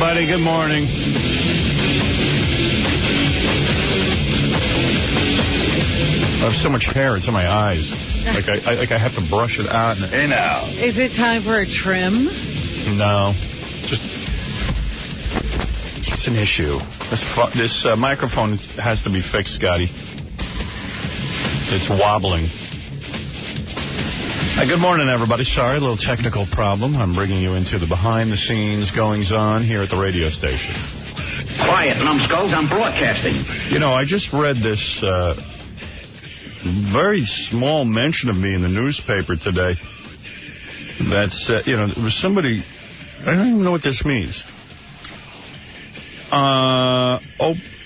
everybody. Good morning. I have so much hair. It's in my eyes. Like I have to brush it out. Hey, now. Is it time for a trim? No. It's an issue. This microphone has to be fixed, Scotty. It's wobbling. Good morning, everybody. Sorry, a little technical problem. I'm bringing you into the behind-the-scenes goings-on here at the radio station. Quiet, numbskulls. I'm broadcasting. You know, I just read this very small mention of me in the newspaper today. That's, you know, there was somebody... I don't even know what this means.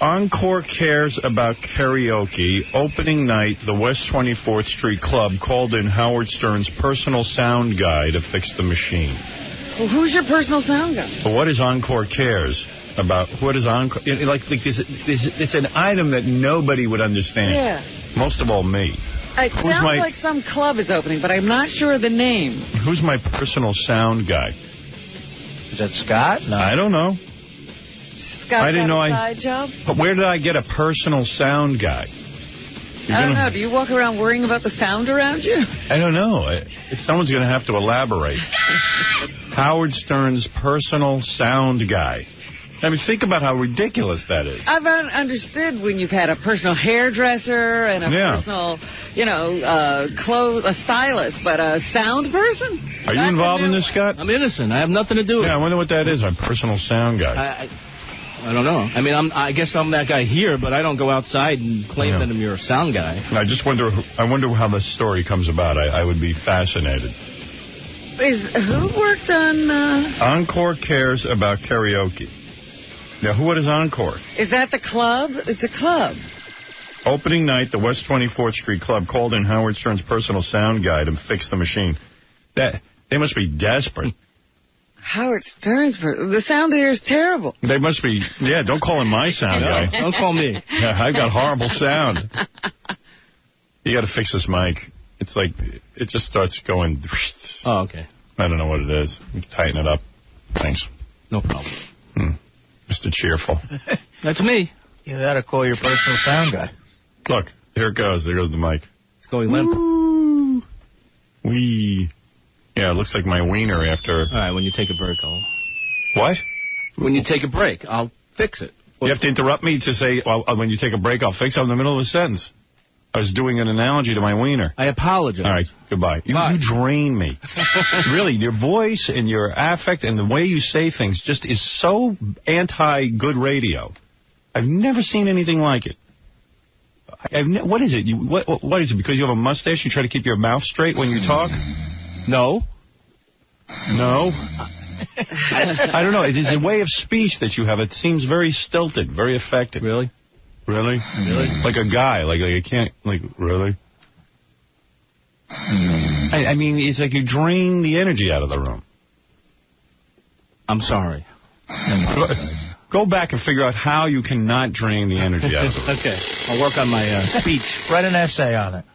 Encore cares about karaoke. Opening night, the West 24th Street Club called in Howard Stern's personal sound guy to fix the machine. Well, who's your personal sound guy? But what is Encore cares about? What is Encore? It's an item that nobody would understand. Yeah. Most of all, me. It sounds like some club is opening, but I'm not sure of the name. Who's my personal sound guy? Is that Scott? No. I don't know. Scott, I didn't know side job? But where did I get a personal sound guy? I don't know. Do you walk around worrying about the sound around you? I don't know. Someone's going to have to elaborate. Howard Stern's personal sound guy. I mean, think about how ridiculous that is. I've understood when you've had a personal hairdresser and a personal, you know, a stylist, but a sound person? Are you involved in this, Scott? I'm innocent. I have nothing to do with it. Yeah, I wonder what that is, my personal sound guy. I don't know. I mean, I guess I'm that guy here, but I don't go outside and claim that I'm your sound guy. I just wonder. I wonder how this story comes about. I would be fascinated. Who worked on... Encore cares about karaoke. Now, what is Encore? Is that the club? It's a club. Opening night, the West 24th Street Club called in Howard Stern's personal sound guy to fix the machine. They must be desperate. Howard Stern's... The sound here is terrible. They must be... Yeah, don't call him my sound guy. Don't call me. Yeah, I've got horrible sound. You got to fix this mic. It's like... It just starts going... Oh, okay. I don't know what it is. You can tighten it up. Thanks. No problem. Mr. Cheerful. That's me. You got to call your personal sound guy. Look, here it goes. There goes the mic. It's going limp. Woo. Wee. Yeah, it looks like my wiener after... All right, when you take a break, I'll... What? When you take a break, I'll fix it. You have to interrupt me to say, well, when you take a break, I'll fix it. I'm in the middle of a sentence. I was doing an analogy to my wiener. I apologize. All right, goodbye. You drain me. Really, your voice and your affect and the way you say things just is so anti-good radio. I've never seen anything like it. What is it? What is it? Because you have a mustache, you try to keep your mouth straight when you talk? No. No? I don't know. It is a way of speech that you have. It seems very stilted, very affected. Really? Really? Like a guy. Like I can't, like, really? I mean, it's like you drain the energy out of the room. I'm sorry. Go back and figure out how you cannot drain the energy out of the room. Okay. I'll work on my speech. Write an essay on it.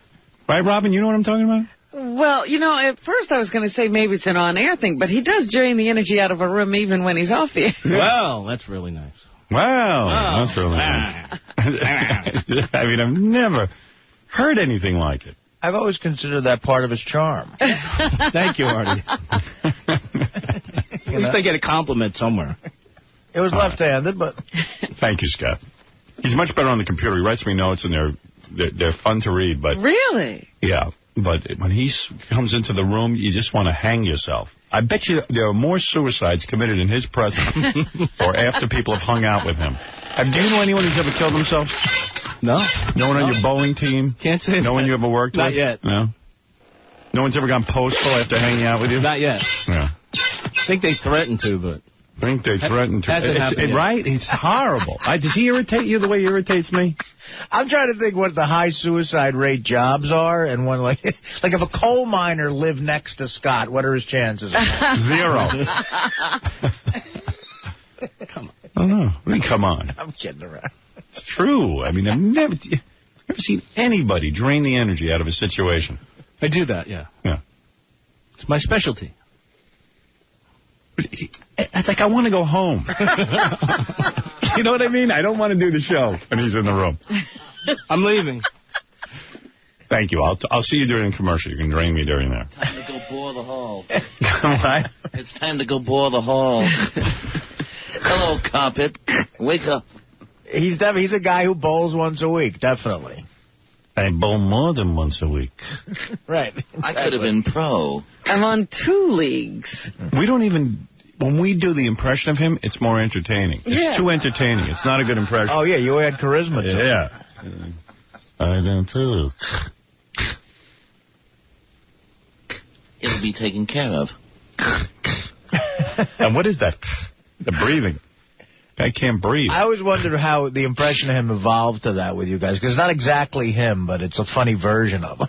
Right, Robin? You know what I'm talking about? Well, you know, at first I was going to say maybe it's an on-air thing, but he does drain the energy out of a room even when he's off the air. Well, that's really nice. Wow, that's really nice. I mean, I've never heard anything like it. I've always considered that part of his charm. Thank you, Artie. At least I get a compliment somewhere. It was left-handed, but... Thank you, Scott. He's much better on the computer. He writes me notes, and they're fun to read. But really? Yeah, but when he comes into the room, you just want to hang yourself. I bet you there are more suicides committed in his presence or after people have hung out with him. Do you know anyone who's ever killed themselves? No. No one on your bowling team? Can't say No one you ever worked with? Not yet. No? No one's ever gone postal after hanging out with you? Not yet. Yeah. I think they threatened to, but... I think they threatened to. Hasn't happened yet. Right? It's horrible. Does he irritate you the way he irritates me? I'm trying to think what the high suicide rate jobs are, and one like if a coal miner lived next to Scott, what are his chances? 0. Come on. I don't know. I mean, come on. I'm kidding around. It's true. I mean, I've never seen anybody drain the energy out of a situation. I do that, yeah. Yeah. It's my specialty. It's like, I want to go home. You know what I mean? I don't want to do the show when he's in the room. I'm leaving. Thank you. I'll see you during commercial. You can drain me during there. Time to go bore the hall. What? It's time to go bore the hall. Hello, carpet. Wake up. He's a guy who bowls once a week, definitely. I bowl more than once a week. Right. I could have been pro. I'm on 2 leagues. We don't even... When we do the impression of him, it's more entertaining. It's too entertaining. It's not a good impression. Oh, yeah, you had charisma, too. Yeah. I don't too. It'll be taken care of. And what is that? The breathing. I can't breathe. I always wondered how the impression of him evolved to that with you guys, because it's not exactly him, but it's a funny version of him.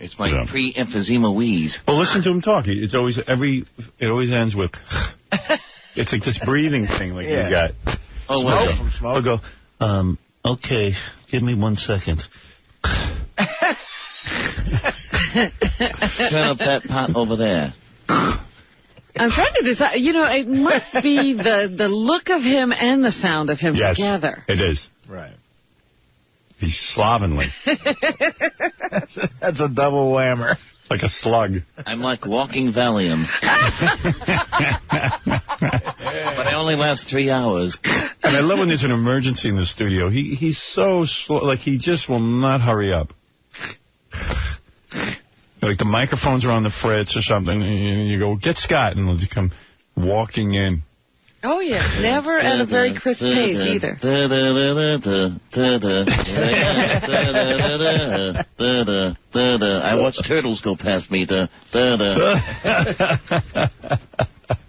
It's my pre-emphysema wheeze. Well, listen to him talk. It always ends with... It's like this breathing thing like you got. Oh, well. I'll go, okay, give me 1 second. Turn up that pot over there. I'm trying to decide. You know, it must be the look of him and the sound of him together. It is. Right. He's slovenly. That's a double whammer. Like a slug. I'm like walking Valium. But I only last 3 hours. And I love when there's an emergency in the studio. He's so slow. Like, he just will not hurry up. Like, the microphones are on the fritz or something, and you go, get Scott, and he'll just come walking in. Oh, yeah. Never at a very crisp pace, either. I watch turtles go past me.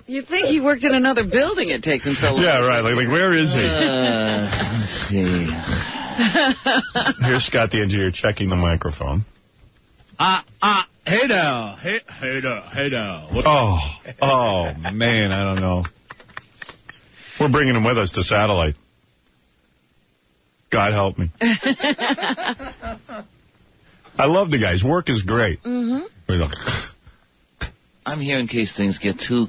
You'd think he worked in another building. It takes him so long. Yeah, right. Like where is he? Let's see. Here's Scott, the engineer, checking the microphone. Hey now. Hey now. Oh, man, I don't know. We're bringing him with us to satellite. God help me. I love the guy. His work is great. Mm-hmm. I'm here in case things get too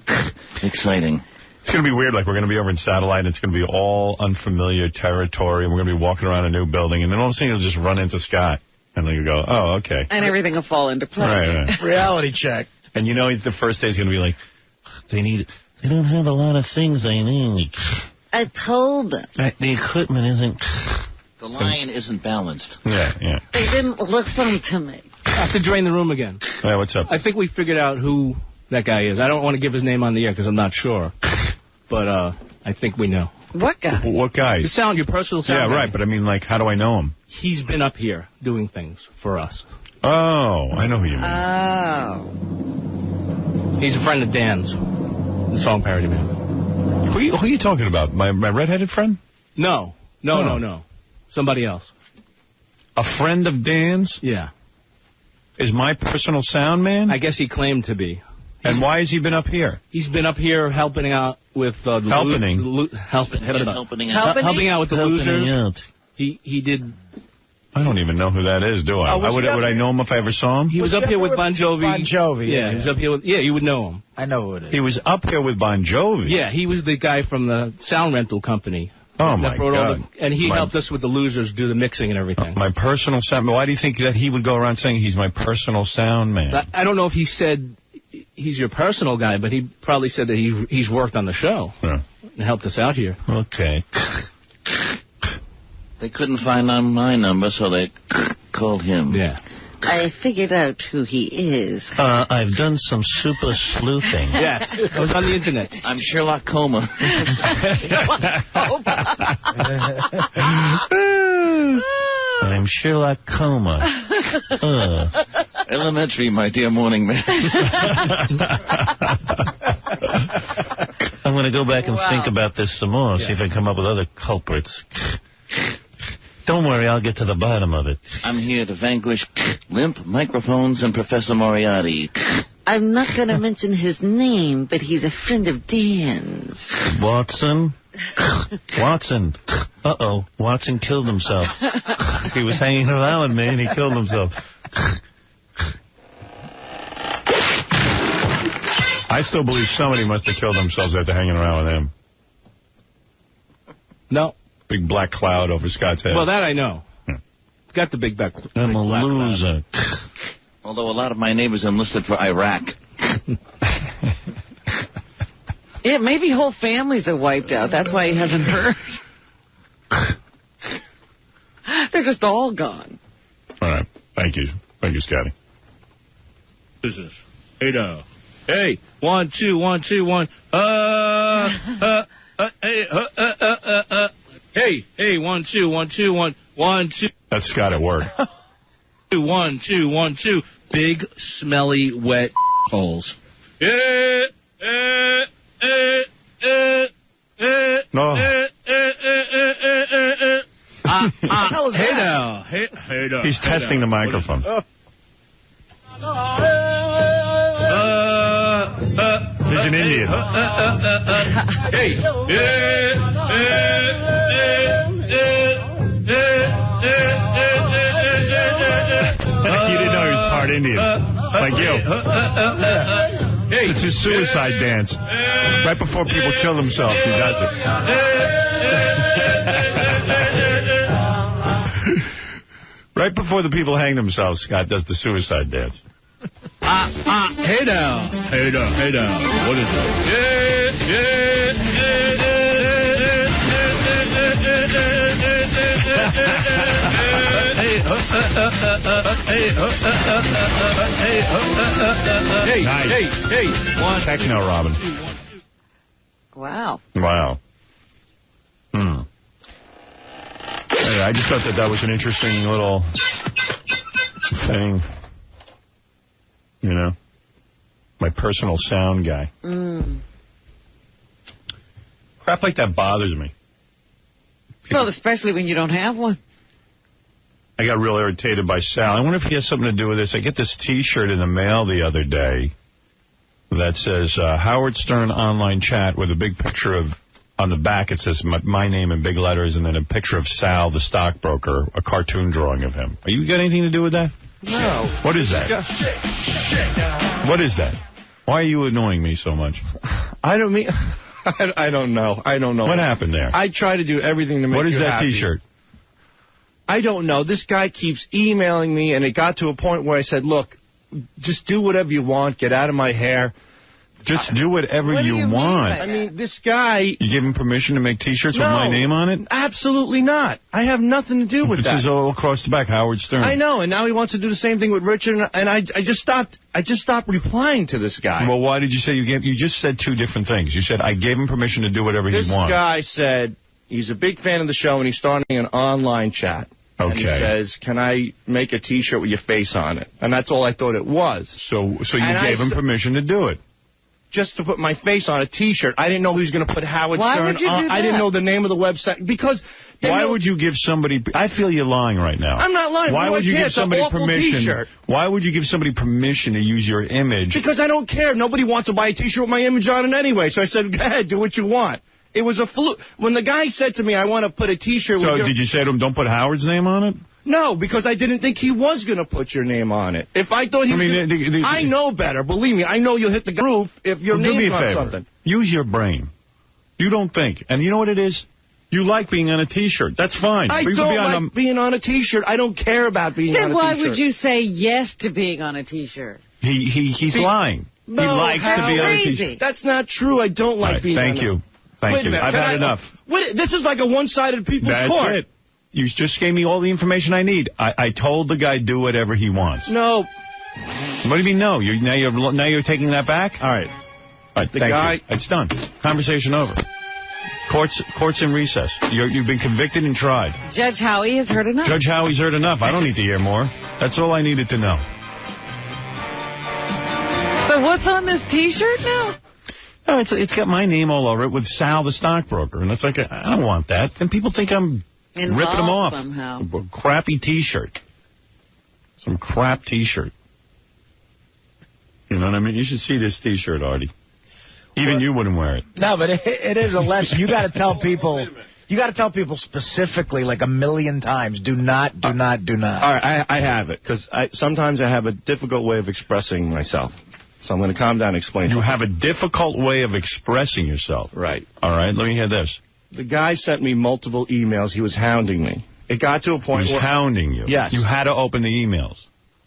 exciting. It's going to be weird. Like, we're going to be over in satellite, and it's going to be all unfamiliar territory, and we're going to be walking around a new building, and then all of a sudden you'll just run into Scott. And then you go, oh, okay. And everything will fall into place. Right. Reality check. And you know, the first day is going to be like, they don't have a lot of things they need. I told them. The equipment isn't... The line isn't balanced. Yeah. They didn't listen to me. I have to drain the room again. Yeah, what's up? I think we figured out who that guy is. I don't want to give his name on the air because I'm not sure. But I think we know. What guy? What guy? Your personal sound. Yeah, guy. right, but I mean, like, how do I know him? He's been up here doing things for us. Oh, I know who you mean. Oh. He's a friend of Dan's, the song parody man. Who are you talking about? My redheaded friend? No. Somebody else. A friend of Dan's? Yeah. Is my personal sound man? I guess he claimed to be. And why has he been up here? He's been up here helping out with the helping out with the losers. He did. I don't even know who that is, do I? Would I know him if I ever saw him? He was up here with Bon Jovi. Bon Jovi. Yeah, he was up here with. Yeah, you would know him. I know who it is. He was up here with Bon Jovi. Yeah, he was the guy from the sound rental company. Oh, my God. And he helped us with the losers do the mixing and everything. My personal sound. Why do you think that he would go around saying he's my personal sound man? I don't know if he said he's your personal guy, but he probably said that he's worked on the show and helped us out here. Okay. They couldn't find my number, so they called him. Yeah. I figured out who he is. I've done some super sleuthing. Yes, I was on the internet. I'm Sherlock Coma. I'm Sherlock Coma. Elementary, my dear morning man. I'm going to go back and think about this some more, see if I can come up with other culprits. Don't worry, I'll get to the bottom of it. I'm here to vanquish limp microphones and Professor Moriarty. I'm not going to mention his name, but he's a friend of Dan's. Watson? Watson. Uh-oh. Watson killed himself. He was hanging around with me and he killed himself. I still believe somebody must have killed themselves after hanging around with him. No. Big black cloud over Scott's head. Well, that I know. Got the big black cloud. I'm a loser. Although a lot of my neighbors enlisted for Iraq. Yeah, maybe whole families are wiped out. That's why he hasn't heard. They're just all gone. All right. Thank you. Thank you, Scotty. Business. Hey, now. Hey, 1, 2, 1, 2, 1. Hey, 1, 2, 1, 2, 1, 1, 2. That's Scott at work. 1, 2, 1, 2. Big, smelly, wet holes. No. Hey now. Hey now. He's testing the microphone. He's an Indian. Hey. You didn't know he was part Indian. Like you. Hey. It's his suicide dance. Right before people kill themselves, he does it. Right before the people hang themselves, Scott does the suicide dance. Hey now. Hey now. Hey now. What is it? Hey. One. Techno, Robin. Wow. Wow. Anyway, I just thought that was an interesting little thing. You know? My personal sound guy. Crap like that bothers me. Well, especially when you don't have one. I got real irritated by Sal. I wonder if he has something to do with this. I get this T-shirt in the mail the other day that says Howard Stern online chat with a big picture of, on the back it says my name in big letters, and then a picture of Sal, the stockbroker, a cartoon drawing of him. Are you got anything to do with that? No. What is that? What is that? Why are you annoying me so much? I don't mean... I don't know. What happened there? I try to do everything to make you happy. What is that T-shirt? I don't know. This guy keeps emailing me, and it got to a point where I said, look, just do whatever you want. Get out of my hair. Just do whatever you want. I mean, this guy... You give him permission to make T-shirts with my name on it? Absolutely not. I have nothing to do with that. This is all across the back, Howard Stern. I know, and now he wants to do the same thing with Richard, and I just stopped replying to this guy. Well, why did you say you just said two different things. You said, I gave him permission to do whatever he wanted. This guy said he's a big fan of the show, and he's starting an online chat. Okay. And he says, can I make a T-shirt with your face on it? And that's all I thought it was. So you gave him permission to do it? Just to put my face on a T-shirt. I didn't know he was going to put Howard Stern Why would you do that? I didn't know the name of the website. Because... Why would you give somebody... I feel you're lying right now. I'm not lying. Why would you give somebody permission? Why would you give somebody permission to use your image? Because I don't care. Nobody wants to buy a T-shirt with my image on it anyway. So I said, go ahead, do what you want. It was a fluke. When the guy said to me, I want to put a T-shirt with... So did you say to him, don't put Howard's name on it? No, because I didn't think he was going to put your name on it. If I thought he was I know better. Believe me, I know you'll hit the roof if your name's on something. Use your brain. You don't think. And you know what it is? You like being on a T-shirt. That's fine. I don't like being on a T-shirt. I don't care about being on a T-shirt. Then why would you say yes to being on a T-shirt? He's lying. No, he likes to be on a T-shirt. That's not true. I don't like being on a T-shirt. Thank you. I've had enough. This is like a one-sided people's court. That's it. You just gave me all the information I need. I told the guy do whatever he wants. No. What do you mean no? Now you're taking that back? All right. Thank you. It's done. Conversation over. Court's in recess. You've been convicted and tried. Judge Howie has heard enough. Judge Howie's heard enough. I don't need to hear more. That's all I needed to know. So what's on this T-shirt now? No, it's got my name all over it with Sal the stockbroker, and it's like I don't want that. Then people think I'm ripping them off. Somehow. A crappy T-shirt. Some crap T-shirt. You know what I mean? You should see this T-shirt, Artie. Even you wouldn't wear it. No, but it is a lesson. You got to tell people. You got to tell people specifically, like 1,000,000 times, do not. All right, I have it, because sometimes I have a difficult way of expressing myself. So I'm going to calm down and explain. You have a difficult way of expressing yourself. Right. All right, let me hear this. The guy sent me multiple emails. He was hounding me. It got to a point where... He was hounding you? Yes. You had to open the emails?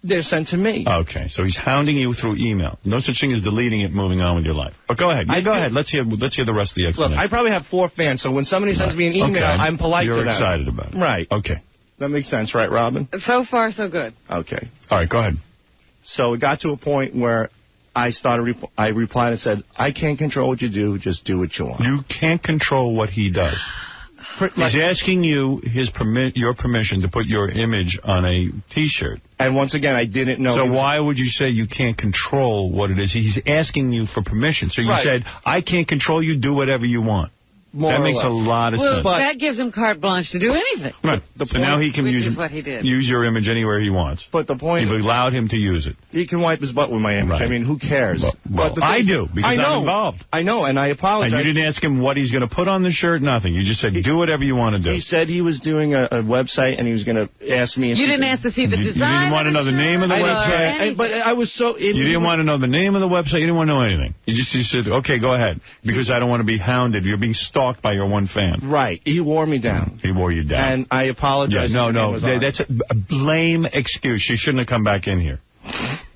They're sent to me. Okay, so he's hounding you through email. No such thing as deleting it, moving on with your life. But go ahead. Go ahead. Let's hear the rest of the explanation. Look, I probably have 4 fans, so when somebody sends me an email, I'm polite to them. You're excited about it. Right. Okay. That makes sense, right, Robin? So far, so good. Okay. All right, go ahead. So it got to a point where I replied and said, I can't control what you do, just do what you want. You can't control what he does. He's asking you your permission to put your image on a T-shirt. And once again, I didn't know. So why would you say you can't control what it is? He's asking you for permission. So you said, I can't control you, do whatever you want. That makes a lot of sense. Well, that gives him carte blanche to do anything. Right. So now he can use your image anywhere he wants. But the point You've allowed him to use it. He can wipe his butt with my image. Right. I mean, who cares? Well, I do, because I'm involved. I know, and I apologize. And you didn't ask him what he's going to put on the shirt, nothing. You just said, do whatever you want to do. He said he was doing a website, and he was going to ask me if you didn't ask to see the design. You didn't want to know the name of the website? But I was so... You didn't want to know the name of the website? You didn't want to know anything? You said, okay, go ahead, because I don't want to be hounded. You're being stalked by your one fan. Right. He wore me down. He wore you down. And I apologize. Yeah, no. That's a lame excuse. She shouldn't have come back in here.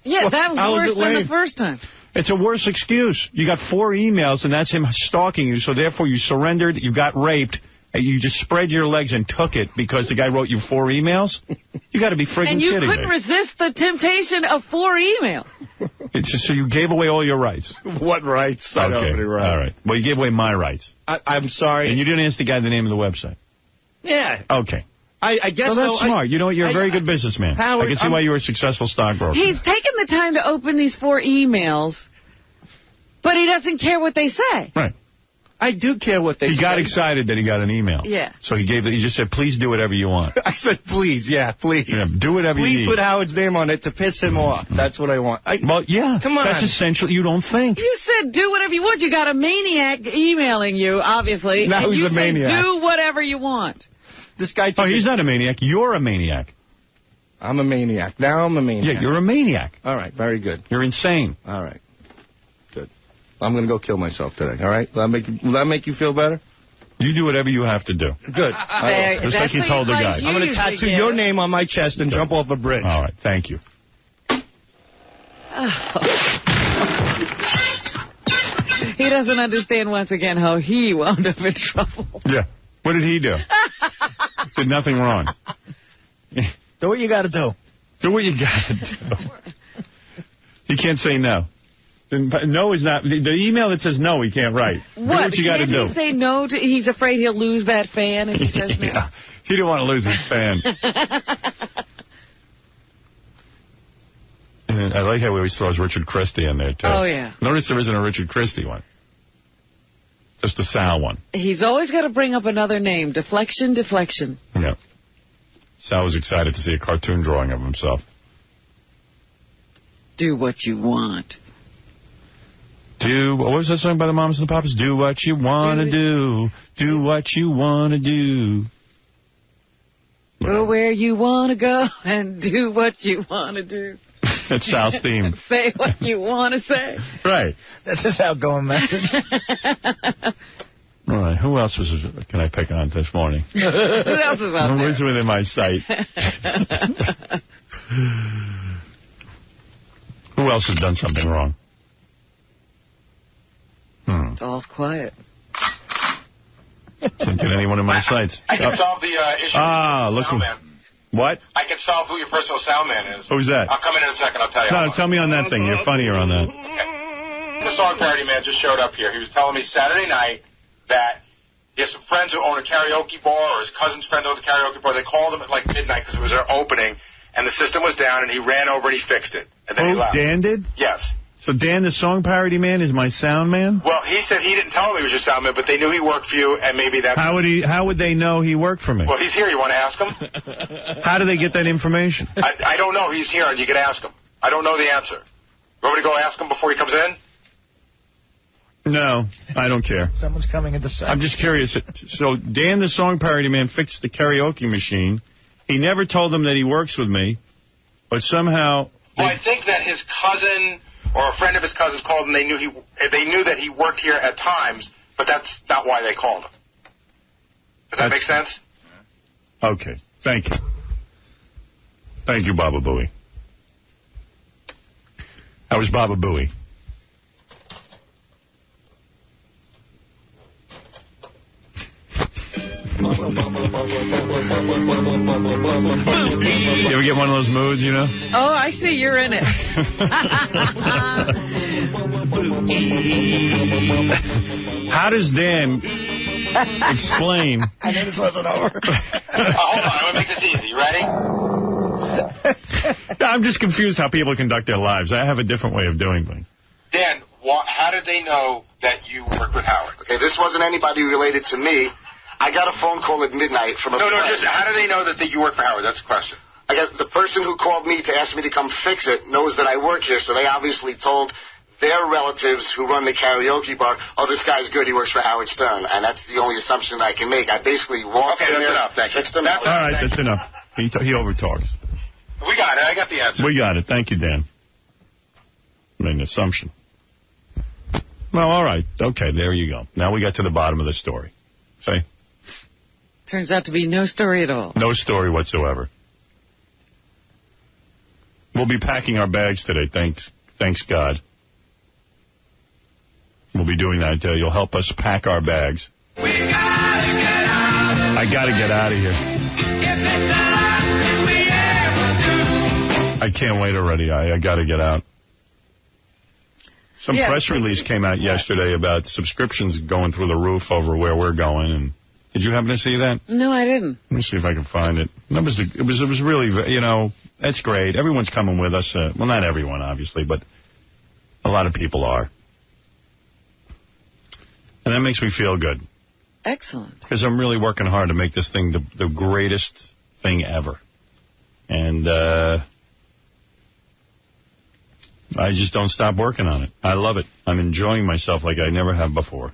Yeah, that was worse than the first time. It's a worse excuse. You got 4 emails, and that's him stalking you, so therefore you surrendered, you got raped, and you just spread your legs and took it because the guy wrote you 4 emails? You got to be friggin' kidding me. And you couldn't resist the temptation of 4 emails. It's just, so you gave away all your rights. What rights? I don't have any rights. All right. Well, you gave away my rights. I'm sorry. And you didn't ask the guy the name of the website. Yeah. Okay. I guess so. That's smart. You know what? You're a very good businessman. Howard, I can see why you were a successful stockbroker. He's taken the time to open these 4 emails, but he doesn't care what they say. Right. I do care what they say. He got excited that he got an email. Yeah. So he just said, please do whatever you want. I said, please, please. Yeah, do whatever you need. Please put Howard's name on it to piss him off. That's what I want. Well, yeah. Come on. That's essential. You don't think. You said do whatever you want. You got a maniac emailing you, obviously. Now he's a maniac. You do whatever you want. This guy. He's not a maniac. You're a maniac. I'm a maniac. Now I'm a maniac. Yeah, you're a maniac. All right. Very good. You're insane. All right. Good. I'm going to go kill myself today. All right? Will that make you feel better? You do whatever you have to do. Good. Just like you told the guy. I'm going to tattoo your name on my chest and jump off a bridge. All right. Thank you. He doesn't understand, once again, how he wound up in trouble. Yeah. What did he do? Did nothing wrong. Do what you got to do. Do what you got to do. He can't say no. No is not... The email that says no, he can't write. What? Do what you got to do. Can't he say no? He's afraid he'll lose that fan if he says no. Yeah. He didn't want to lose his fan. And I like how he always throws Richard Christie in there, too. Oh, yeah. Notice there isn't a Richard Christie one. Just a Sal one. He's always got to bring up another name. Deflection. Yeah. Sal was excited to see a cartoon drawing of himself. Do what you want. What was that song by the Mamas and the Papas? Do what you want to do. Do what you want to do. Go where you want to go and do what you want to do. That's Sal's theme. Say what you want to say. Right. That's his outgoing message. All right. Who else can I pick on this morning? Who else is out there? Who's within my sight? Who else has done something wrong? It's all quiet. Can't get anyone in my sights. I can solve the issue. Look. What? I can solve who your personal sound man is. Who's that? I'll come in a second. I'll tell you. No, tell me on that thing. You're funnier on that. Okay. The song parody man just showed up here. He was telling me Saturday night that he has some friends who own a karaoke bar, or his cousin's friend owns a karaoke bar. They called him at like midnight because it was their opening, and the system was down, and he ran over and he fixed it. And then he left. Dan did? Yes. So Dan, the song parody man, is my sound man? Well, he said he didn't tell him he was your sound man, but they knew he worked for you, and maybe that... How would they know he worked for me? Well, he's here. You want to ask him? How do they get that information? I don't know. He's here, and you can ask him. I don't know the answer. You want me to go ask him before he comes in? No, I don't care. Someone's coming in the set. I'm just curious. So Dan, the song parody man, fixed the karaoke machine. He never told them that he works with me, but somehow... Well, I think that his cousin... or a friend of his cousins called and they knew that he worked here at times, but that's not why they called him. Does that make sense? Okay. Thank you. Thank you, Baba Booey. That was Baba Booey. You ever get one of those moods, you know? Oh, I see you're in it. How does Dan explain... I knew this wasn't over. Hold on, I'm going to make this easy. You ready? I'm just confused how people conduct their lives. I have a different way of doing things. Dan, how did they know that you worked with Howard? Okay, this wasn't anybody related to me. I got a phone call at midnight from a friend. Just how do they know that you work for Howard? That's the question. I got the person who called me to ask me to come fix it knows that I work here, so they obviously told their relatives who run the karaoke bar, oh, this guy's good, he works for Howard Stern, and that's the only assumption I can make. I basically walked in there, enough. Thank you. fixed him. All right, that's enough. He overtalks. We got it. I got the answer. We got it. Thank you, Dan. I mean, assumption. Well, all right. Okay, there you go. Now we got to the bottom of the story. See? Turns out to be no story at all. No story whatsoever. We'll be packing our bags today, thanks God. We'll be doing that. You'll help us pack our bags. I got to get out of here. I can't wait already. I got to get out. Some press release came out yesterday about subscriptions going through the roof over where we're going. And did you happen to see that? No, I didn't. Let me see if I can find it. It was really, you know, that's great. Everyone's coming with us. Well, not everyone, obviously, but a lot of people are. And that makes me feel good. Excellent. Because I'm really working hard to make this thing the greatest thing ever. And I just don't stop working on it. I love it. I'm enjoying myself like I never have before.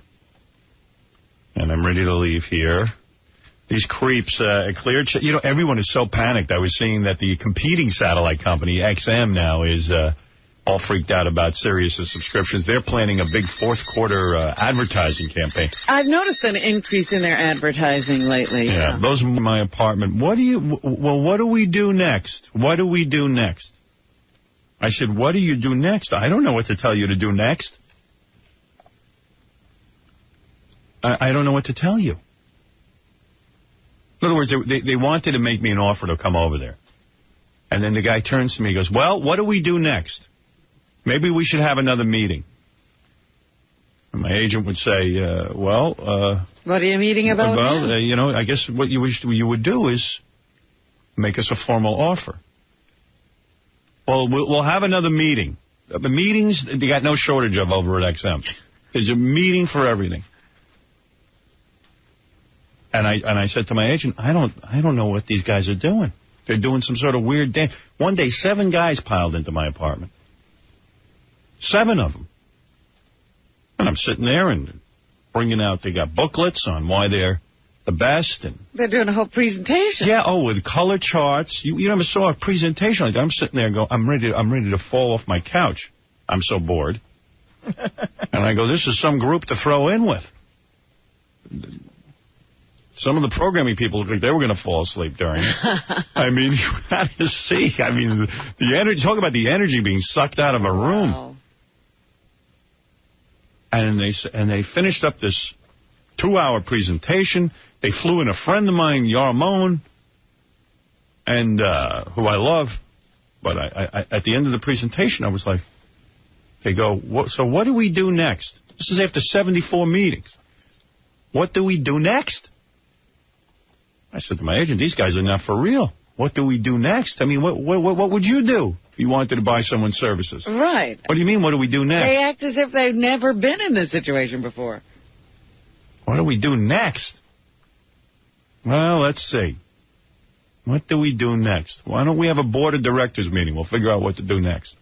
And I'm ready to leave here. These creeps, cleared. You know, everyone is so panicked. I was seeing that the competing satellite company, XM, now is all freaked out about Sirius's subscriptions. They're planning a big fourth-quarter advertising campaign. I've noticed an increase in their advertising lately. Yeah, those are my apartment. What do we do next? What do we do next? I said, what do you do next? I don't know what to tell you to do next. I don't know what to tell you. In other words, they wanted to make me an offer to come over there. And then the guy turns to me and goes, well, what do we do next? Maybe we should have another meeting. And my agent would say, what are you meeting about? Well, you know, I guess what you would do is make us a formal offer. Well, we'll have another meeting. The meetings, they got no shortage of over at XM. There's a meeting for everything. And I said to my agent, I don't know what these guys are doing. They're doing some sort of weird dance. One day, 7 guys piled into my apartment. 7 of them. And I'm sitting there and bringing out, they got booklets on why they're the best. And they're doing a whole presentation. Yeah, with color charts. You never saw a presentation like that. I'm sitting there and go, I'm ready to fall off my couch. I'm so bored. And I go, this is some group to throw in with. Some of the programming people looked like they were going to fall asleep during it. I mean, you had to see. I mean, the energy. Talk about the energy being sucked out of a room. Wow. And they finished up this 2-hour presentation. They flew in a friend of mine, Yarmon, and who I love. But I at the end of the presentation, I was like, they go, so what do we do next? This is after 74 meetings. What do we do next? I said to my agent, these guys are not for real. What do we do next? I mean, what would you do if you wanted to buy someone's services? Right. What do you mean, what do we do next? They act as if they've never been in this situation before. What do we do next? Well, let's see. What do we do next? Why don't we have a board of directors meeting? We'll figure out what to do next.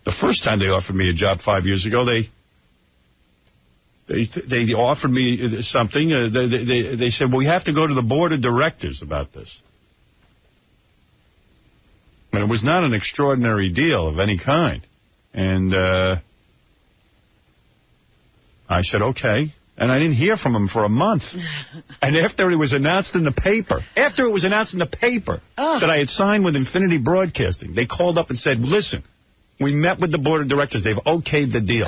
The first time they offered me a job 5 years ago, they offered me something. They said, well, we have to go to the board of directors about this. And it was not an extraordinary deal of any kind. And I said, okay. And I didn't hear from him for a month. And after it was announced in the paper, that I had signed with Infinity Broadcasting, they called up and said, listen, we met with the board of directors. They've okayed the deal.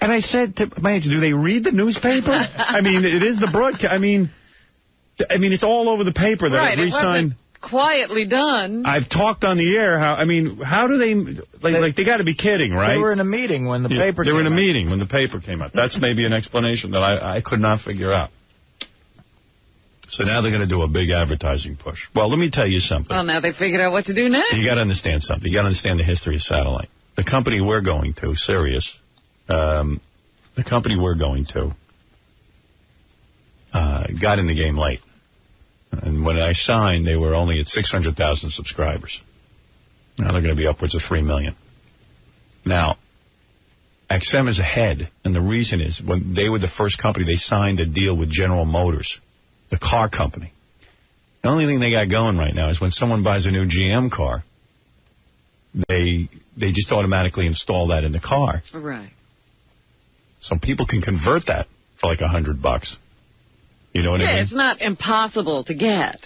And I said to my agent, do they read the newspaper? I mean, it is the broadcast. I mean, it's all over the paper that right, it re-signed. Quietly done. I've talked on the air. How do they... Like they got to be kidding, right? They were in a meeting when the paper came out. They were in a meeting when the paper came out. That's maybe an explanation that I could not figure out. So now they're going to do a big advertising push. Well, let me tell you something. Well, now they figured out what to do next. You got to understand something. You got to understand the history of satellite. The company we're going to, Sirius, the company we're going to, got in the game late. And when I signed, they were only at 600,000 subscribers. Now they're going to be upwards of 3 million. Now, XM is ahead, and the reason is when they were the first company, they signed a deal with General Motors, the car company. The only thing they got going right now is when someone buys a new GM car, they just automatically install that in the car. Right. So people can convert that for like $100. You know what I mean? Yeah, it's not impossible to get.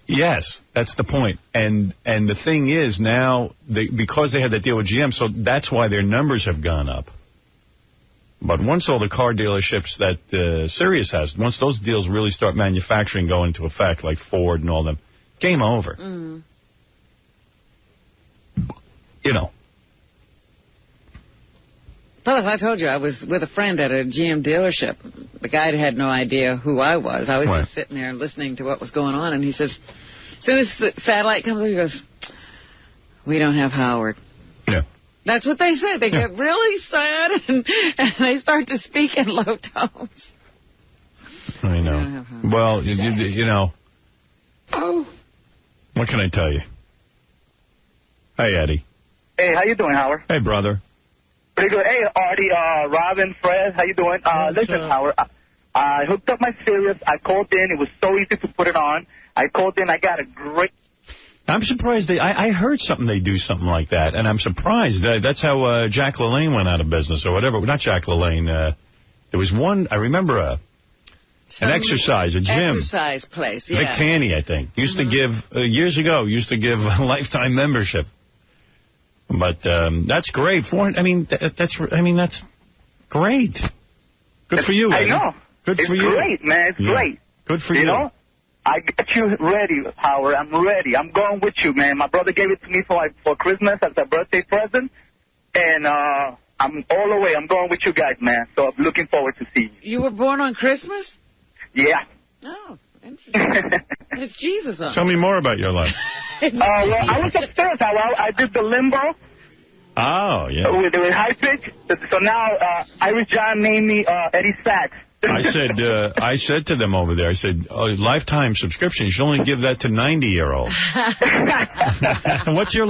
Yes, that's the point. And the thing is now, because they had that deal with GM, so that's why their numbers have gone up. But once all the car dealerships that Sirius has, once those deals really start manufacturing, go into effect, like Ford and all them, game over. Mm. You know. Plus, I told you, I was with a friend at a GM dealership. The guy had no idea who I was. I was just sitting there listening to what was going on, and he says, as soon as the satellite comes up, he goes, we don't have Howard. Yeah. That's what they said. They get really sad, and they start to speak in low tones. I know. Well, you know. Oh. What can I tell you? Hey, Eddie. Hey, how you doing, Howard? Hey, brother. Pretty good. Hey, Artie, Robin, Fred, how you doing? Listen, Howard, I hooked up my Sirius. I called in. It was so easy to put it on. I called in. I got a great... I'm surprised. I heard something they do something like that, and I'm surprised. That's how Jack LaLanne went out of business or whatever. Not Jack LaLanne. There was one, I remember, an exercise, a gym. Exercise place, yeah. Vic Tanny, I think. Used to give, years ago, a lifetime membership. But that's great. That's great. Good for you, Eddie. I know. Good for you. It's great, man. It's great. Good for you. You know, I got you ready, Howard. I'm ready. I'm going with you, man. My brother gave it to me for Christmas as a birthday present, and I'm all the way. I'm going with you guys, man. So I'm looking forward to seeing you. You were born on Christmas? Yeah. Oh, interesting. It's Jesus on. Tell me more about your life. Well, I was upstairs. I did the limbo. Oh, yeah. With high pitch. So now Irish John named me Eddie Sachs. I said to them over there, I said, lifetime subscription, you should only give that to 90-year-olds.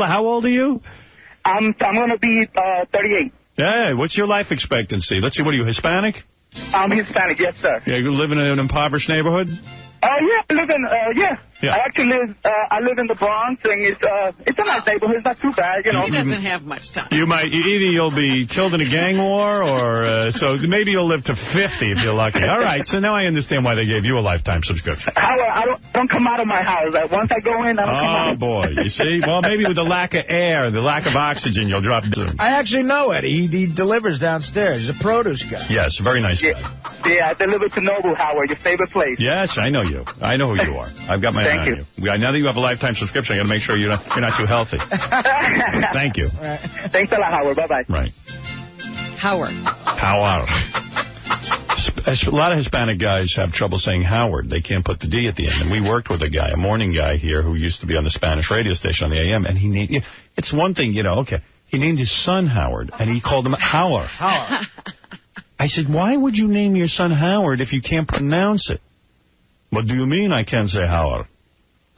How old are you? I'm going to be 38. Yeah, what's your life expectancy? Let's see, what are you, Hispanic? I'm Hispanic, yes, sir. Yeah, you live in an impoverished neighborhood? Oh, yeah, I live in, I actually live in the Bronx, and it's a nice neighborhood. It's not too bad, you know. He doesn't have much time. Either you'll be killed in a gang war, or so maybe you'll live to 50 if you're lucky. All right, so now I understand why they gave you a lifetime subscription. I don't come out of my house. Once I go in, I don't come out. Oh, boy, you see? Well, maybe with the lack of air, the lack of oxygen, you'll drop soon. I actually know Eddie. He delivers downstairs. He's a produce guy. Yes, very nice guy. Yeah, I deliver to Noble, Howard, your favorite place. Yes, I know you. I know who you are. I've got my eye on you. Now that you have a lifetime subscription, I got to make sure you're not too healthy. Thank you. Right. Thanks a lot, Howard. Bye-bye. Right. Howard. A lot of Hispanic guys have trouble saying Howard. They can't put the D at the end. And we worked with a morning guy here who used to be on the Spanish radio station on the AM, and it's one thing, okay. He named his son Howard, and he called him Howard. I said, why would you name your son Howard if you can't pronounce it? What do you mean I can't say Howard?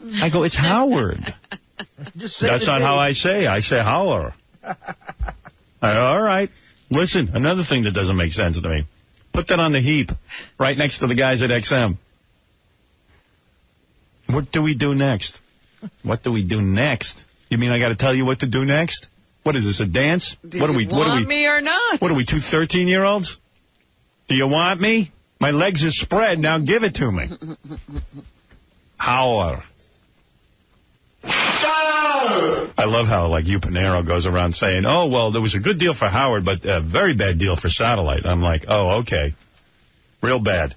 I go, it's Howard. That's not how I say. I say Howard. All right. Listen, another thing that doesn't make sense to me. Put that on the heap right next to the guys at XM. What do we do next? What do we do next? You mean I got to tell you what to do next? What is this, a dance? Do you want me or not? What are we, 2 13-year-olds? Do you want me? My legs are spread. Now give it to me. Howard. I love how, like, you Panero goes around saying, oh, well, there was a good deal for Howard, but a very bad deal for Satellite. I'm like, oh, okay. Real bad.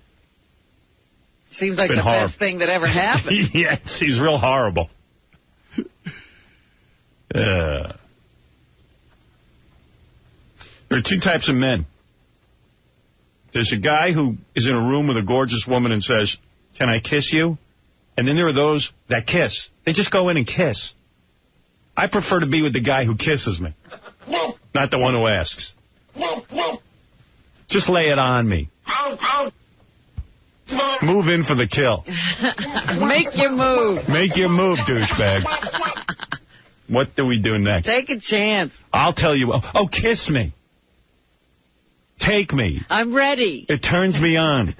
Seems like the best thing that ever happened. Yeah, it seems real horrible. There are 2 types of men. There's a guy who is in a room with a gorgeous woman and says, can I kiss you? And then there are those that kiss. They just go in and kiss. I prefer to be with the guy who kisses me, not the one who asks. Just lay it on me. Move in for the kill. Make your move. Make your move, douchebag. What do we do next? Take a chance. I'll tell you. Oh, kiss me. Take me. I'm ready. It turns me on.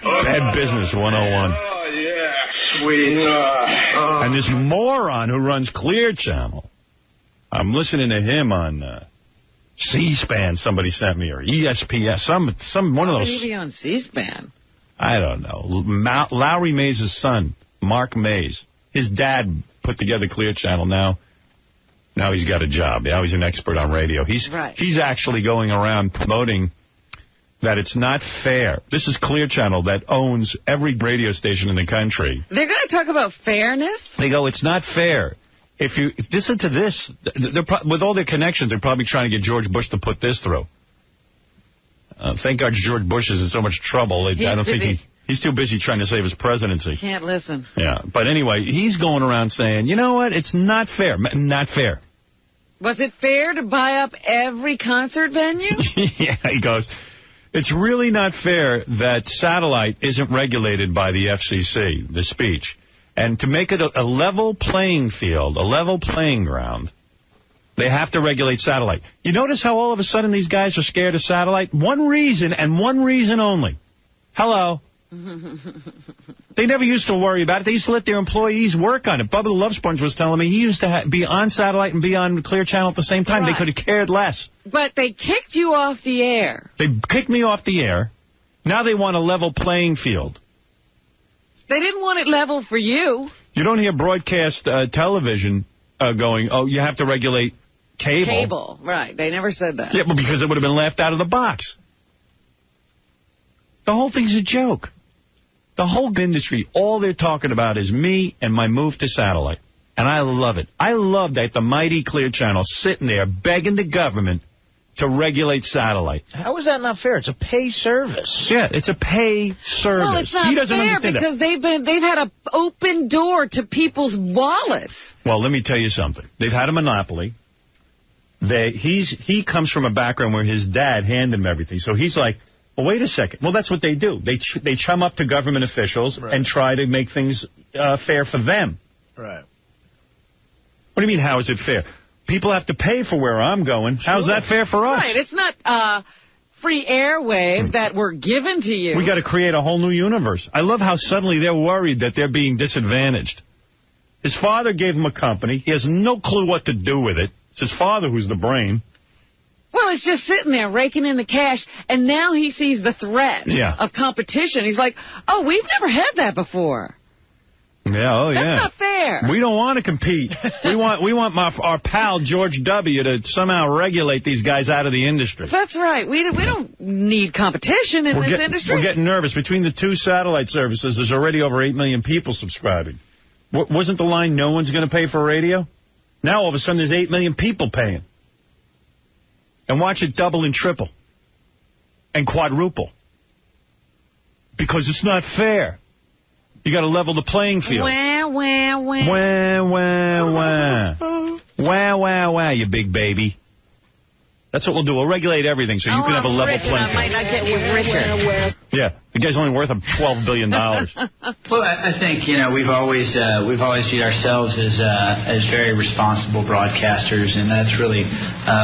Bad Business 101. Oh, yeah, sweetheart. And this moron who runs Clear Channel, I'm listening to him on C-SPAN, somebody sent me, or ESPN, some one of those. Maybe on C-SPAN. I don't know. Lowry Mays' son, Mark Mays, his dad put together Clear Channel. Now he's got a job. Now he's an expert on radio. He's actually going around promoting that it's not fair. This is Clear Channel that owns every radio station in the country. They're going to talk about fairness? They go, it's not fair. If you listen to this, with all their connections, they're probably trying to get George Bush to put this through. Thank God George Bush is in so much trouble. I don't think he's too busy trying to save his presidency. Can't listen. Yeah, but anyway, he's going around saying, you know what, it's not fair. Not fair. Was it fair to buy up every concert venue? Yeah, he goes, it's really not fair that Satellite isn't regulated by the FCC, the speech. And to make it a level playing field, a level playing ground, they have to regulate Satellite. You notice how all of a sudden these guys are scared of Satellite? One reason, and one reason only. Hello. They never used to worry about it. They used to let their employees work on it. Bubba the Love Sponge was telling me he used to be on Satellite and be on Clear Channel at the same time. Right. They could have cared less. But they kicked you off the air. They kicked me off the air. Now they want a level playing field. They didn't want it level for you. You don't hear broadcast television going, oh, you have to regulate cable. Cable, right. They never said that. Yeah, but because it would have been laughed out of the box. The whole thing's a joke. The whole industry, all they're talking about is me and my move to Satellite. And I love it. I love that the mighty Clear Channel sitting there begging the government to regulate Satellite. How is that not fair? It's a pay service. Yeah, it's a pay service. Well, it's not fair because they've had an open door to people's wallets. Well, let me tell you something. They've had a monopoly. He comes from a background where his dad handed him everything. So he's like, well, wait a second. Well, that's what they do. They chum up to government officials and try to make things fair for them. Right. What do you mean, how is it fair? People have to pay for where I'm going. How's that fair for us? Right. It's not free airwaves that were given to you. We got to create a whole new universe. I love how suddenly they're worried that they're being disadvantaged. His father gave him a company. He has no clue what to do with it. It's his father who's the brain. Well, it's just sitting there raking in the cash, and now he sees the threat of competition. He's like, oh, we've never had that before. Yeah, oh, yeah. That's not fair. We don't want to compete. we want our pal George W. to somehow regulate these guys out of the industry. That's right. We don't need competition in this industry. We're getting nervous. Between the 2 satellite services, there's already over 8 million people subscribing. Wasn't the line no one's going to pay for radio? Now all of a sudden there's 8 million people paying. And watch it double and triple. And quadruple. Because it's not fair. You got to level the playing field. Wah, wah, wah. Wah, wah, wah. Wah, wah, wah, you big baby. That's what we'll do. We'll regulate everything so you can have a level playing field. I might not get any richer. Yeah, the guy's only worth $12 billion. Well, I think, we've always viewed ourselves as very responsible broadcasters, and that's really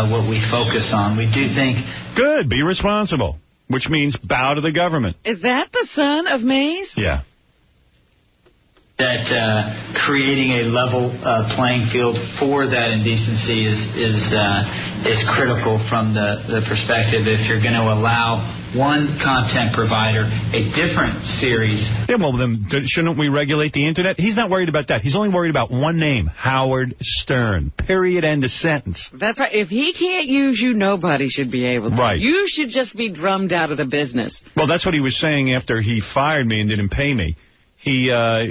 what we focus on. We do think... Good, be responsible, which means bow to the government. Is that the son of Mays? Yeah. that creating a level playing field for that indecency is critical from the perspective if you're going to allow one content provider a different series. Yeah, well, then shouldn't we regulate the Internet? He's not worried about that. He's only worried about one name, Howard Stern. Period, end of sentence. That's right. If he can't use you, nobody should be able to. Right. You should just be drummed out of the business. Well, that's what he was saying after he fired me and didn't pay me. He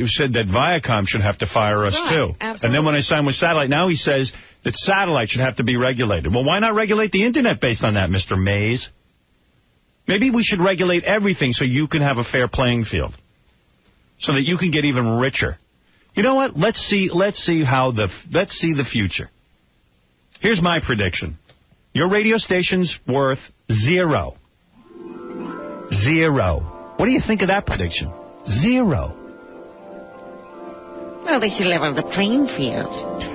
said that Viacom should have to fire us, too. Absolutely. And then when I signed with Satellite, now he says that Satellite should have to be regulated. Well, why not regulate the Internet based on that, Mr. Mays? Maybe we should regulate everything so you can have a fair playing field, so that you can get even richer. You know what? Let's see the future. Here's my prediction. Your radio station's worth $0. What do you think of that prediction? $0. Well, they should level the playing field.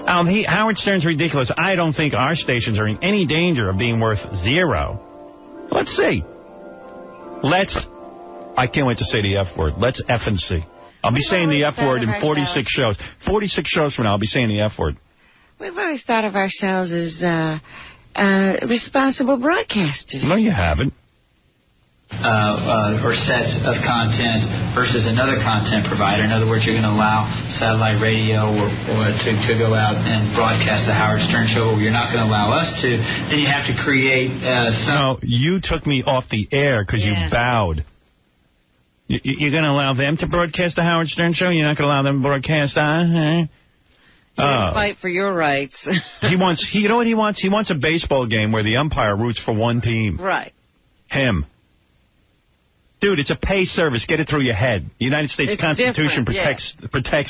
Howard Stern's ridiculous. I don't think our stations are in any danger of being worth $0. Let's see. I can't wait to say the F word. Let's F and see. I'll be saying the F word in 46 shows. 46 shows from now, I'll be saying the F word. We've always thought of ourselves as responsible broadcasters. No, you haven't. Or sets of content versus another content provider. In other words, you're going to allow satellite radio or to go out and broadcast the Howard Stern show, or you're not going to allow us to. Then you have to create some... No, you took me off the air because you bowed. You're going to allow them to broadcast the Howard Stern show? You're not going to allow them to broadcast... You're going to fight for your rights. You know what he wants? He wants a baseball game where the umpire roots for one team. Right. Him. Dude, it's a pay service. Get it through your head. The United States Constitution protects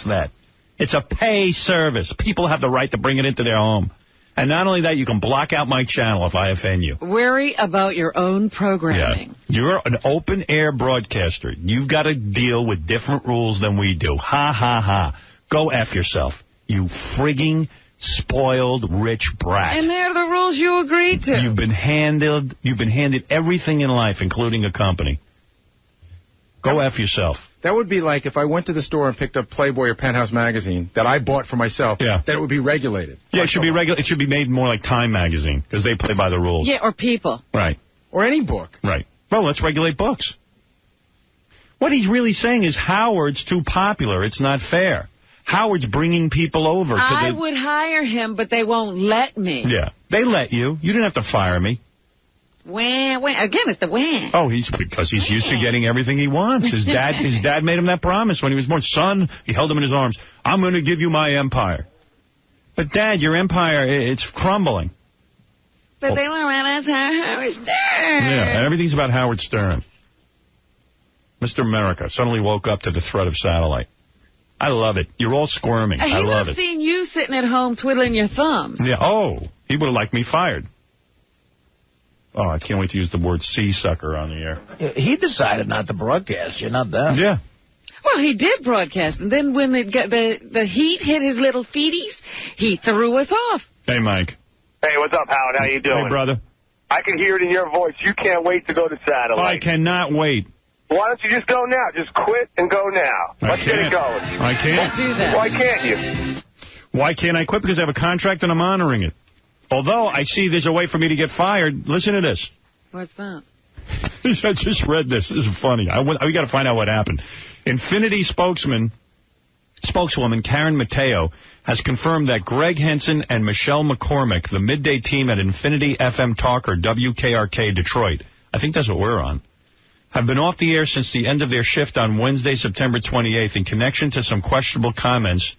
that. It's a pay service. People have the right to bring it into their home. And not only that, you can block out my channel if I offend you. Worry about your own programming. Yeah. You're an open-air broadcaster. You've got to deal with different rules than we do. Ha, ha, ha. Go F yourself, you frigging spoiled rich brat. And they're the rules you agreed to. You've been handed everything in life, including a company. Go F yourself. That would be like if I went to the store and picked up Playboy or Penthouse magazine that I bought for myself, that it would be regulated. Yeah, it should be regulated. It should be made more like Time magazine because they play by the rules. Yeah, or People. Right. Or any book. Right. Well, let's regulate books. What he's really saying is Howard's too popular. It's not fair. Howard's bringing people over. I would hire him, but they won't let me. Yeah. They let you. You didn't have to fire me. Wah, wah. Again, it's the wah. Oh, because he's used to getting everything he wants. His dad made him that promise when he was born. Son, he held him in his arms. I'm going to give you my empire. But, Dad, your empire, it's crumbling. But they won't let us have Howard Stern. Yeah, everything's about Howard Stern. Mr. America suddenly woke up to the threat of satellite. I love it. You're all squirming. I love it. He seen you sitting at home twiddling your thumbs. Yeah. Oh, he would have liked me fired. Oh, I can't wait to use the word sea-sucker on the air. Yeah, he decided not to broadcast you, not them. Yeah. Well, he did broadcast, and then when the heat hit his little feeties, he threw us off. Hey, Mike. Hey, what's up, Howard? How you doing? Hey, brother. I can hear it in your voice. You can't wait to go to satellite. I cannot wait. Why don't you just go now? Just quit and go now. Let's get it going. I can't. Let's do that. Why can't you? Why can't I quit? Because I have a contract and I'm honoring it. Although I see there's a way for me to get fired. Listen to this. What's that? I just read this. This is funny. We got to find out what happened. Infinity spokeswoman Karen Mateo has confirmed that Greg Henson and Michelle McCormick, the midday team at Infinity FM Talker WKRK Detroit, I think that's what we're on, have been off the air since the end of their shift on Wednesday, September 28th, in connection to some questionable comments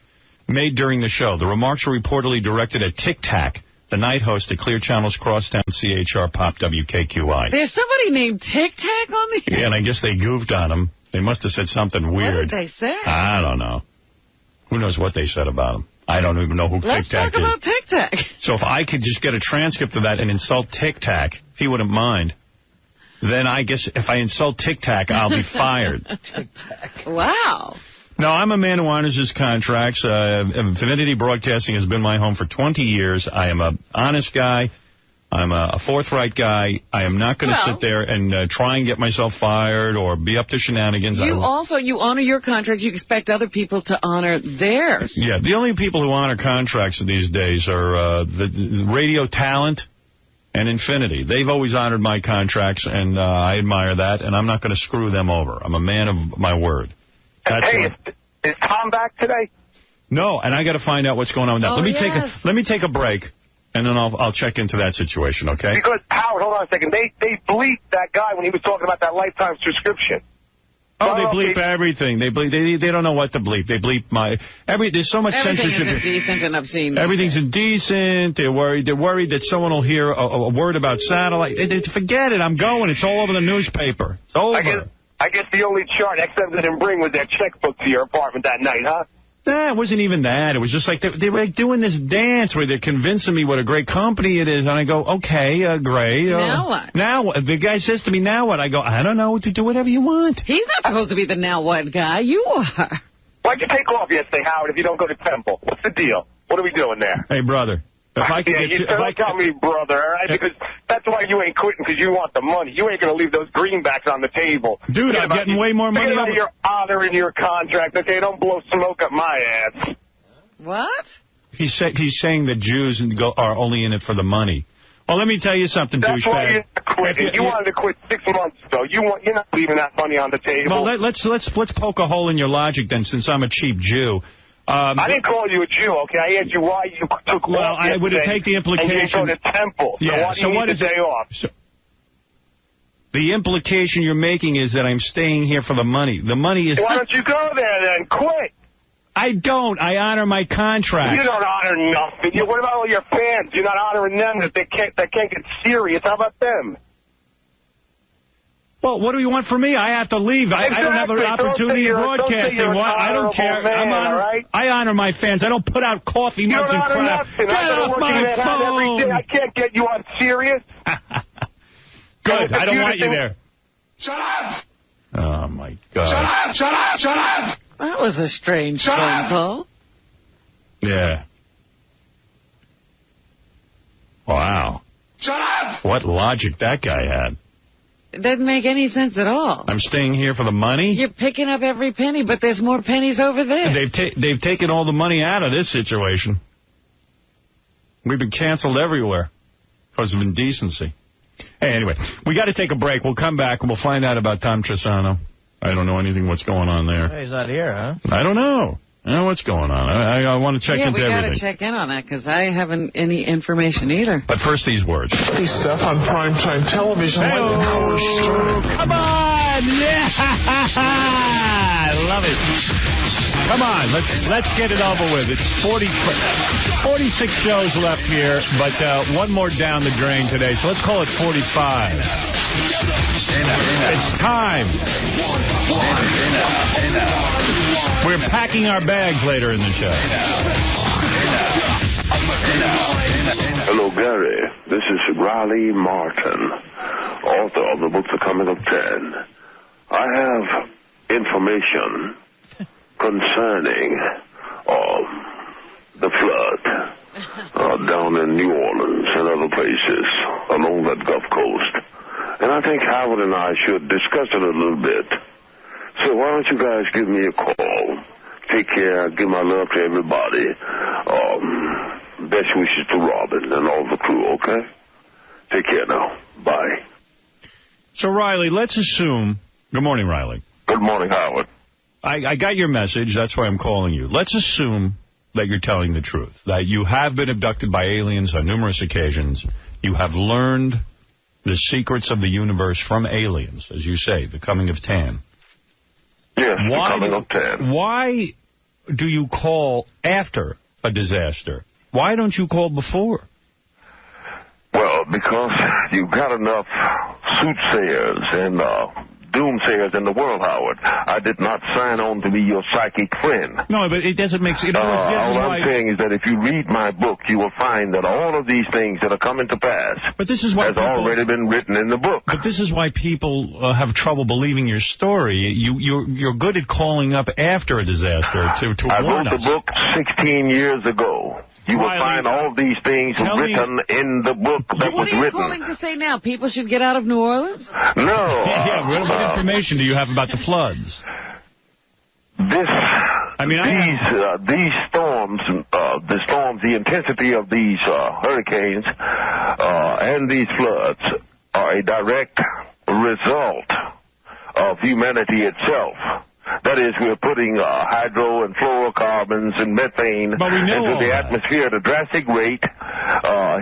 made during the show. The remarks were reportedly directed at Tic Tac, the night host at Clear Channel's Crosstown CHR Pop WKQI. There's somebody named Tic Tac on the air? Yeah, and I guess they goofed on him. They must have said something weird. What did they say? I don't know. Who knows what they said about him? I don't even know who Tic Tac is. Let's talk about Tic Tac. So if I could just get a transcript of that and insult Tic Tac, if he wouldn't mind, then I guess if I insult Tic Tac, I'll be fired. Tic Tac. Wow. No, I'm a man who honors his contracts. Infinity Broadcasting has been my home for 20 years. I am an honest guy. I'm a forthright guy. I am not going to sit there and try and get myself fired or be up to shenanigans. You honor your contracts. You expect other people to honor theirs. Yeah, the only people who honor contracts these days are the Radio Talent and Infinity. They've always honored my contracts, and I admire that, and I'm not going to screw them over. I'm a man of my word. Hey, is Tom back today? No, and I got to find out what's going on now. Oh, Let me take a break. And then I'll check into that situation, okay? Because, Howard, hold on a second. They bleeped that guy when he was talking about that lifetime subscription. Oh, they bleep everything. They don't know what to bleep. They bleep there's so much censorship. Everything is indecent and obscene. Everything's indecent. They're worried that someone will hear a word about satellite. Forget it. I'm going. It's all over the newspaper. It's over. I guess the only chart XM didn't bring was their checkbook to your apartment that night, huh? Nah, it wasn't even that. It was just like they were doing this dance where they're convincing me what a great company it is. And I go, okay, great. Now what? Now what? The guy says to me, now what? I go, I don't know. Do whatever you want. He's not supposed to be the now what guy. You are. Why'd you take off yesterday, Howard, if you don't go to Temple? What's the deal? What are we doing there? Hey, brother. Don't tell me, brother, all right? Because that's why you ain't quitting, because you want the money. You ain't going to leave those greenbacks on the table. Dude, I'm getting way more money. You're honoring your contract, okay? Don't blow smoke up my ass. What? He's saying that Jews are only in it for the money. Well, let me tell you something, douchebag. That's why you're not quitting. You wanted to quit 6 months ago. You're not leaving that money on the table. Well, let's poke a hole in your logic then, since I'm a cheap Jew. I didn't call you a Jew, okay? I asked you why you took off I would take the implication. And you go to Temple. Yeah, so why do you need the day off? The implication you're making is that I'm staying here for the money. The money is... Why don't you go there then? Quit. I don't. I honor my contract. You don't honor nothing. What about all your fans? You're not honoring them that they can't get serious. How about them? Well, what do you want from me? I have to leave. I don't have an opportunity to broadcast. I don't care. I honor my fans. I don't put out coffee mugs and crap. Get off my phone. I can't get you on Sirius. Good. I don't want you there. Shut up. Oh, my God. Shut up. Shut up. That was a strange phone call. Yeah. Wow. Shut up. What logic that guy had. It doesn't make any sense at all. I'm staying here for the money? You're picking up every penny, but there's more pennies over there. They've taken all the money out of this situation. We've been canceled everywhere because of indecency. Hey, anyway, we got to take a break. We'll come back and we'll find out about Tom Trisano. I don't know anything what's going on there. Hey, he's not here, huh? I don't know. I don't know what's going on. I want to check into everything. Yeah, we got to check in on that because I haven't any information either. But first, these words. Hey, stuff on primetime television like Howard Stern. Come on! Yeah! I love it. Come on, let's get it over with. It's 46 shows left here, but one more down the drain today, so let's call it 45. It's time. We're packing our bags later in the show. Hello, Gary. This is Riley Martin, author of the book The Coming of 10. I have information concerning the flood down in New Orleans and other places along that Gulf Coast. And I think Howard and I should discuss it a little bit. So why don't you guys give me a call? Take care. Give my love to everybody. Best wishes to Robin and all the crew, okay? Take care now. Bye. So, Riley, let's assume... Good morning, Riley. Good morning, Howard. I got your message. That's why I'm calling you. Let's assume that you're telling the truth, that you have been abducted by aliens on numerous occasions. You have learned the secrets of the universe from aliens, as you say, the coming of 10. Yes, the coming of 10. Why do you call after a disaster? Why don't you call before? Well, because you've got enough soothsayers and doomsayers in the world, Howard. I did not sign on to be your psychic friend. No, but it doesn't make sense. All I'm saying is that if you read my book, you will find that all of these things that are coming to pass has already been written in the book. But this is why people have trouble believing your story. You're good at calling up after a disaster to warn us. I wrote the book 16 years ago. You will find all these things written in the book that was written. What are you calling to say now? People should get out of New Orleans? No. Yeah, what information do you have about the floods? These storms, the intensity of these hurricanes and these floods are a direct result of humanity itself. That is, we're putting hydro and fluorocarbons and methane into the atmosphere at a drastic rate,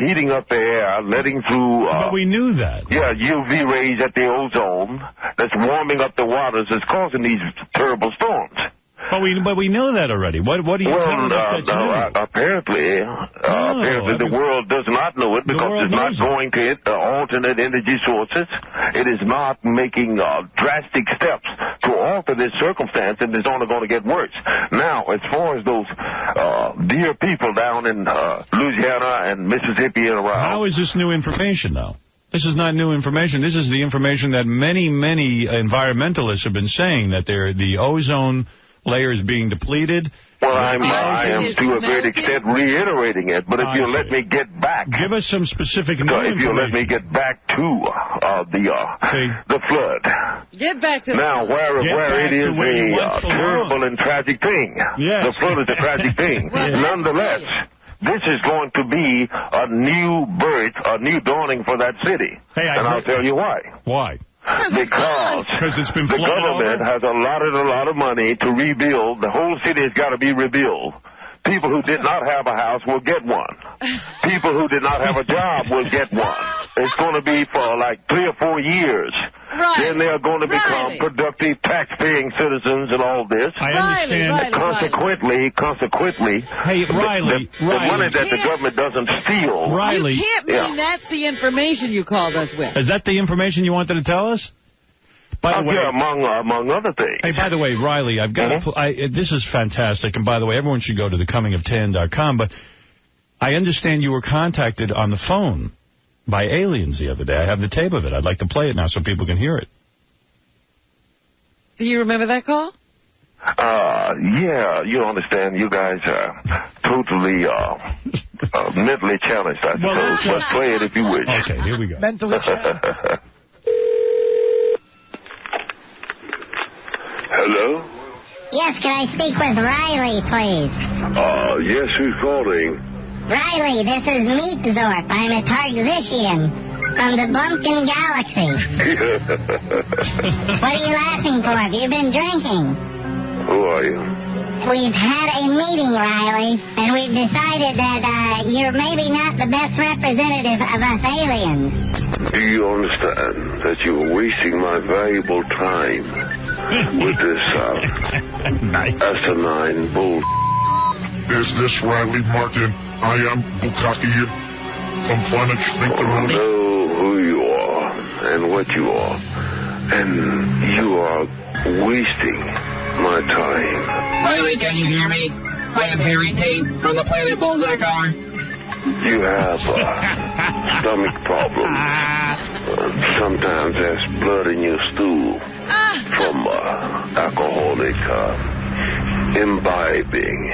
heating up the air, letting through... but we knew that. Yeah, UV rays at the ozone that's warming up the waters is causing these terrible storms. But we know that already. What do you tell us that's new? Apparently the world does not know it because it's not going to alternate energy sources. It is not making drastic steps to alter this circumstance, and it's only going to get worse. Now, as far as those dear people down in Louisiana and Mississippi and around... How is this new information, though? This is not new information. This is the information that many, many environmentalists have been saying, that the ozone layer is being depleted. Well, I am to a great extent reiterating it, but if you let me get back... Give us some specific information. If you let me get back to the flood. Get back to now, where it is a terrible and tragic thing. Yes. The flood is a tragic thing. Nonetheless, this is going to be a new birth, a new dawning for that city. And I'll tell you why. Why? Because it's been the government has allotted a lot of money to rebuild. The whole city has got to be rebuilt. People who did not have a house will get one. People who did not have a job will get one. It's going to be for like 3 or 4 years. Right. Then they are going to become productive, tax-paying citizens and all this. I understand. Consequently, hey, Riley, the money that the government doesn't steal. Riley, you can't mean that's the information you called us with. Is that the information you wanted to tell us? By the way, among other things. Hey, by the way, Riley, I've got this is fantastic. And by the way, everyone should go to thecomingoftan.com. But I understand you were contacted on the phone by aliens the other day. I have the tape of it. I'd like to play it now so people can hear it. Do you remember that call? Yeah, you understand. You guys are totally mentally challenged, I suppose. But play it if you wish. Okay, here we go. Mentally challenged. Hello? Yes, can I speak with Riley, please? Yes, who's calling? Riley, this is Meatzorp. I'm a Targzishian from the Blumpkin Galaxy. What are you laughing for? Have you been drinking? Who are you? We've had a meeting, Riley, and we've decided that you're maybe not the best representative of us aliens. Do you understand that you're wasting my valuable time with this asinine bull? Is this Riley Martin? I am Bukaki from Planet Sphincteroni. I know who you are and what you are, and you are wasting my time. Riley, can you hear me? I am Harry Tate from the Planet Bullseye. You have stomach problems. Sometimes there's blood in your stool from alcoholic imbibing.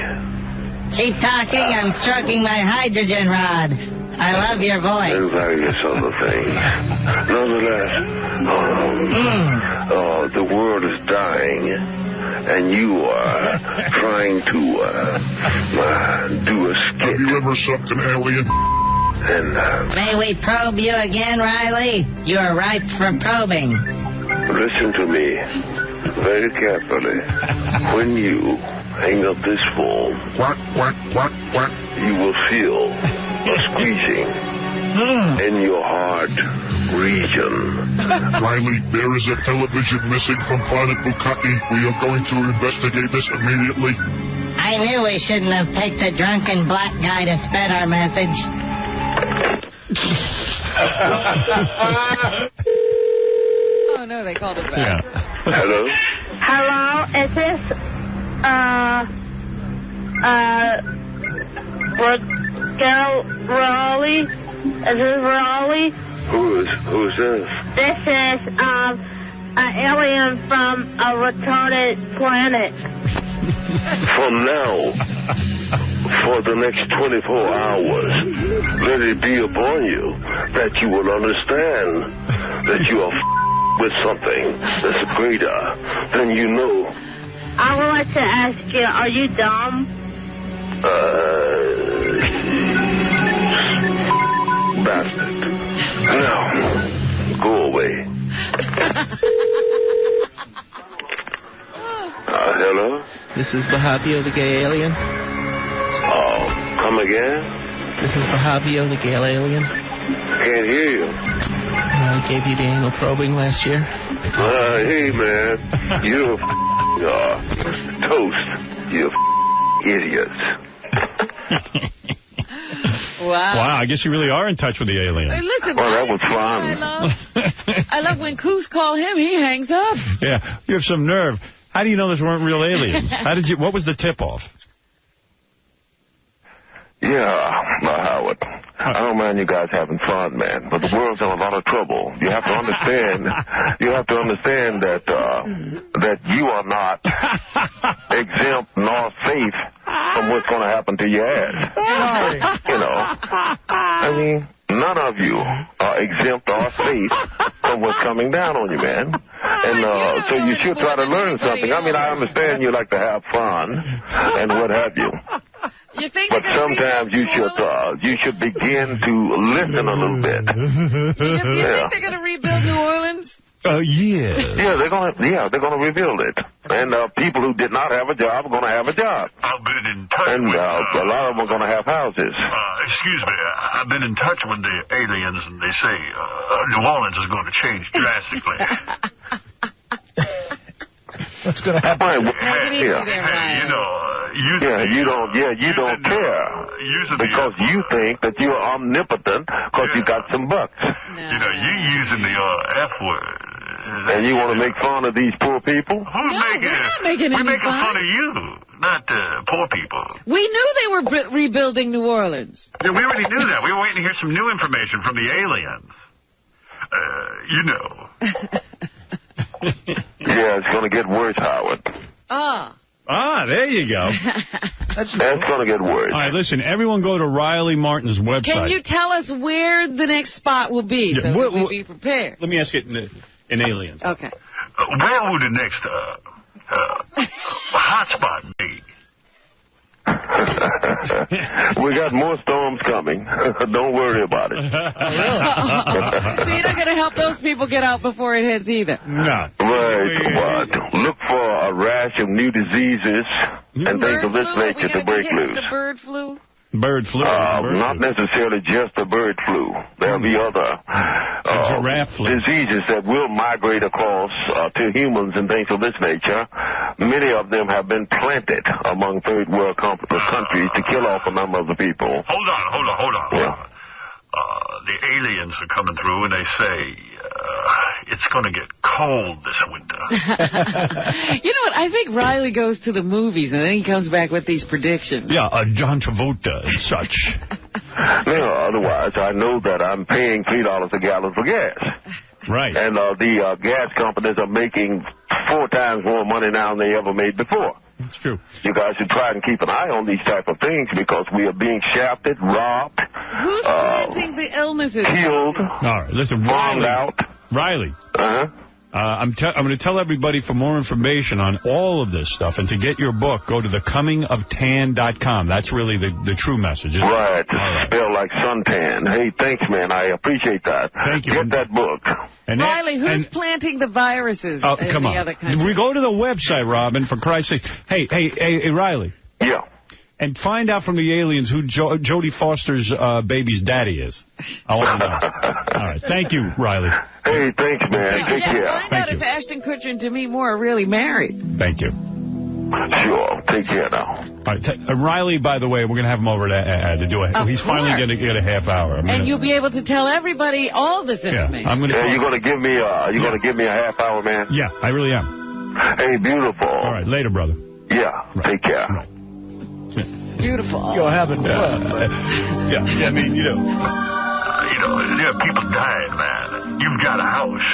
Keep talking. I'm stroking my hydrogen rod. I love your voice. And various other things. Nonetheless, the world is dying, and you are trying to do a skit. Have you ever sucked an alien? And may we probe you again, Riley? You are ripe for probing. Listen to me very carefully. When you hang up this phone, quack, quack, quack, quack, you will feel a squeezing in your heart region. Riley, there is a television missing from Planet Bukaki. We are going to investigate this immediately. I knew we shouldn't have picked a drunken black guy to spread our message. Oh, no, they called us back. Yeah. Hello? Hello, is this, Raleigh? Is this Raleigh? Who's this? This is, an alien from a retarded planet. From now? for the next 24 hours, let it be upon you that you will understand that you are with something that's greater than you know. I would like to ask you, are you dumb? Bastard. Now, go away. Hello? This is Bahabio, the gay alien. Oh, come again? This is Bahabio, the gay alien. Can't hear you. I gave you the anal probing last year. Hey, man. You're toast. You idiots. Wow, I guess you really are in touch with the alien. Hey, listen, well, that was fun. I love when Coos call him, he hangs up. Yeah, you have some nerve. How do you know those weren't real aliens? What was the tip-off? Yeah, Howard. I don't mind you guys having fun, man, but the world's in a lot of trouble. You have to understand. that you are not exempt nor safe from what's going to happen to your ass. You know, I mean, none of you are exempt or safe from what's coming down on you, man. And so you should try to learn something. I mean, I understand you like to have fun and what have you. But sometimes you should begin to listen a little bit. You think they're going to rebuild New Orleans? Yeah. Yeah, they're gonna rebuild it. And people who did not have a job are gonna have a job. I've been in touch and with... a lot of them are gonna have houses. Excuse me, I've been in touch with the aliens, and they say New Orleans is going to change drastically. What's going to happen? You don't care. Because you think that you're omnipotent because you got some bucks. You know, you using the F word. And you want to make fun of these poor people? We're making fun of you, not poor people. We knew they were rebuilding New Orleans. Yeah, we already knew that. We were waiting to hear some new information from the aliens. You know. Yeah, it's going to get worse, Howard. There you go. That's going to get worse. All right, listen, everyone go to Riley Martin's website. Can you tell us where the next spot will be so that we'll be prepared? Let me ask it in aliens. Okay. Where would the next hot spot be? We got more storms coming. Don't worry about it. So you're not going to help those people get out before it hits either? No. Right, but look for a rash of new diseases and things of this nature to break loose. The bird flu? Bird flu? Not necessarily just the bird flu. There'll be other diseases that will migrate across to humans and things of this nature. Many of them have been planted among third world countries to kill off a number of the people. Hold on. Yeah. The aliens are coming through and they say it's going to get cold this winter. You know what? I think Riley goes to the movies and then he comes back with these predictions. Yeah, John Travolta and such. No, otherwise, I know that I'm paying $3 a gallon for gas. Right. And the gas companies are making 4 times more money now than they ever made before. That's true. You guys should try and keep an eye on these type of things because we are being shafted, robbed. Who's planting the illnesses? Killed. All right, listen, Riley. Uh-huh. I'm going to tell everybody for more information on all of this stuff, and to get your book, go to thecomingoftan.com. That's really the true message. Right. Spell like suntan. Hey, thanks, man. I appreciate that. Thank you. Get that book. And Riley, who's planting the viruses in come the on. other countries? We go to the website, Robin, for Christ's sake. Hey, Riley. Yeah. And find out from the aliens who Jodie Foster's baby's daddy is. I want to know. All right. Thank you, Riley. Hey, thanks, man. Take care. Find out if Ashton Kutcher and Demi Moore are really married. Thank you. Sure. Take care now. All right. Riley, by the way, we're going to have him over to do it. He's finally going to get a half hour. And you'll be able to tell everybody all this information. I'm gonna you're going to give me a half hour, man? Yeah, I really am. Hey, beautiful. All right. Later, brother. Yeah. Right. Take care. Right. Beautiful. You're having fun. Yeah, I mean, there are people dying, man. You've got a house.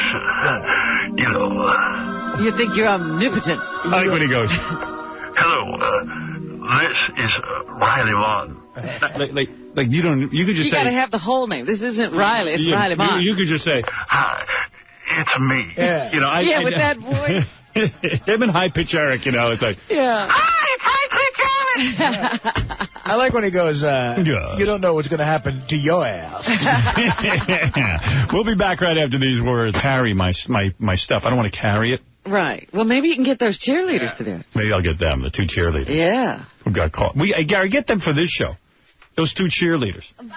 You think you're omnipotent. I like when he goes, hello, This is Riley Vaughn. Like you don't. You could just say. You got to have the whole name. This isn't Riley. It's Riley Vaughn. You could just say, "Hi, it's me." Yeah. You know. With that voice. Him and High Pitch Eric. You know, it's like. Yeah. Hi, it's High Pitch Eric. I like when he goes, you don't know what's going to happen to your ass. We'll be back right after these words. Carry my stuff. I don't want to carry it. Right. Well, maybe you can get those cheerleaders to do it. Maybe I'll get them, the 2 cheerleaders. Yeah. Who got caught. Gary, get them for this show. Those 2 cheerleaders. Thank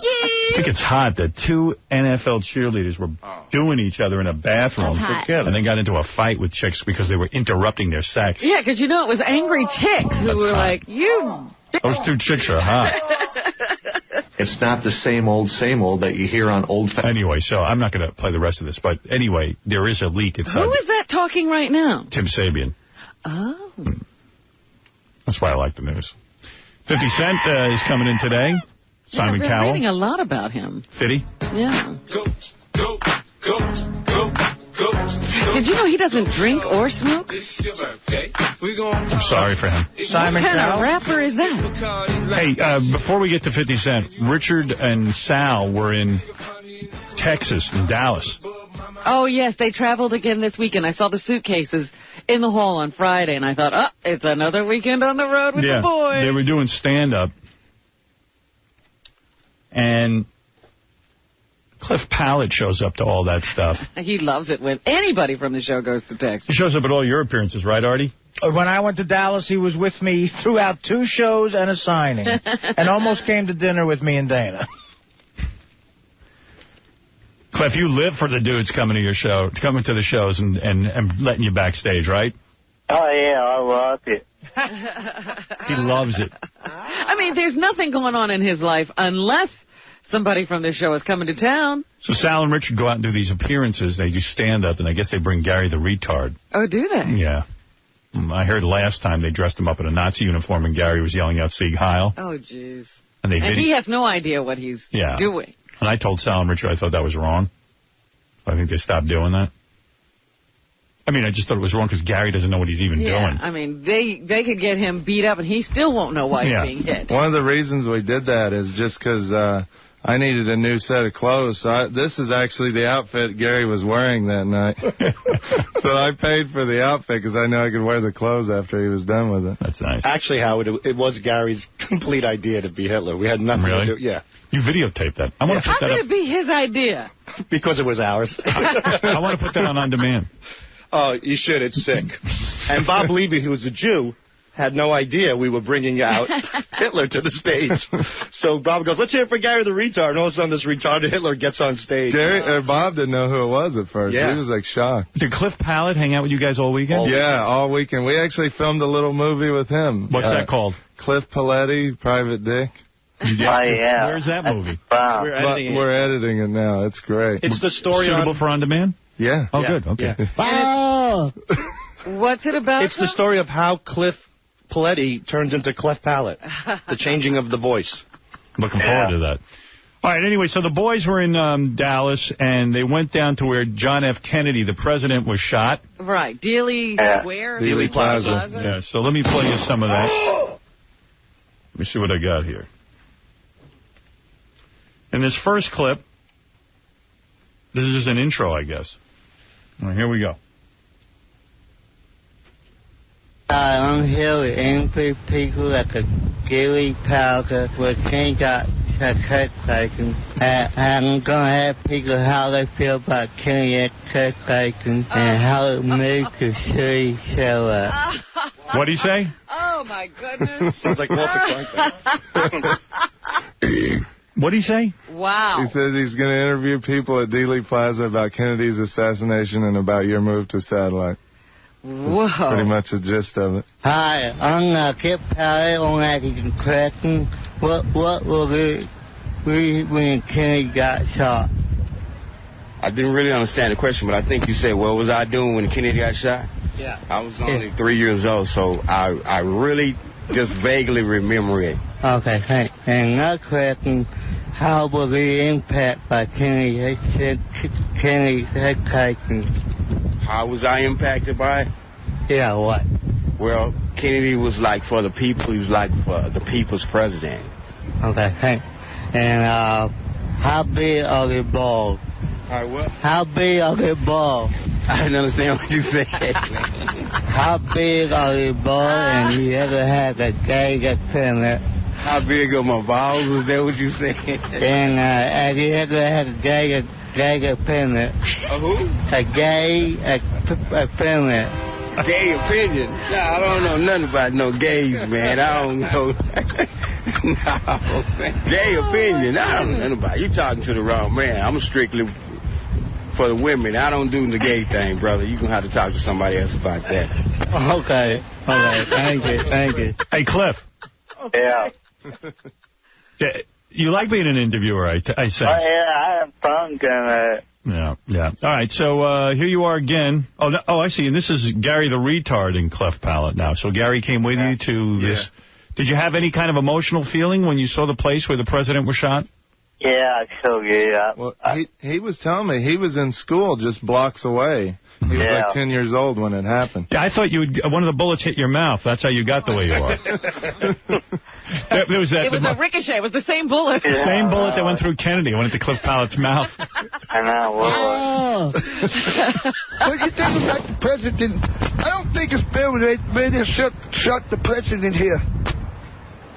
you. I think it's hot that 2 NFL cheerleaders were doing each other in a bathroom and then got into a fight with chicks because they were interrupting their sex. Yeah, because, it was angry chicks who were hot. Like, you... Those 2 chicks are hot. It's not the same old that you hear on old... Anyway, so I'm not going to play the rest of this, but anyway, there is a leak. Who is that talking right now? Tim Sabean. Oh. That's why I like the news. 50 Cent is coming in today. Simon I've been Cowell. reading a lot about him. Did he? Yeah. Did you know he doesn't drink or smoke? I'm sorry for him. Simon Cowell? What kind of rapper is that? Hey, before we get to 50 Cent, Richard and Sal were in Texas, in Dallas. Oh, yes, they traveled again this weekend. I saw the suitcases in the hall on Friday, and I thought, it's another weekend on the road with the boys. They were doing stand-up. And Cliff Pallet shows up to all that stuff. He loves it when anybody from the show goes to Texas. He shows up at all your appearances, right, Artie? When I went to Dallas, he was with me throughout 2 shows and a signing, and almost came to dinner with me and Dana. Cliff, you live for the dudes coming to your show, coming to the shows and letting you backstage, right? Oh, yeah, I love it. He loves it. I mean, there's nothing going on in his life unless somebody from this show is coming to town. So Sal and Richard go out and do these appearances. They do stand-up, and I guess they bring Gary the retard. Oh, do they? Yeah. I heard last time they dressed him up in a Nazi uniform, and Gary was yelling out Sieg Heil. Oh, jeez. And he has no idea what he's doing. And I told Sal and Richard I thought that was wrong. I think they stopped doing that. I mean, I just thought it was wrong because Gary doesn't know what he's even doing. I mean, they could get him beat up, and he still won't know why he's being hit. One of the reasons we did that is just because I needed a new set of clothes. So this is actually the outfit Gary was wearing that night. So I paid for the outfit because I knew I could wear the clothes after he was done with it. That's nice. Actually, Howard, it was Gary's complete idea to be Hitler. We had nothing to do. Yeah. You videotaped that. I want to put that up. How could it be his idea? Because it was ours. I want to put that on demand. Oh, you should. It's sick. And Bob Levy, who was a Jew, had no idea we were bringing out Hitler to the stage. So Bob goes, let's hear it for Gary the retard. And all of a sudden, this retarded Hitler gets on stage. Bob didn't know who it was at first. Yeah. He was, like, shocked. Did Cliff Pallet hang out with you guys all weekend? All weekend. We actually filmed a little movie with him. What's that called? Cliff Paletti, Private Dick. Yeah. Where's that movie? We're editing it now. It's great. It's the story suitable for on demand? Yeah. Oh, good. Okay. Yeah. What's it about? It's the story of how Cliff Paletti turns into Clef Pallet. The changing of the voice. Looking forward to that. All right, anyway, so the boys were in Dallas, and they went down to where John F. Kennedy, the president, was shot. Right. Dealey Square? Dealey Plaza. Yeah, so let me play you some of that. Let me see what I got here. In this first clip, this is just an intro, I guess. All right, here we go. I'm here with angry people like a Dealey Plaza with change out station. I'm going to ask people how they feel about Kennedy station and how it made the city so What'd he say? Oh, my goodness. Sounds like Walter Cronkite. What'd he say? Wow. He says he's going to interview people at Dealey Plaza about Kennedy's assassination and about your move to satellite. Whoa. That's pretty much the gist of it. Hi, I'm Kip Pallet on asking question. What was it when Kennedy got shot? I didn't really understand the question, but I think you said, what was I doing when Kennedy got shot? Yeah. I was only 3 years old, so I really just vaguely remember it. Okay, thanks. And another question, how was the impact by Kennedy's head taken? How was I impacted by it? Yeah, what? Well, Kennedy was like for the people. He was like for the people's president. Okay, thanks. And how big are the balls? What? How big are the balls? I didn't understand what you said. How big are the balls? And you ever had a gay appearance? How big are my balls? Is that what you said? And have you ever had a gay appearance? A who? A gay appearance. Gay opinion? Nah, I don't know nothing about no gays, man. I don't know. No. Gay opinion? I don't know nothing about it. You talking to the wrong man. I'm strictly for the women. I don't do the gay thing, brother. You're going to have to talk to somebody else about that. Okay. All right. Thank you. Hey, Cliff. Yeah. You like being an interviewer, I sense. Oh, yeah, I have fun doing it. Yeah. All right, so here you are again. Oh, I see. And this is Gary the retard in Cleft Palate now. So Gary came with you to this. Did you have any kind of emotional feeling when you saw the place where the president was shot? Yeah, so yeah. Well, he was telling me he was in school just blocks away. He was like 10 years old when it happened. Yeah, I thought one of the bullets hit your mouth. That's how you got the way you are. There was that. It was a ricochet. It was the same bullet. The same bullet that went through Kennedy. Went into Cliff Palate's mouth. I know. What do you think about the president? I don't think it's fair when they shot the president here.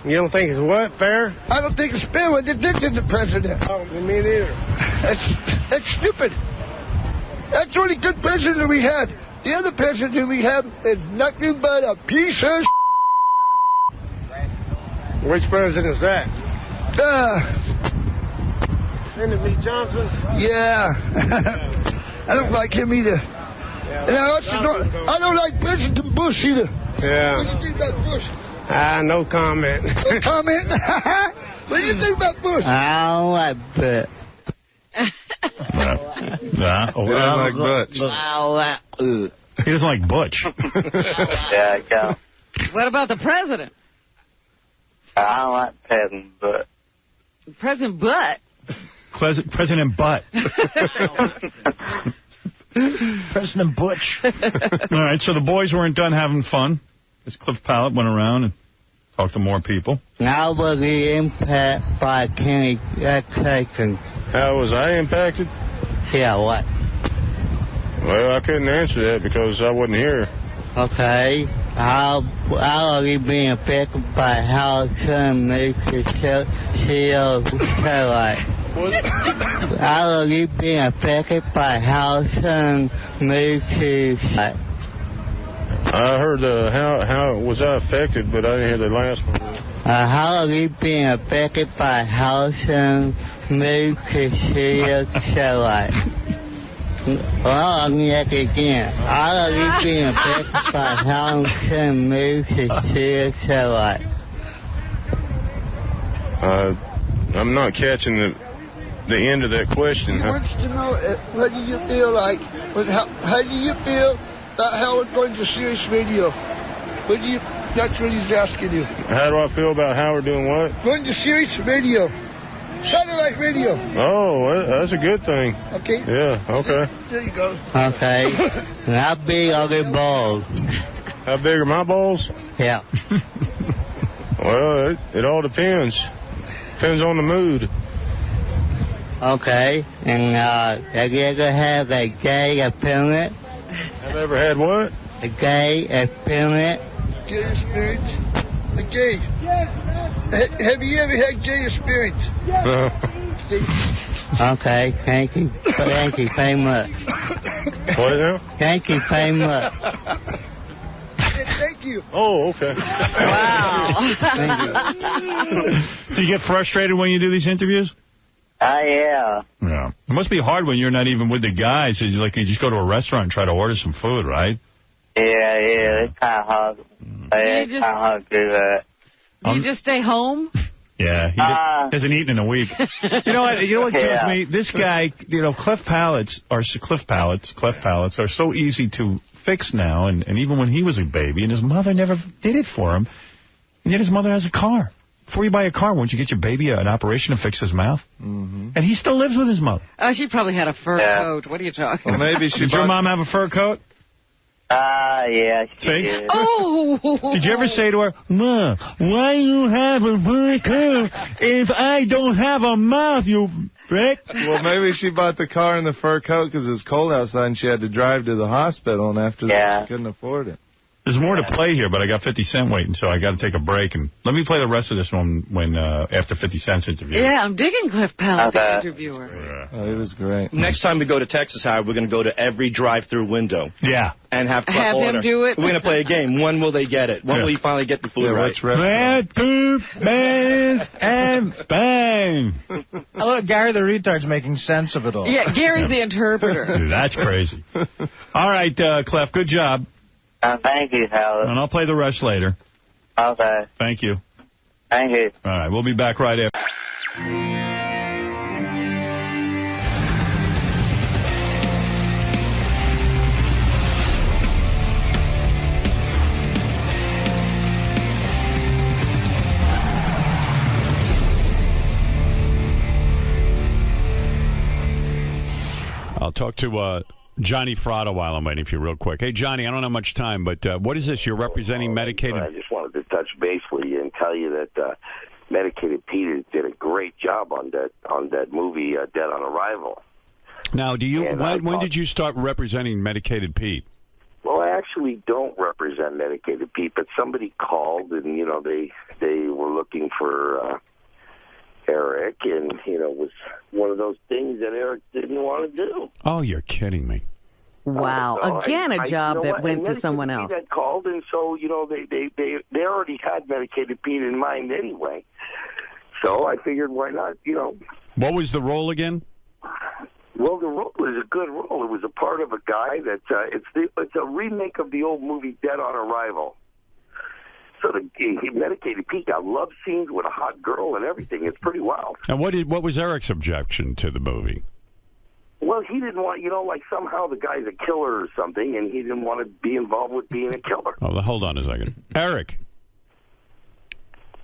You don't think it's what? Fair? I don't think it's fair when they did to the president. Oh, me neither. That's stupid. That's the only good president we had. The other president we have is nothing but a piece of Which president is that? Lyndon B. Johnson? Yeah. I don't like him either. Yeah, and I don't like President Bush either. Yeah. What do you think about Bush? No comment. No comment? What do you think about Bush? I don't like Bush. He doesn't like Butch. He doesn't like Butch. Yeah. What about the president? I don't like President Butt. President Butt? President Butt. President Butch. All right, so the boys weren't done having fun. This Cliff Palate went around and talked to more people. Now was the impact by Kenny taken? How was I impacted? Yeah, what? Well, I couldn't answer that because I wasn't here. Okay. How are you being affected by how some makes the CEO satellite? How are you being affected by how some makes the satellite? I heard how was I affected, but I didn't hear the last one. How are you being affected by how some makes the CEO satellite? Well, let me ask it again. How are you being affected by how some makes the CEO satellite? I'm not catching the end of that question. He wants to know what do you feel like? How do you feel about Howard going to Sirius Radio? That's what he's asking you. How do I feel about Howard doing what? Going to Sirius Radio. Satellite radio. Oh, that's a good thing. Okay. Yeah, okay. There you go. Okay. How big are the balls? How big are my balls? Yeah. Well, it all depends. Depends on the mood. Okay. And have you ever had a gay appearance? Have ever had what? A gay appearance. Gay experience? A gay. Have you ever had gay experience? Okay, thank you. Thank you very much. What now? Thank you very much. Thank you. Oh, okay. Wow. Do you get frustrated when you do these interviews? Yeah. Yeah. It must be hard when you're not even with the guys. You just go to a restaurant and try to order some food, right? Yeah, it's kind of hard. It's kind of hard to do that. Do you just stay home? Yeah, he hasn't eaten in a week. You know what kills me? This guy, cleft palates are so easy to fix now, and even when he was a baby, and his mother never did it for him, and yet his mother has a car. Before you buy a car, won't you get your baby an operation to fix his mouth? Mm-hmm. And he still lives with his mother. Oh, she probably had a fur coat. What are you talking about? Maybe Did your mom have a fur coat? Yeah, she See? did. Oh! Did you ever say to her, Ma, why you have a fur coat if I don't have a mouth, you prick? Well, maybe she bought the car in the fur coat because it was cold outside and she had to drive to the hospital, and after that she couldn't afford it. There's more to play here, but I got 50 Cent waiting, so I got to take a break. And let me play the rest of this one when after 50 Cent's interview. Yeah, I'm digging Cliff Pallet, the interviewer. Oh, it was great. Next time we go to Texas, Howard, we're going to go to every drive-through window. Yeah. And have Cliff him do it. We're going to play a game. When will they get it? When will he finally get the food right? Red, two, bang, and bang. Oh, look, Gary the retard's making sense of it all. Yeah, Gary's the interpreter. Dude, that's crazy. All right, Clef, good job. Thank you, Howard. And I'll play the rest later. Okay. Thank you. Thank you. All right, we'll be back right after. I'll talk to Johnny Fratto while I'm waiting for you real quick. Hey, Johnny, I don't have much time, but what is this? You're representing medicated... I just wanted to touch base with you and tell you that Medicated Pete did a great job on that movie, Dead on Arrival. Now, do you when did you start representing Medicated Pete? Well, I actually don't represent Medicated Pete, but somebody called and, you know, they were looking for Eric, and, you know, it was one of those things that Eric didn't want to do. Oh, you're kidding me. Wow. So Again, a job that went to someone else. That called, and so, you know, they already had Medicated Pete in mind anyway. So I figured, why not, you know. What was the role again? Well, the role was a good role. It was a part of a guy that it's a remake of the old movie Dead on Arrival. So the Medicated Pete got love scenes with a hot girl and everything. It's pretty wild. And what was Eric's objection to the movie? Well, he didn't want, you know, like somehow the guy's a killer or something, and he didn't want to be involved with being a killer. Oh, hold on a second. Eric,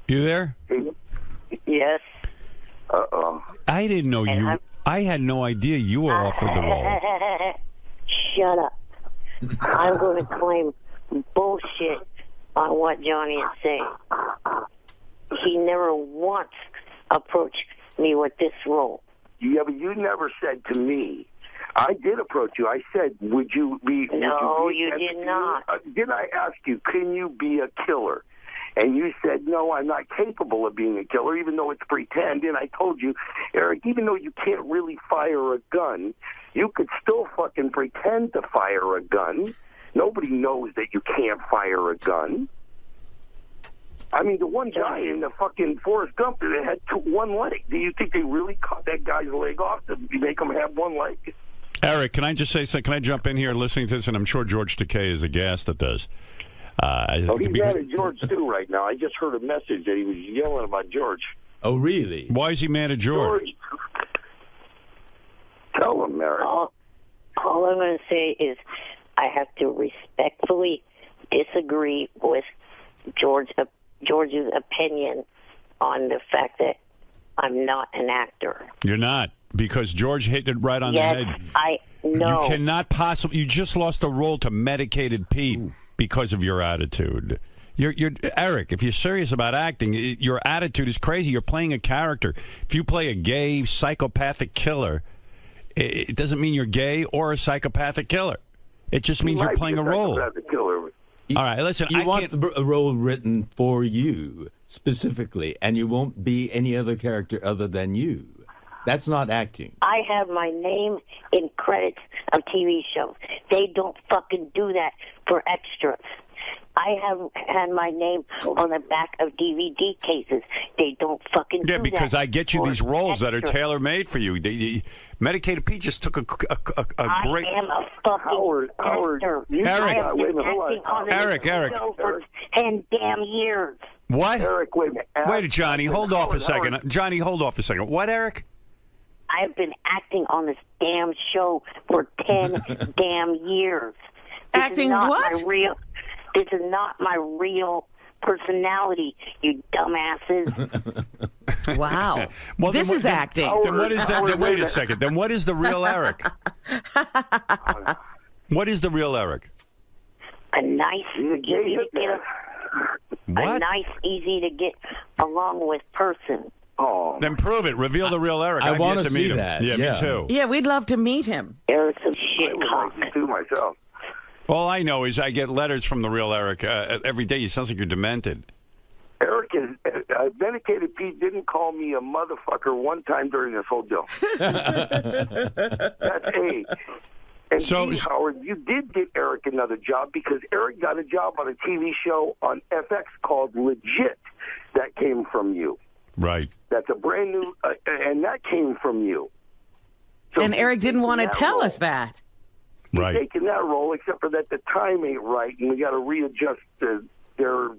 you there? Yes. Uh-oh. I didn't know you. I had no idea you were offered the role. Shut up. I'm going to claim bullshit on what Johnny is saying. He never once approached me with this role. Yeah, but you never said to me. I did approach you. I said, would you be... No, you did not. Did I ask you, can you be a killer? And you said, no, I'm not capable of being a killer, even though it's pretend. And I told you, Eric, even though you can't really fire a gun, you could still fucking pretend to fire a gun. Nobody knows that you can't fire a gun. I mean, the one guy in the fucking Forrest Gump that had one leg. Do you think they really cut that guy's leg off to make him have one leg? Eric, can I just say something? Can I jump in here listening to this? And I'm sure George Takei is aghast at this. He's mad at George, too, right now. I just heard a message that he was yelling about George. Oh, really? Why is he mad at George? Tell him, Eric. All I'm going to say is I have to respectfully disagree with George's opinion on the fact that I'm not an actor. You're not, because George hit it right on the head. I know. You cannot possibly. You just lost a role to Medicated Pete because of your attitude. You're Eric. If you're serious about acting, your attitude is crazy. You're playing a character. If you play a gay psychopathic killer, it doesn't mean you're gay or a psychopathic killer. It just means you're playing a role. All right, listen. You want a role written for you specifically, and you won't be any other character other than you. That's not acting. I have my name in credits of TV shows. They don't fucking do that for extras. I have had my name on the back of DVD cases. They don't fucking do that. Yeah, because I get you these roles that are extras. tailor-made for you. Medicated Pete just took a great... I am a fucking actor. Eric. I have been acting on this show for 10 damn years. What? Eric, wait a minute. Wait, Johnny, hold off a second. Johnny, hold off a second. What, Eric? I've been acting on this damn show for 10 damn years. Acting what? This is not my real personality, you dumbasses. Wow. Well, this is acting. Then what is that? Wait a second. Then what is the real Eric? What is the real Eric? A nice, easy to get What? a nice, easy to get along with person. Oh. Then prove it. Reveal the real Eric. I I've want yet to to meet see him. that. Yeah, me too. Yeah, we'd love to meet him. Eric's a shit cock. To myself. All I know is I get letters from the real Eric every day. He sounds like you're demented. Eric is Medicated Pete didn't call me a motherfucker one time during this whole deal. That's A. And B, Howard, you did get Eric another job because Eric got a job on a TV show on FX called Legit. That came from you. Right. That's a brand new, and that came from you. So and Eric didn't want to tell us that. Right. Taking that role, except for that the time ain't right, and we got to readjust their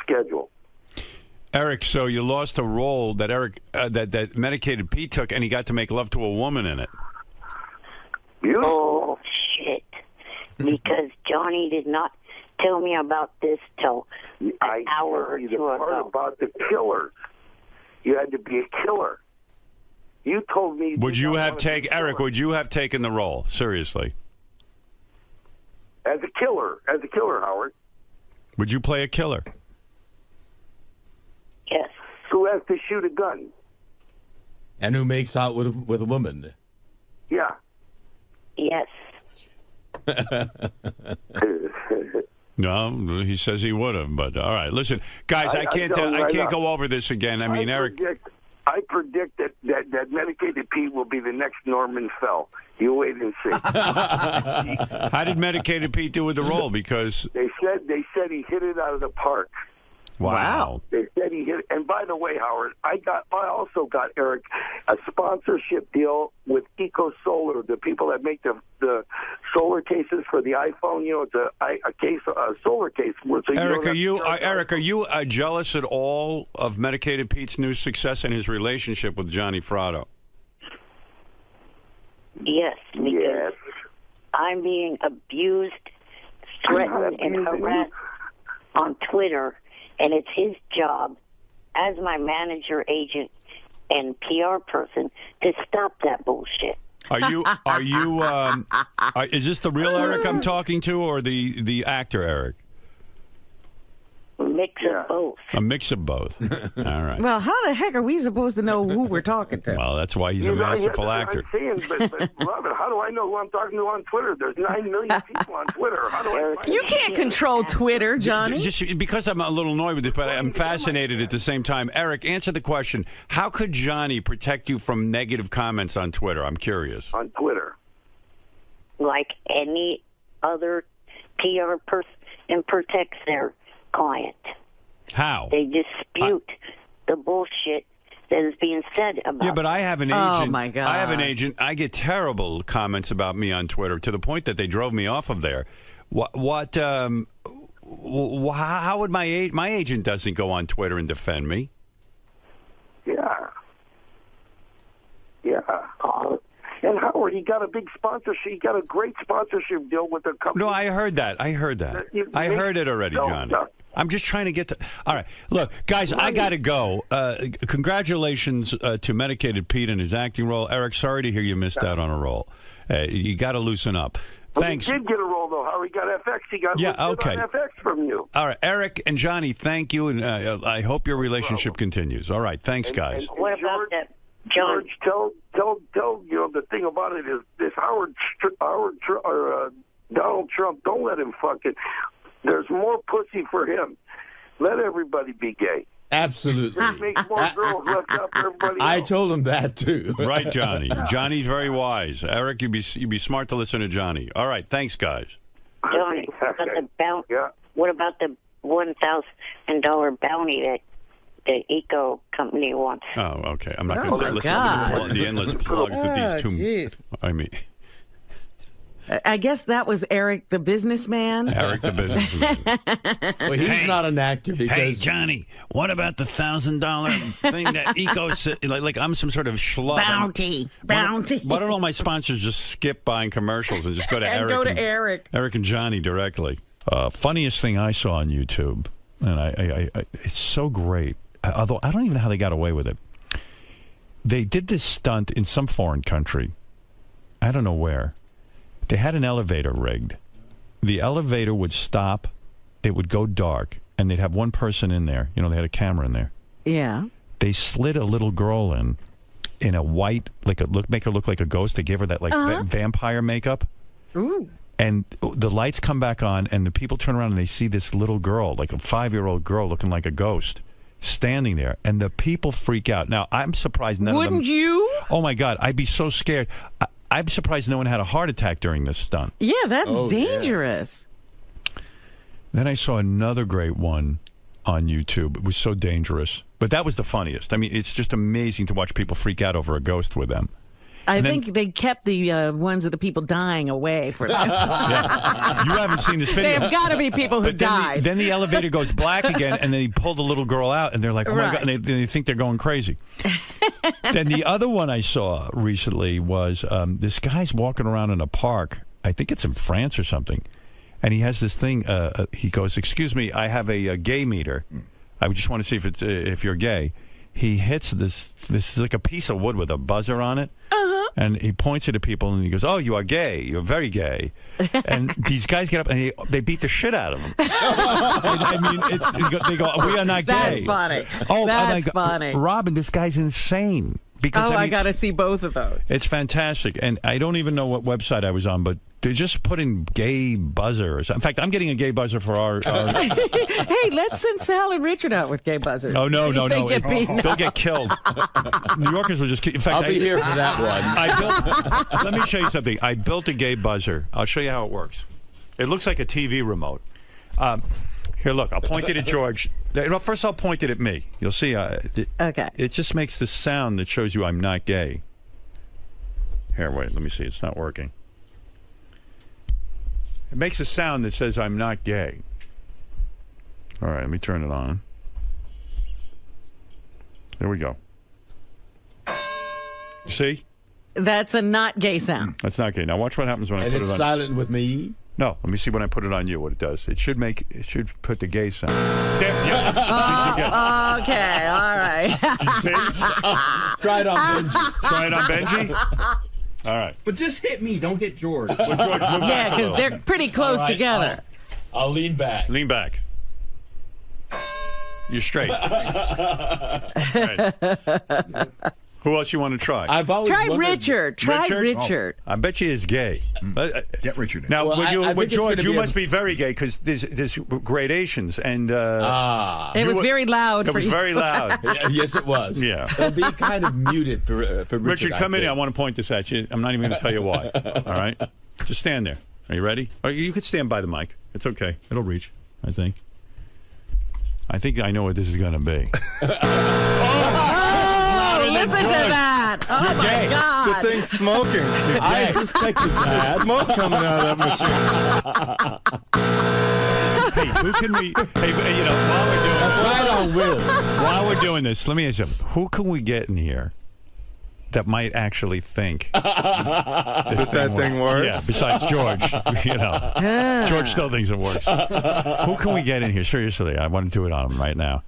schedule. Eric, so you lost a role that Eric that Medicated Pete took, and he got to make love to a woman in it. Oh, shit. Because Johnny did not tell me about this till an hour or two ago. Part about the killers. You had to be a killer. You told me... Would you have taken... Eric, would you have taken the role? Seriously. As a killer, Howard. Would you play a killer? Yes. Who has to shoot a gun? And who makes out with a woman? Yeah. Yes. No, he says he would have, but all right. Listen, guys, I can't go over this again. I mean, Eric... I predict that Medicated Pete will be the next Norman Fell. You wait and see. How did Medicated Pete do with the role? Because they said he hit it out of the park. Wow. They said he hit it. And by the way, Howard, I also got Eric a sponsorship deal with Eco Solar, the people that make the solar cases for the iPhone. You know, it's a solar case. So Eric, are you jealous at all of Medicated Pete's new success and his relationship with Johnny Fratto? Yes, because I'm being abused, threatened, and harassed on Twitter, and it's his job as my manager, agent, and PR person to stop that bullshit. Is this the real Eric I'm talking to, or the actor Eric? Mix of both. A mix of both. All right. Well, how the heck are we supposed to know who we're talking to? Well, that's why he's a masterful actor. I'm saying, but Robert, how do I know who I'm talking to on Twitter? There's 9 million people on Twitter. How do I find You can't control Twitter, Johnny. Just because I'm a little annoyed with it, but I'm fascinated at the same time. Eric, answer the question. How could Johnny protect you from negative comments on Twitter? I'm curious. On Twitter. Like any other PR person protects their client. How? They dispute the bullshit that is being said about. Yeah, but I have an agent. Oh my God! I have an agent. I get terrible comments about me on Twitter to the point that they drove me off of there. How would my agent doesn't go on Twitter and defend me? Yeah. And Howard, he got a big sponsorship. He got a great sponsorship deal with the company. No, I heard that. I heard it already, John. I'm just trying to get to... All right. Look, guys, I got to go. Congratulations to Medicated Pete and his acting role. Eric, sorry to hear you missed out on a role. You got to loosen up. Thanks. He did get a role, though. Howard, he got FX. He got on FX from you. All right. Eric and Johnny, thank you, and I hope your relationship continues. All right. Thanks, guys. And what about that, George? Tell you know, the thing about it is this Donald Trump, don't let him fucking... There's more pussy for him. Let everybody be gay. Absolutely. It makes more girls left out for everybody else. I told him that, too. Right, Johnny. Johnny's very wise. Eric, you'd be smart to listen to Johnny. All right. Thanks, guys. Johnny, what about the $1,000 bounty that the Eco company wants? Oh, okay. I'm not going to listen to the endless plugs that these two... Geez. I mean... I guess that was Eric the businessman. Eric the businessman. Well, he's not an actor because... Hey, Johnny, what about the $1,000 thing that Eco... Like I'm some sort of schlub. Bounty. Why don't all my sponsors just skip buying commercials and just go to Eric? Eric and Johnny directly. Funniest thing I saw on YouTube, and I it's so great. Although I don't even know how they got away with it. They did this stunt in some foreign country. I don't know where. They had an elevator rigged, the elevator would stop, it would go dark, and they'd have one person in there. You know, they had a camera in there. Yeah. They slid a little girl in a white, make her look like a ghost. They gave her that vampire makeup. Ooh. And the lights come back on, and the people turn around and they see this little girl, like a 5-year-old girl looking like a ghost, standing there. And the people freak out. Now, I'm surprised none of them... Wouldn't you? Oh, my God. I'd be so scared. I'm surprised no one had a heart attack during this stunt. Yeah, that's dangerous. Yeah. Then I saw another great one on YouTube. It was so dangerous. But that was the funniest. I mean, it's just amazing to watch people freak out over a ghost with them. I think they kept the ones of the people dying away for them. Yeah. You haven't seen this video. There have got to be people who died. Then the elevator goes black again, and they pull the little girl out, and they're like, oh, my God, and they think they're going crazy. Then the other one I saw recently was this guy's walking around in a park. I think it's in France or something. And he has this thing. He goes, excuse me, I have a gay meter. I just want to see if you're gay. He hits this is like a piece of wood with a buzzer on it. And he points it at people, and he goes, oh, you are gay. You're very gay. And these guys get up, and they beat the shit out of him. I mean, they go, we are not gay. That's funny. Oh, that's funny. Robin, this guy's insane. Because, I got to see both of those. It's fantastic. And I don't even know what website I was on, but they just put in gay buzzers. In fact, I'm getting a gay buzzer for our... Hey, let's send Sal and Richard out with gay buzzers. Oh, no. They'll get killed. New Yorkers will just... In fact, I'll be here for that one. Let me show you something. I built a gay buzzer. I'll show you how it works. It looks like a TV remote. Here, look. I'll point it at George. First, I'll point it at me. You'll see. Okay. It just makes this sound that shows you I'm not gay. Here, wait. Let me see. It's not working. It makes a sound that says I'm not gay. All right, let me turn it on. There we go. See? That's a not gay sound. That's not gay. Now watch what happens when I put it on. And it's silent with me? No, let me see when I put it on you what it does. It should put the gay sound. There, okay, all right. You see? Try it on Benji. Try it on Benji? All right. But just hit me, don't hit George. Yeah, because they're pretty close together. I'll lean back. Lean back. You're straight. Right. Who else you want to try? I've always Try Richard. Try Richard. I bet you is gay. Get Richard in. Now, Well, with George, you must be very gay because there's gradations. And it was very loud. It was very loud. Yes, it was. Yeah. It'll be kind of muted for Richard. Richard, come in here. I want to point this at you. I'm not even going to tell you why. All right? Just stand there. Are you ready? Or you could stand by the mic. It's okay. It'll reach, I think. I think I know what this is going to be. Listen to that. Oh, my God. The thing's smoking. I suspected that. There's smoke coming out of that machine. Hey, who can we... Hey, you know, while we're doing this, let me ask you, who can we get in here that might actually think that thing works? Yeah, besides George. You know. George still thinks it works. Who can we get in here? Seriously, I want to do it on him right now.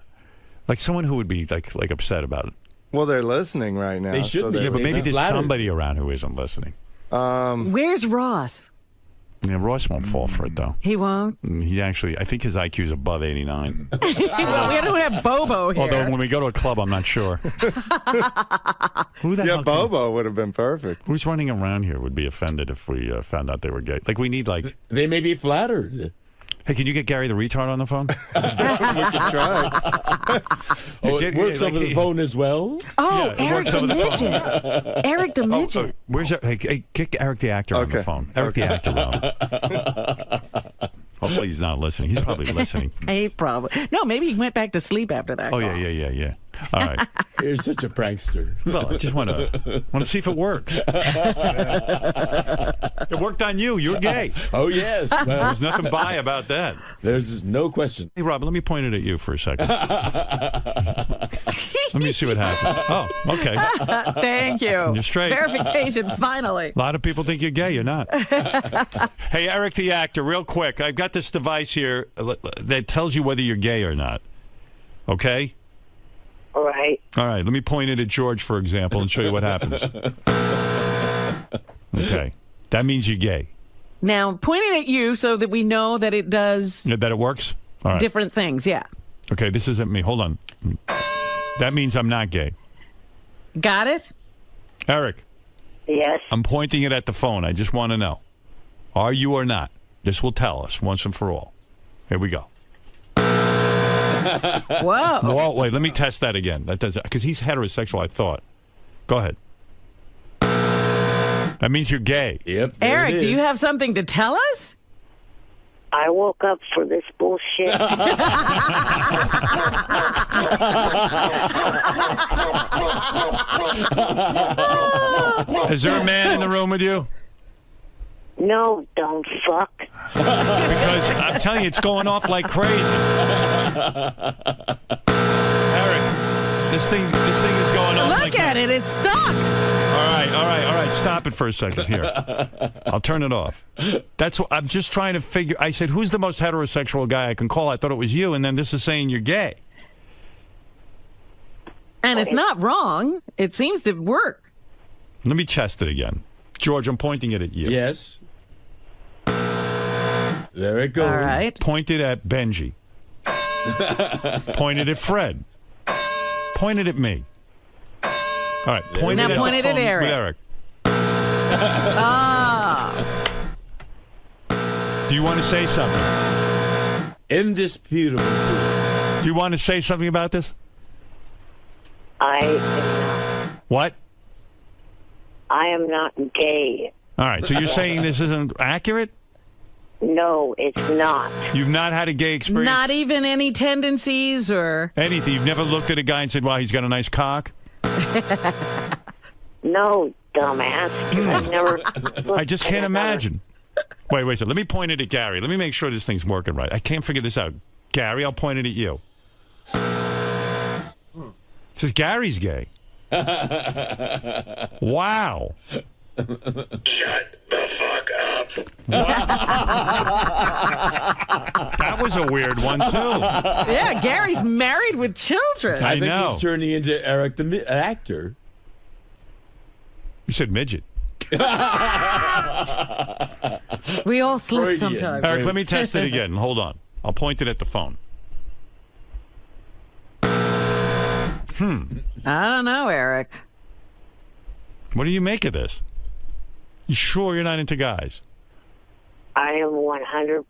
Like someone who would be like upset about it. Well, they're listening right now. They should be. Yeah, but maybe there's somebody around who isn't listening. Where's Ross? Yeah, Ross won't fall for it, though. He won't? He actually, I think his IQ is above 89. Well, we don't have Bobo here. Although when we go to a club, I'm not sure. Who the hell Bobo would have been perfect. Who's running around here would be offended if we found out they were gay? Like, we need, like... They may be flattered. Hey, can you get Gary the retard on the phone? We can try. It works over the phone as well? Oh, yeah, Eric the Midget. Eric the Midget. Where's hey, get Eric the actor on the phone. Eric the actor, Rob. Hopefully he's not listening. He's probably listening. He probably. No, maybe he went back to sleep after that. Oh, yeah. All right. You're such a prankster. Well, I just want to see if it works. It worked on you. You're gay. Oh, yes. Well, there's nothing bi about that. There's no question. Hey, Rob, let me point it at you for a second. Let me see what happens. Oh, okay. Thank you. You're straight. Verification, finally. A lot of people think you're gay. You're not. Hey, Eric the actor, real quick. I've got this device here that tells you whether you're gay or not. Okay? All right. All right. Let me point it at George, for example, and show you what happens. Okay. That means you're gay. Now, pointing at you so that we know that it does That it works? All right. different things, yeah. Okay, this isn't me. Hold on. That means I'm not gay. Got it? Eric. Yes. I'm pointing it at the phone. I just want to know. Are you or not? This will tell us once and for all. Here we go. Whoa. Whoa, wait, let me test that again. That does, because he's heterosexual, I thought. Go ahead. That means you're gay. Yep. Eric, do you have something to tell us? I woke up for this bullshit. Is there a man in the room with you? No, don't fuck. Because I'm telling you, it's going off like crazy. Eric, this thing is going off. Look at it, it's stuck. All right. Stop it for a second here. I'll turn it off. That's what I'm just trying to figure. I said, who's the most heterosexual guy I can call? I thought it was you, and then this is saying you're gay. And it's not wrong. It seems to work. Let me test it again. George, I'm pointing it at you. Yes. There it goes. All right. Pointed at Benji. Pointed at Fred. Pointed at me. All right. Pointed now at pointed the at phone Eric. with Eric. Ah. Do you want to say something? Indisputable. Do you want to say something about this? I am not. What? I am not gay. All right. So you're saying this isn't accurate? No, it's not. You've not had a gay experience? Not even any tendencies or anything. You've never looked at a guy and said, wow, he's got a nice cock? No, dumbass. I've never. I just can't imagine. Wait. So let me point it at Gary. Let me make sure this thing's working right. I can't figure this out. Gary, I'll point it at you. It says Gary's gay. Wow. Shut the fuck up. That was a weird one, too. Yeah, Gary's married with children. I think know. he's turning into Eric the actor. You said midget. We all slip Freudian. sometimes. Eric, let me test it again. Hold on. I'll point it at the phone. I don't know, Eric. What do you make of this? You sure you're not into guys? I am 100%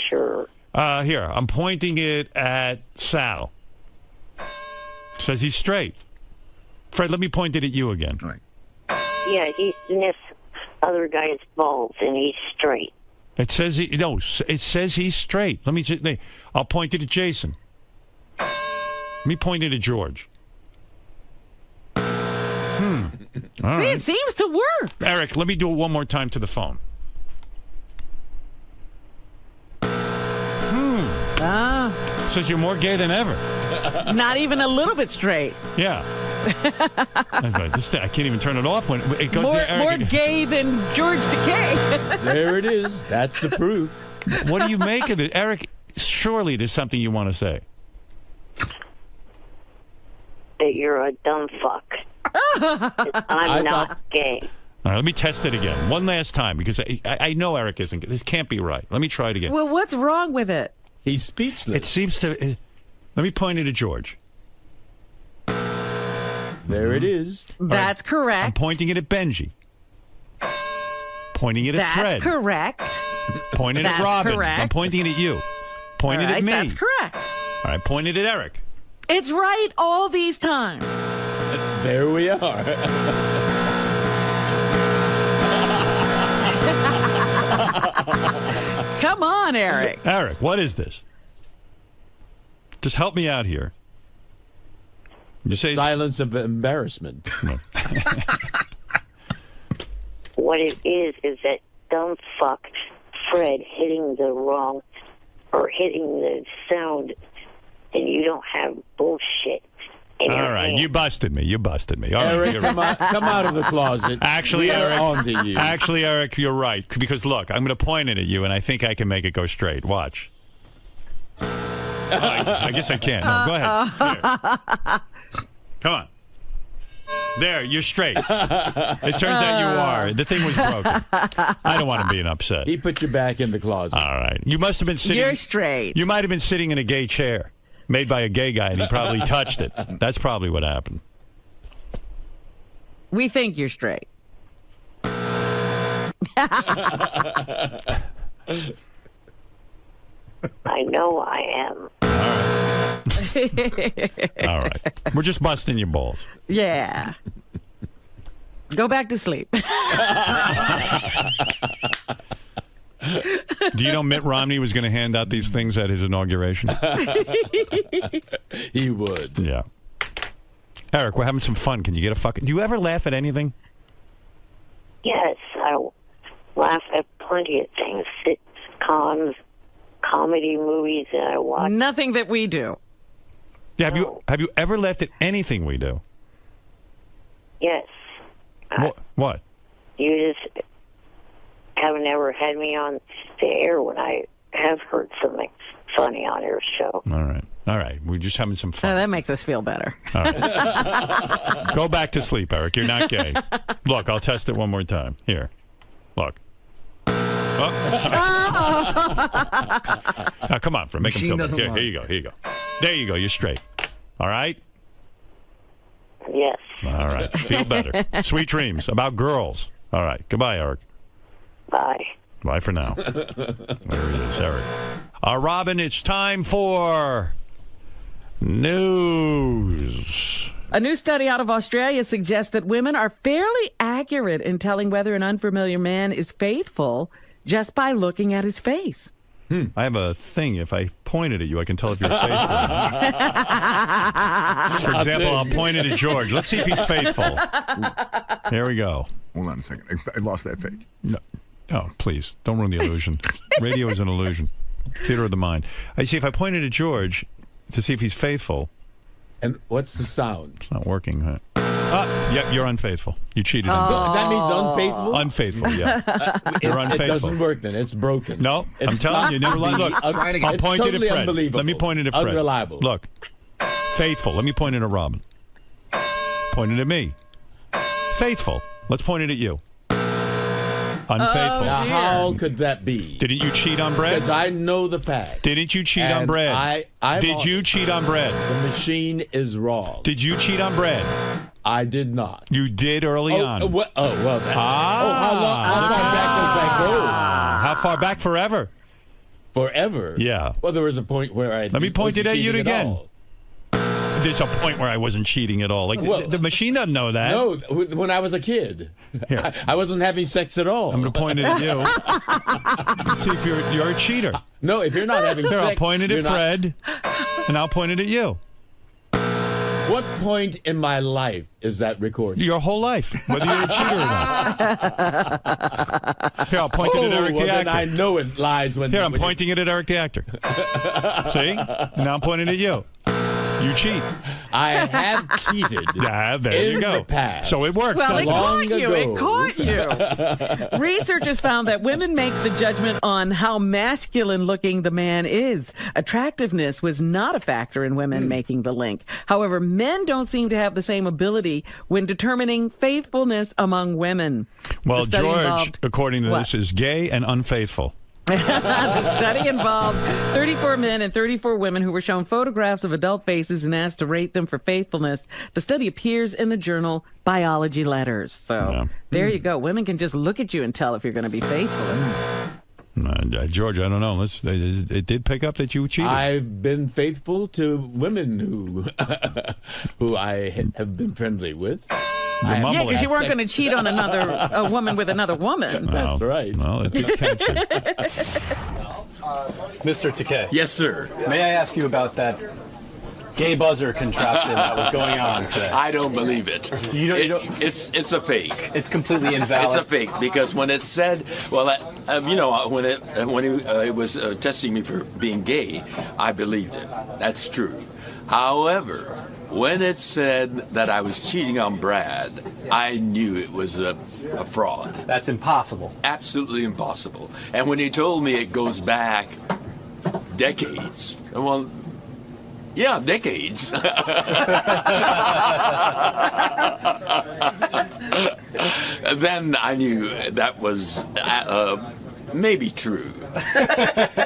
sure. Here, I'm pointing it at Sal. Says he's straight. Fred, let me point it at you again. All right. Yeah, he sniffs other guys' balls, and he's straight. It says it says he's straight. Let me just. I'll point it at Jason. Let me point it at George. All See, right. it seems to work. Eric, let me do it one more time to the phone. Says you're more gay than ever. Not even a little bit straight. Yeah. I can't even turn it off when it goes More, to Eric. more gay than George Takei. There it is. That's the proof. What do you make of it? Eric, surely there's something you want to say. That you're a dumb fuck. I'm not gay. All right, let me test it again. One last time, because I know Eric isn't. This can't be right. Let me try it again. Well, what's wrong with it? He's speechless. It seems to... let me point it at George. There it is. That's correct. I'm pointing it at Benji. Pointing it at Fred. That's correct. Pointing That's at Robin. correct. I'm pointing it at you. Pointing All right, at me. That's correct. All right, pointed at Eric. It's right all these times. There we are. Come on, Eric. Eric, what is this? Just help me out here. You say silence of embarrassment. What it is that dumb fuck Fred hitting the wrong or hitting the sound, and you don't have bullshit. All right, you busted me. All right, Eric, come out of the closet. Actually, We are Eric, on to you. Actually, Eric, you're right. Because look, I'm going to point it at you, and I think I can make it go straight. Watch. I guess I can't. No, go ahead. Here. Come on. There, you're straight. It turns out you are. The thing was broken. I don't want him being upset. He put you back in the closet. All right. You must have been sitting... You're straight. You might have been sitting in a gay chair made by a gay guy, and he probably touched it. That's probably what happened. We think you're straight. I know I am. All right. We're just busting your balls. Yeah. Go back to sleep. Do you know Mitt Romney was going to hand out these things at his inauguration? He would. Yeah. Eric, we're having some fun. Can you get a fucking... Do you ever laugh at anything? Yes, I laugh at plenty of things. Sitcoms, comedy movies that I watch. Nothing that we do. Yeah, have you ever laughed at anything we do? Yes. What? You just haven't ever had me on the air when I have heard something funny on your show. All right. We're just having some fun. That makes us feel better. All right. Go back to sleep, Eric. You're not gay. Look, I'll test it one more time. Here. Look. Now, come on, make him feel better. Here you go. There you go. You're straight. All right? Yes. All right. Feel better. Sweet dreams about girls. All right. Goodbye, Eric. Bye. Bye for now. There he is, Eric. Robin, it's time for news. A new study out of Australia suggests that women are fairly accurate in telling whether an unfamiliar man is faithful just by looking at his face. I have a thing. If I pointed at you, I can tell if you're faithful. For example, I'll point it at George. Let's see if he's faithful. There we go. Hold on a second. I lost that page. No. Oh, please. Don't ruin the illusion. Radio is an illusion. Theater of the mind. I see if I pointed at George to see if he's faithful. And what's the sound? It's not working, huh? Yep, you're unfaithful. You cheated. That means unfaithful? Unfaithful, yeah. You're unfaithful. It doesn't work then. It's broken. No, I'm telling you. Never look. I'll point it at Fred. Let me point it at Fred. Unreliable. Look. Faithful. Let me point it at Robin. Point it at me. Faithful. Let's point it at you. Unfaithful. Now, how could that be? Didn't you cheat on bread? Because I know the facts. Didn't you cheat on bread? Did you cheat on bread? The machine is wrong. Did you cheat on bread? I did not. You did early on. How long? How far back does that go? How far back? Forever. Forever? Yeah. Well, there was a point where I. Let me point it at you again. There's a point where I wasn't cheating at all. Like the machine doesn't know that. No, when I was a kid, I wasn't having sex at all. I'm going to point it at you. See if you're a cheater. No, if you're not having sex, I'll point it at Fred, and I'll point it at you. What point in my life is that recorded? Your whole life, whether you're a cheater or not. Here, I'll point it at Eric the actor. Then I know it lies when. Here, I'm pointing it at Eric the actor. See? Now I'm pointing at you. You cheat. I have cheated. Yeah, there you go. The past. So it worked. Well, it caught you. It caught you. Researchers found that women make the judgment on how masculine looking the man is. Attractiveness was not a factor in women making the link. However, men don't seem to have the same ability when determining faithfulness among women. Well, George, according to this, is gay and unfaithful. The study involved 34 men and 34 women who were shown photographs of adult faces and asked to rate them for faithfulness. The study appears in the journal Biology Letters. So there you go. Women can just look at you and tell if you're going to be faithful or not. George, I don't know. It did pick up that you cheated. I've been faithful to women who I have been friendly with. Yeah, because you weren't going to cheat on a woman with another woman. That's right. Well, it did catch you. Mr. Takei. Yes, sir. May I ask you about that gay buzzer contraption that was going on today? I don't believe it. You don't. It's a fake. It's completely invalid. It's a fake because when it said, well, when it was testing me for being gay, I believed it. That's true. However, when it said that I was cheating on Brad, I knew it was a fraud. That's impossible. Absolutely impossible. And when he told me it goes back decades, well, yeah, decades. then I knew that was maybe true.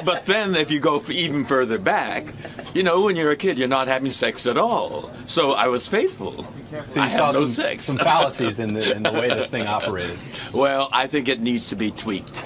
But then if you go even further back, you know, when you're a kid, you're not having sex at all. So I was faithful. So you saw some fallacies in the way this thing operated. Well, I think it needs to be tweaked.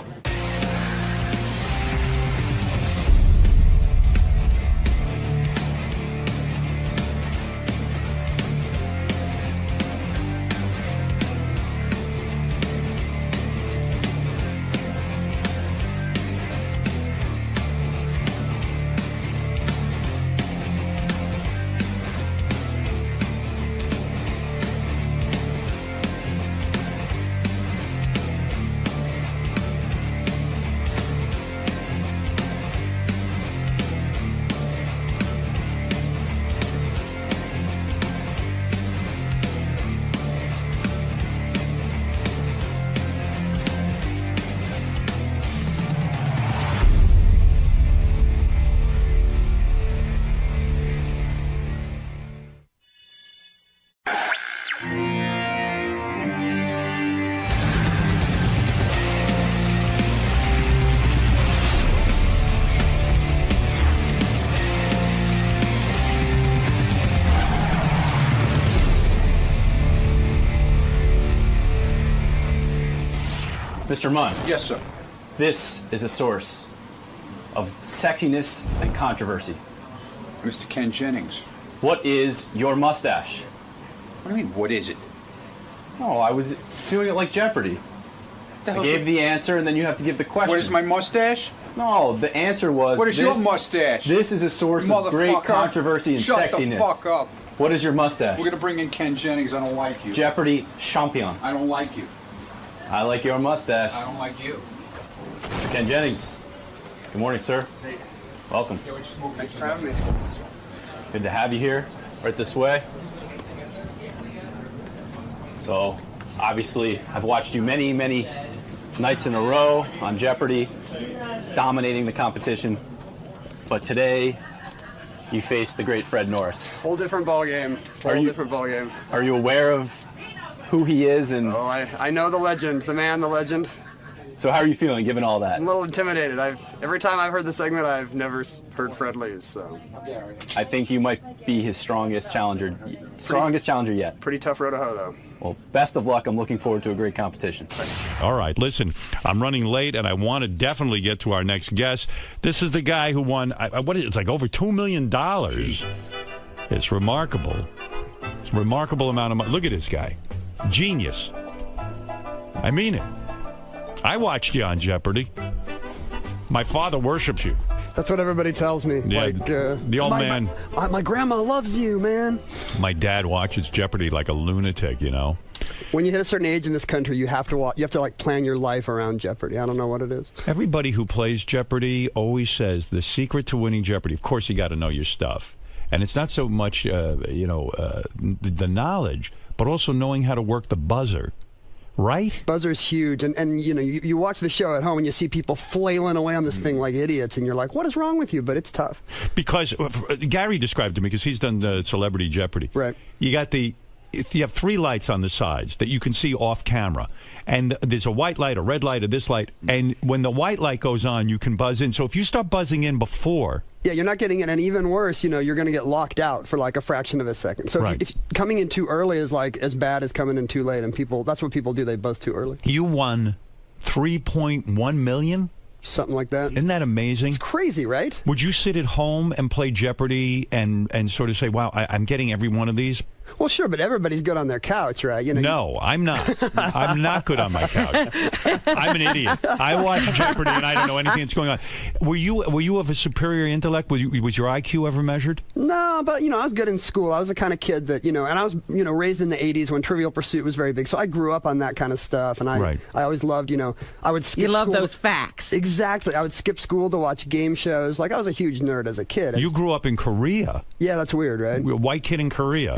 Mr. Munn. Yes, sir. This is a source of sexiness and controversy. Mr. Ken Jennings. What is your mustache? What do you mean, what is it? Oh, I was doing it like Jeopardy. I gave the answer, and then you have to give the question. What is my mustache? No, the answer was... What is your mustache? This is a source of great controversy and sexiness. Shut the fuck up. What is your mustache? We're going to bring in Ken Jennings. I don't like you. Jeopardy champion. I don't like you. I like your mustache. I don't like you. Ken Jennings. Good morning, sir. Hey. Welcome. Yeah, we just moved. Thanks for having me. Good to have you here. Right this way. So, obviously, I've watched you many, many nights in a row on Jeopardy, dominating the competition. But today, you face the great Fred Norris. Whole different ballgame. Whole different ballgame. Are you aware of who he is? And oh, I know the legend, the man, the legend. So how are you feeling, given all that? I'm a little intimidated. Every time I've heard the segment, I've never heard Fred lose. So I think you might be his strongest challenger yet. Pretty tough road to hoe, though. Well, best of luck. I'm looking forward to a great competition. All right, listen, I'm running late, and I want to definitely get to our next guest. This is the guy who won, it's like over $2 million. It's remarkable. It's a remarkable amount of money. Look at this guy. Genius. I mean it. I watched you on Jeopardy. My father worships you. That's what everybody tells me. Yeah, the old man. My grandma loves you, man. My dad watches Jeopardy like a lunatic, you know. When you hit a certain age in this country, you have to like plan your life around Jeopardy. I don't know what it is. Everybody who plays Jeopardy always says the secret to winning Jeopardy, of course, you got to know your stuff. And it's not so much, the knowledge, but also knowing how to work the buzzer. Right? Buzzer's huge, and you watch the show at home and you see people flailing away on this thing like idiots, and you're like, what is wrong with you? But it's tough. Because Gary described to me, because he's done the Celebrity Jeopardy. Right. You have 3 lights on the sides that you can see off camera, and there's a white light, a red light, or this light, and when the white light goes on, you can buzz in. So if you start buzzing in before... Yeah, you're not getting it, and even worse, you're going to get locked out for like a fraction of a second. So right. if coming in too early is like as bad as coming in too late, and that's what people do. They buzz too early. You won $3.1 million? Something like that. Isn't that amazing? It's crazy, right? Would you sit at home and play Jeopardy and sort of say, wow, I'm getting every one of these? Well, sure, but everybody's good on their couch, right? No, I'm not. I'm not good on my couch. I'm an idiot. I watch Jeopardy and I don't know anything that's going on. Were you of a superior intellect? Was your IQ ever measured? No, but I was good in school. I was the kind of kid that and I was raised in the '80s when Trivial Pursuit was very big. So I grew up on that kind of stuff, and I always loved I would skip. You love school. those facts. Exactly. I would skip school to watch game shows. Like I was a huge nerd as a kid. You grew up in Korea. Yeah, that's weird, right? You're a white kid in Korea.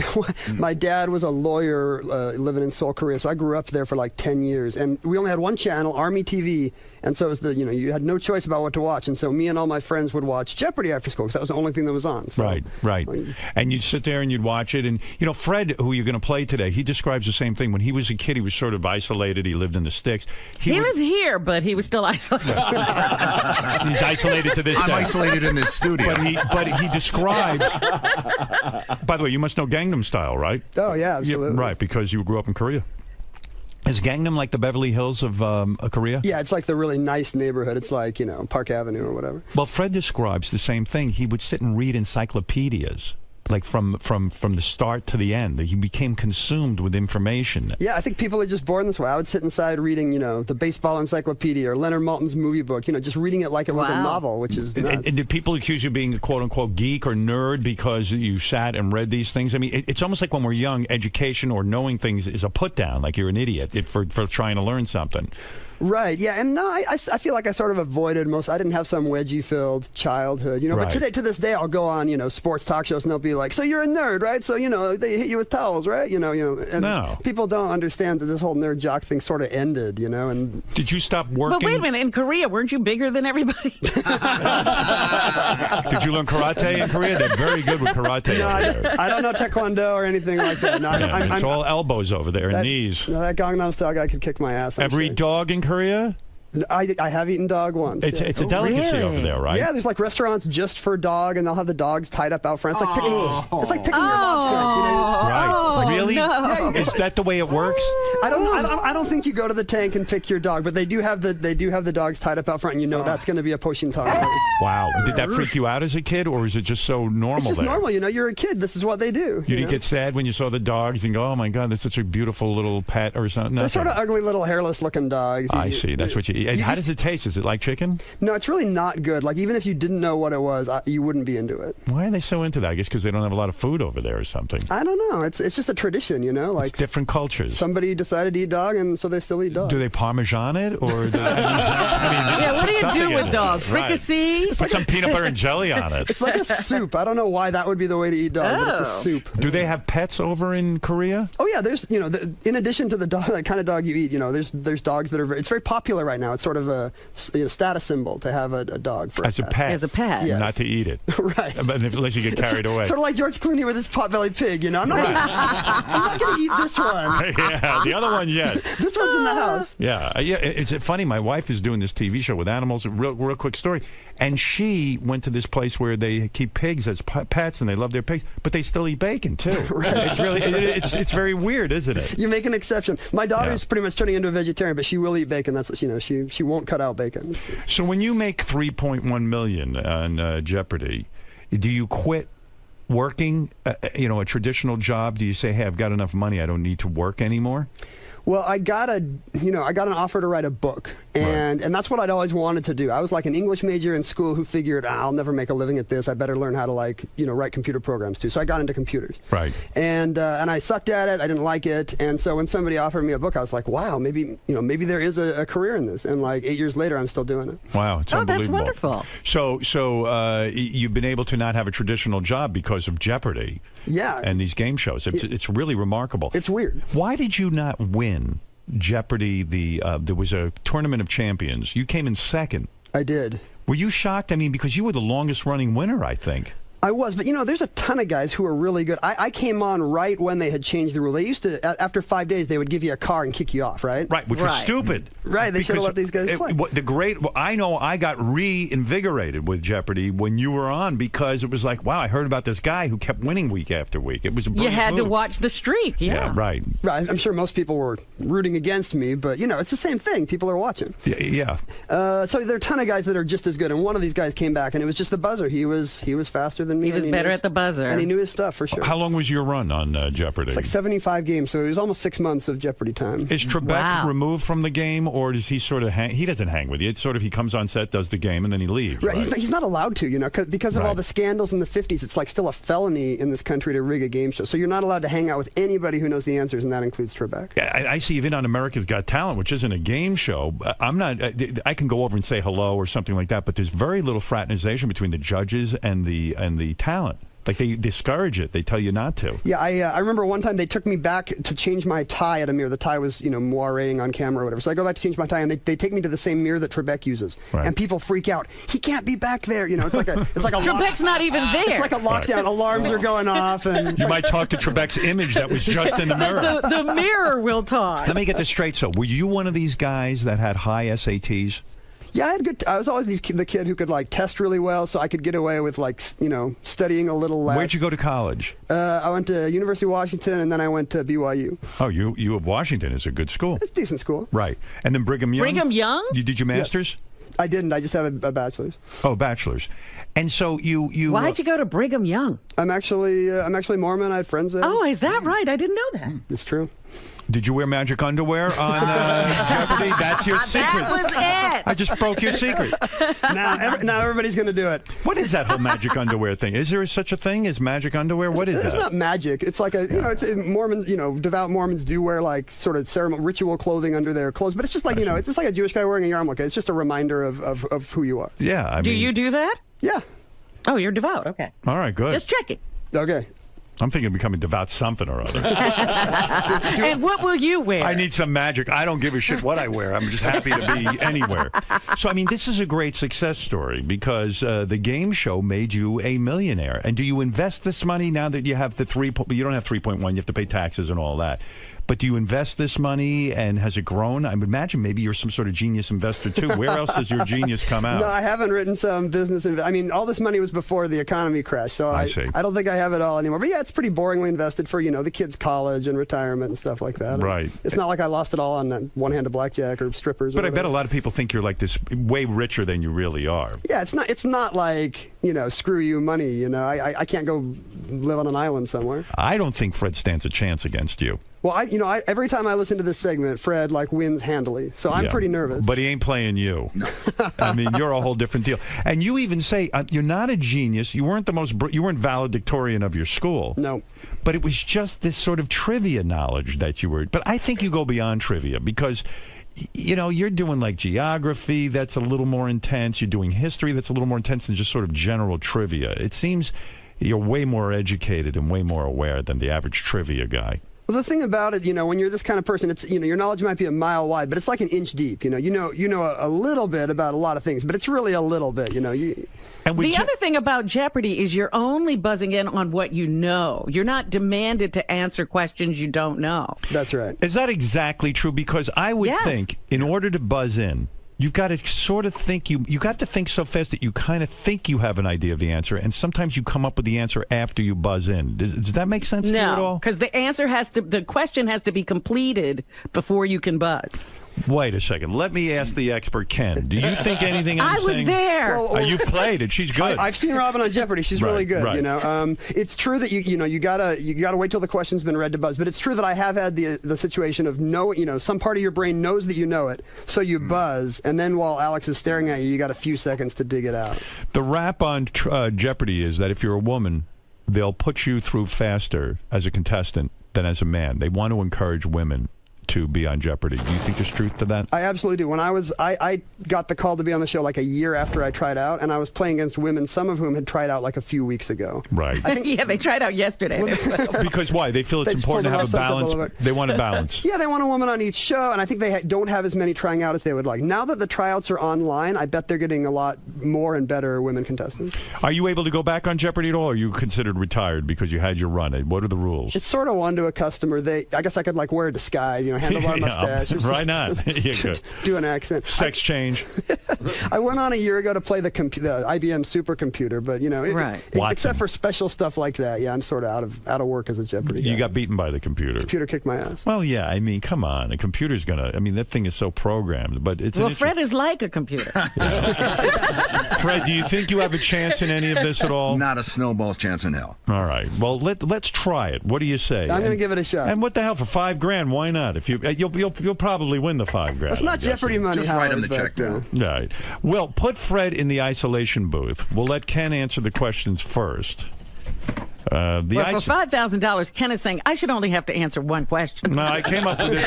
My dad was a lawyer living in Seoul, Korea, so I grew up there for like 10 years. And we only had one channel, Army TV, and so it was you had no choice about what to watch. And so me and all my friends would watch Jeopardy after school because that was the only thing that was on. So, right. And you'd sit there and you'd watch it. And, Fred, who you're going to play today, he describes the same thing. When he was a kid, he was sort of isolated. He lived in the sticks. He lived here, but he was still isolated. He's isolated to this day. I'm isolated in this studio. But he describes... By the way, you must know Gangnam Style, right? Oh, yeah, absolutely. Yeah, right, because you grew up in Korea. Is Gangnam like the Beverly Hills of Korea? Yeah, it's like the really nice neighborhood. It's like, Park Avenue or whatever. Well, Fred describes the same thing. He would sit and read encyclopedias. Like from the start to the end. He became consumed with information. Yeah, I think people are just born this way. I would sit inside reading, the baseball encyclopedia or Leonard Maltin's movie book, just reading it like it was a novel, which is nuts. And did people accuse you of being a quote-unquote geek or nerd because you sat and read these things? I mean, it's almost like when we're young, education or knowing things is a put-down, like you're an idiot for trying to learn something. Right, yeah, and no, I feel like I sort of avoided I didn't have some wedgie-filled childhood, Right. But to this day, I'll go on, sports talk shows, and they'll be like, so you're a nerd, right? So, they hit you with towels, right? And no. People don't understand that this whole nerd jock thing sort of ended, and... Did you stop working? But wait a minute, in Korea, weren't you bigger than everybody? Did you learn karate in Korea? They're very good with karate over there. I don't know Taekwondo or anything like that. No, it's all elbows over there and knees. No, that Gangnam Style guy could kick my ass. Ever eat dog in Korea? I have eaten dog once. It's a delicacy over there, right? Yeah, there's like restaurants just for dog, and they'll have the dogs tied up out front. It's like picking, your lobster. Right? Really? No. Yeah, is that the way it works? I don't think you go to the tank and pick your dog, but they do have the dogs tied up out front, and that's going to be a poaching dog place. Wow. Did that freak you out as a kid, or is it just so normal? It's just normal. You're a kid. This is what they do. You didn't get sad when you saw the dogs and go, "Oh my God, that's such a beautiful little pet," or something? They're sort of ugly little hairless-looking dogs. I see. That's what you eat. And how does it taste? Is it like chicken? No, it's really not good. Like, even if you didn't know what it was, you wouldn't be into it. Why are they so into that? I guess because they don't have a lot of food over there or something. I don't know. It's just a tradition, Like it's different cultures. Somebody decided to eat dog, and so they still eat dog. Do they Parmesan it? Or what do you do with dog? Fricassee? Put some peanut butter and jelly on it. It's like a soup. I don't know why that would be the way to eat dog, but it's a soup. Do they have pets over in Korea? Oh, yeah. There's, in addition to the dog, that kind of dog you eat, there's dogs that it's very popular right now. It's sort of a status symbol to have a dog for as a pet. As a pet. Yes. Not to eat it. Right. Unless you get carried away. Sort of like George Clooney with his pot-bellied pig, I'm not going to eat this one. Yeah, the other one, yes. This one's in the house. Yeah. It's funny. My wife is doing this TV show with animals. Real quick story. And she went to this place where they keep pigs as pets, and they love their pigs, but they still eat bacon too. Right. It's really, it's very weird, isn't it? You make an exception. My daughter's pretty much turning into a vegetarian, but she will eat bacon. That's she won't cut out bacon. So when you make $3.1 million on Jeopardy, do you quit working? A traditional job? Do you say, "Hey, I've got enough money, I don't need to work anymore"? Well, I got an offer to write a book, and that's what I'd always wanted to do. I was like an English major in school who figured, I'll never make a living at this. I better learn how to write computer programs too. So I got into computers. Right. And I sucked at it. I didn't like it. And so when somebody offered me a book, I was like, wow, maybe there is a career in this. And like 8 years later, I'm still doing it. Wow, it's unbelievable. That's wonderful. So you've been able to not have a traditional job because of Jeopardy. Yeah. And these game shows. It's really remarkable. It's weird. Why did you not win Jeopardy? There was a Tournament of Champions. You came in second. I did. Were you shocked? I mean, because you were the longest running winner, I think. I was, but there's a ton of guys who are really good. I came on right when they had changed the rule. They used to, after 5 days, they would give you a car and kick you off, right? Right, which was stupid. Right, they should have let these guys play. I know I got reinvigorated with Jeopardy when you were on, because it was like, wow, I heard about this guy who kept winning week after week. It was a You had to watch the streak, yeah. Right. Right, I'm sure most people were rooting against me, but, it's the same thing. People are watching. Yeah. So there are a ton of guys that are just as good, and one of these guys came back, and it was just the buzzer. He was faster than me. He was better at the buzzer. And he knew his stuff, for sure. How long was your run on Jeopardy? It's like 75 games, so it was almost 6 months of Jeopardy time. Is Trebek removed from the game, or does he sort of hang? He doesn't hang with you. It's sort of he comes on set, does the game, and then he leaves. Right. He's not allowed to, because of all the scandals in the 50s. It's like still a felony in this country to rig a game show. So you're not allowed to hang out with anybody who knows the answers, and that includes Trebek. I see even on America's Got Talent, which isn't a game show. I'm not. I can go over and say hello or something like that, but there's very little fraternization between the judges and the talent. Like, they discourage it. They tell you not to. Yeah, I remember one time they took me back to change my tie at a mirror. The tie was, moireing on camera or whatever. So I go back to change my tie, and they take me to the same mirror that Trebek uses. Right. And people freak out. He can't be back there. It's like a Trebek's not even there. It's like a lockdown. Right. Alarms are going off. And you might talk to Trebek's image that was just in the mirror. The mirror will talk. Let me get this straight. So, were you one of these guys that had high SATs? Yeah, I was always the kid who could test really well, so I could get away with studying a little less. Where'd you go to college? I went to University of Washington, and then I went to BYU. Oh, U of Washington is a good school. It's a decent school. Right, and then Brigham Young. Brigham Young? You did your master's? Yes. I didn't. I just have a bachelor's. Oh, bachelor's. And so you. Why'd you go to Brigham Young? I'm actually Mormon. I had friends there. Oh, is that right? I didn't know that. It's true. Did you wear magic underwear on Jeopardy? That's your secret. That was it. I just broke your secret. Now everybody's going to do it. What is that whole magic underwear thing? Is there such a thing as magic underwear? What is that? It's not magic. It's like it's Mormons, devout Mormons do wear sort of ceremonial ritual clothing under their clothes, but it's just like, it's just like a Jewish guy wearing a yarmulke. It's just a reminder of who you are. Yeah. I mean, do you do that? Yeah. Oh, you're devout. Okay. All right, good. Just checking. Okay. I'm thinking of becoming devout something or other. And what will you wear? I need some magic. I don't give a shit what I wear. I'm just happy to be anywhere. So, I mean, this is a great success story because the game show made you a millionaire. And do you invest this money now that you have you don't have 3.1, you have to pay taxes and all that. But do you invest this money, and has it grown? I would imagine maybe you're some sort of genius investor, too. Where else does your genius come out? No, I haven't written some business. I mean, all this money was before the economy crashed, so I don't think I have it all anymore. But, yeah, it's pretty boringly invested for, the kids' college and retirement and stuff like that. Right. It's not like I lost it all on that one-handed blackjack or strippers. But I bet a lot of people think you're like this way richer than you really are. Yeah, it's not like, screw you money, I can't go live on an island somewhere. I don't think Fred stands a chance against you. Well, every time I listen to this segment, Fred wins handily, so I'm pretty nervous. But he ain't playing you. I mean, you're a whole different deal. And you even say you're not a genius. You weren't you weren't valedictorian of your school. No. But it was just this sort of trivia knowledge that you were. But I think you go beyond trivia because, you're doing like geography that's a little more intense. You're doing history that's a little more intense than just sort of general trivia. It seems you're way more educated and way more aware than the average trivia guy. Well, the thing about it, when you're this kind of person, it's your knowledge might be a mile wide, but it's like an inch deep. You know a little bit about a lot of things, but it's really a little bit. And the other thing about Jeopardy is you're only buzzing in on what you know. You're not demanded to answer questions you don't know. That's right. Is that exactly true? Because I would think in order to buzz in, you've got to sort of think, you got to think so fast that you kind of think you have an idea of the answer, and sometimes you come up with the answer after you buzz in. Does that make sense to you at all? No, because the question has to be completed before you can buzz. Wait a second. Let me ask the expert, Ken. Do you think anything I'm saying? I was there. You played it. She's good. I've seen Robin on Jeopardy. She's really good. Right. It's true that you gotta wait till the question's been read to buzz. But it's true that I have had the situation of some part of your brain knows that you know it, so you buzz, and then while Alex is staring at you, you got a few seconds to dig it out. The rap on Jeopardy is that if you're a woman, they'll put you through faster as a contestant than as a man. They want to encourage women to be on Jeopardy. Do you think there's truth to that? I absolutely do. When I got the call to be on the show like a year after I tried out, and I was playing against women, some of whom had tried out like a few weeks ago. Right. Yeah, they tried out yesterday. Because why? They feel it's important to have a balance. They want a balance. Yeah, they want a woman on each show, and I think they don't have as many trying out as they would like. Now that the tryouts are online, I bet they're getting a lot more and better women contestants. Are you able to go back on Jeopardy at all, or are you considered retired because you had your run? What are the rules? It's sort of one to a customer. I guess I could wear a disguise, handlebar mustache. Or why not? Do an accent. Sex change. I went on a year ago to play the IBM supercomputer, but except for special stuff like that, I'm sort of out of work as a Jeopardy guy. You got beaten by the computer. The computer kicked my ass. Well, yeah. I mean, come on. A computer's gonna. I mean, that thing is so programmed. But it's Fred is like a computer. Fred, do you think you have a chance in any of this at all? Not a snowball's chance in hell. All right. Well, let's try it. What do you say? I'm going to give it a shot. And what the hell, for $5,000? Why not? If you'll probably win the $5,000. It's not Jeopardy money. Just write him the check down. Right. Well, put Fred in the isolation booth. We'll let Ken answer the questions first. Well, for $5,000, Ken is saying, I should only have to answer one question. No, I came up with it.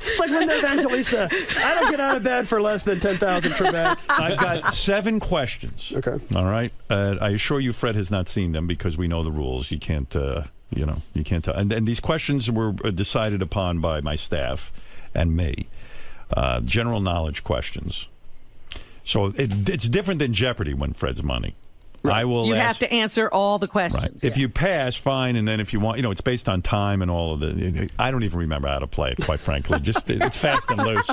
It's like Linda Evangelista. I don't get out of bed for less than 10,000, Trebek. I've got 7 questions. Okay. All right. I assure you Fred has not seen them because we know the rules. You can't, you can't tell. And these questions were decided upon by my staff and me. General knowledge questions. So it's different than Jeopardy when Fred's money. Right. I will. You have to answer all the questions. Right. If you pass, fine, and then if you want, it's based on time and all of the. I don't even remember how to play it, quite frankly. It's fast and loose.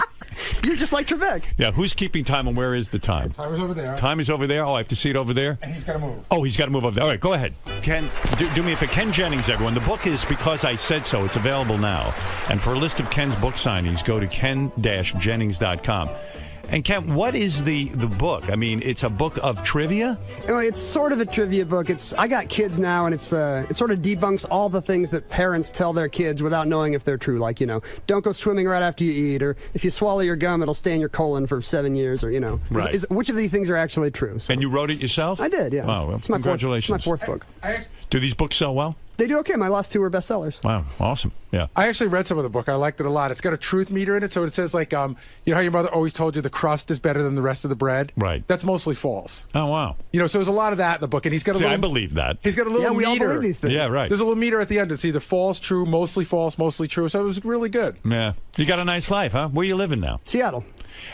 You're just like Trebek. Yeah. Who's keeping time and where is the time? Time is over there. Time is over there. Oh, I have to see it over there. And he's got to move. Oh, he's got to move over there. All right, go ahead. Ken, do me a favor. Ken Jennings, everyone. The book is Because I Said So. It's available now. And for a list of Ken's book signings, go to ken-jennings.com. And Ken, what is the book? I mean, it's a book of trivia? It's sort of a trivia book. I got kids now, and it sort of debunks all the things that parents tell their kids without knowing if they're true. Like, don't go swimming right after you eat, or if you swallow your gum, it'll stay in your colon for 7 years, or, Right. Which of these things are actually true? So. And you wrote it yourself? I did, yeah. Wow, well, it's my congratulations. It's my 4th book. Do these books sell well? They do okay. My last 2 were bestsellers. Wow, awesome. Yeah. I actually read some of the book. I liked it a lot. It's got a truth meter in it, so it says, like, you know how your mother always told you the crust is better than the rest of the bread? Right. That's mostly false. Oh, wow. So there's a lot of that in the book, and he's got a little... I believe that. He's got a little we meter. all believe these things. Yeah, right. There's a little meter at the end. It's either false, true, mostly false, mostly true, so it was really good. Yeah. You got a nice life, huh? Where you living now? Seattle.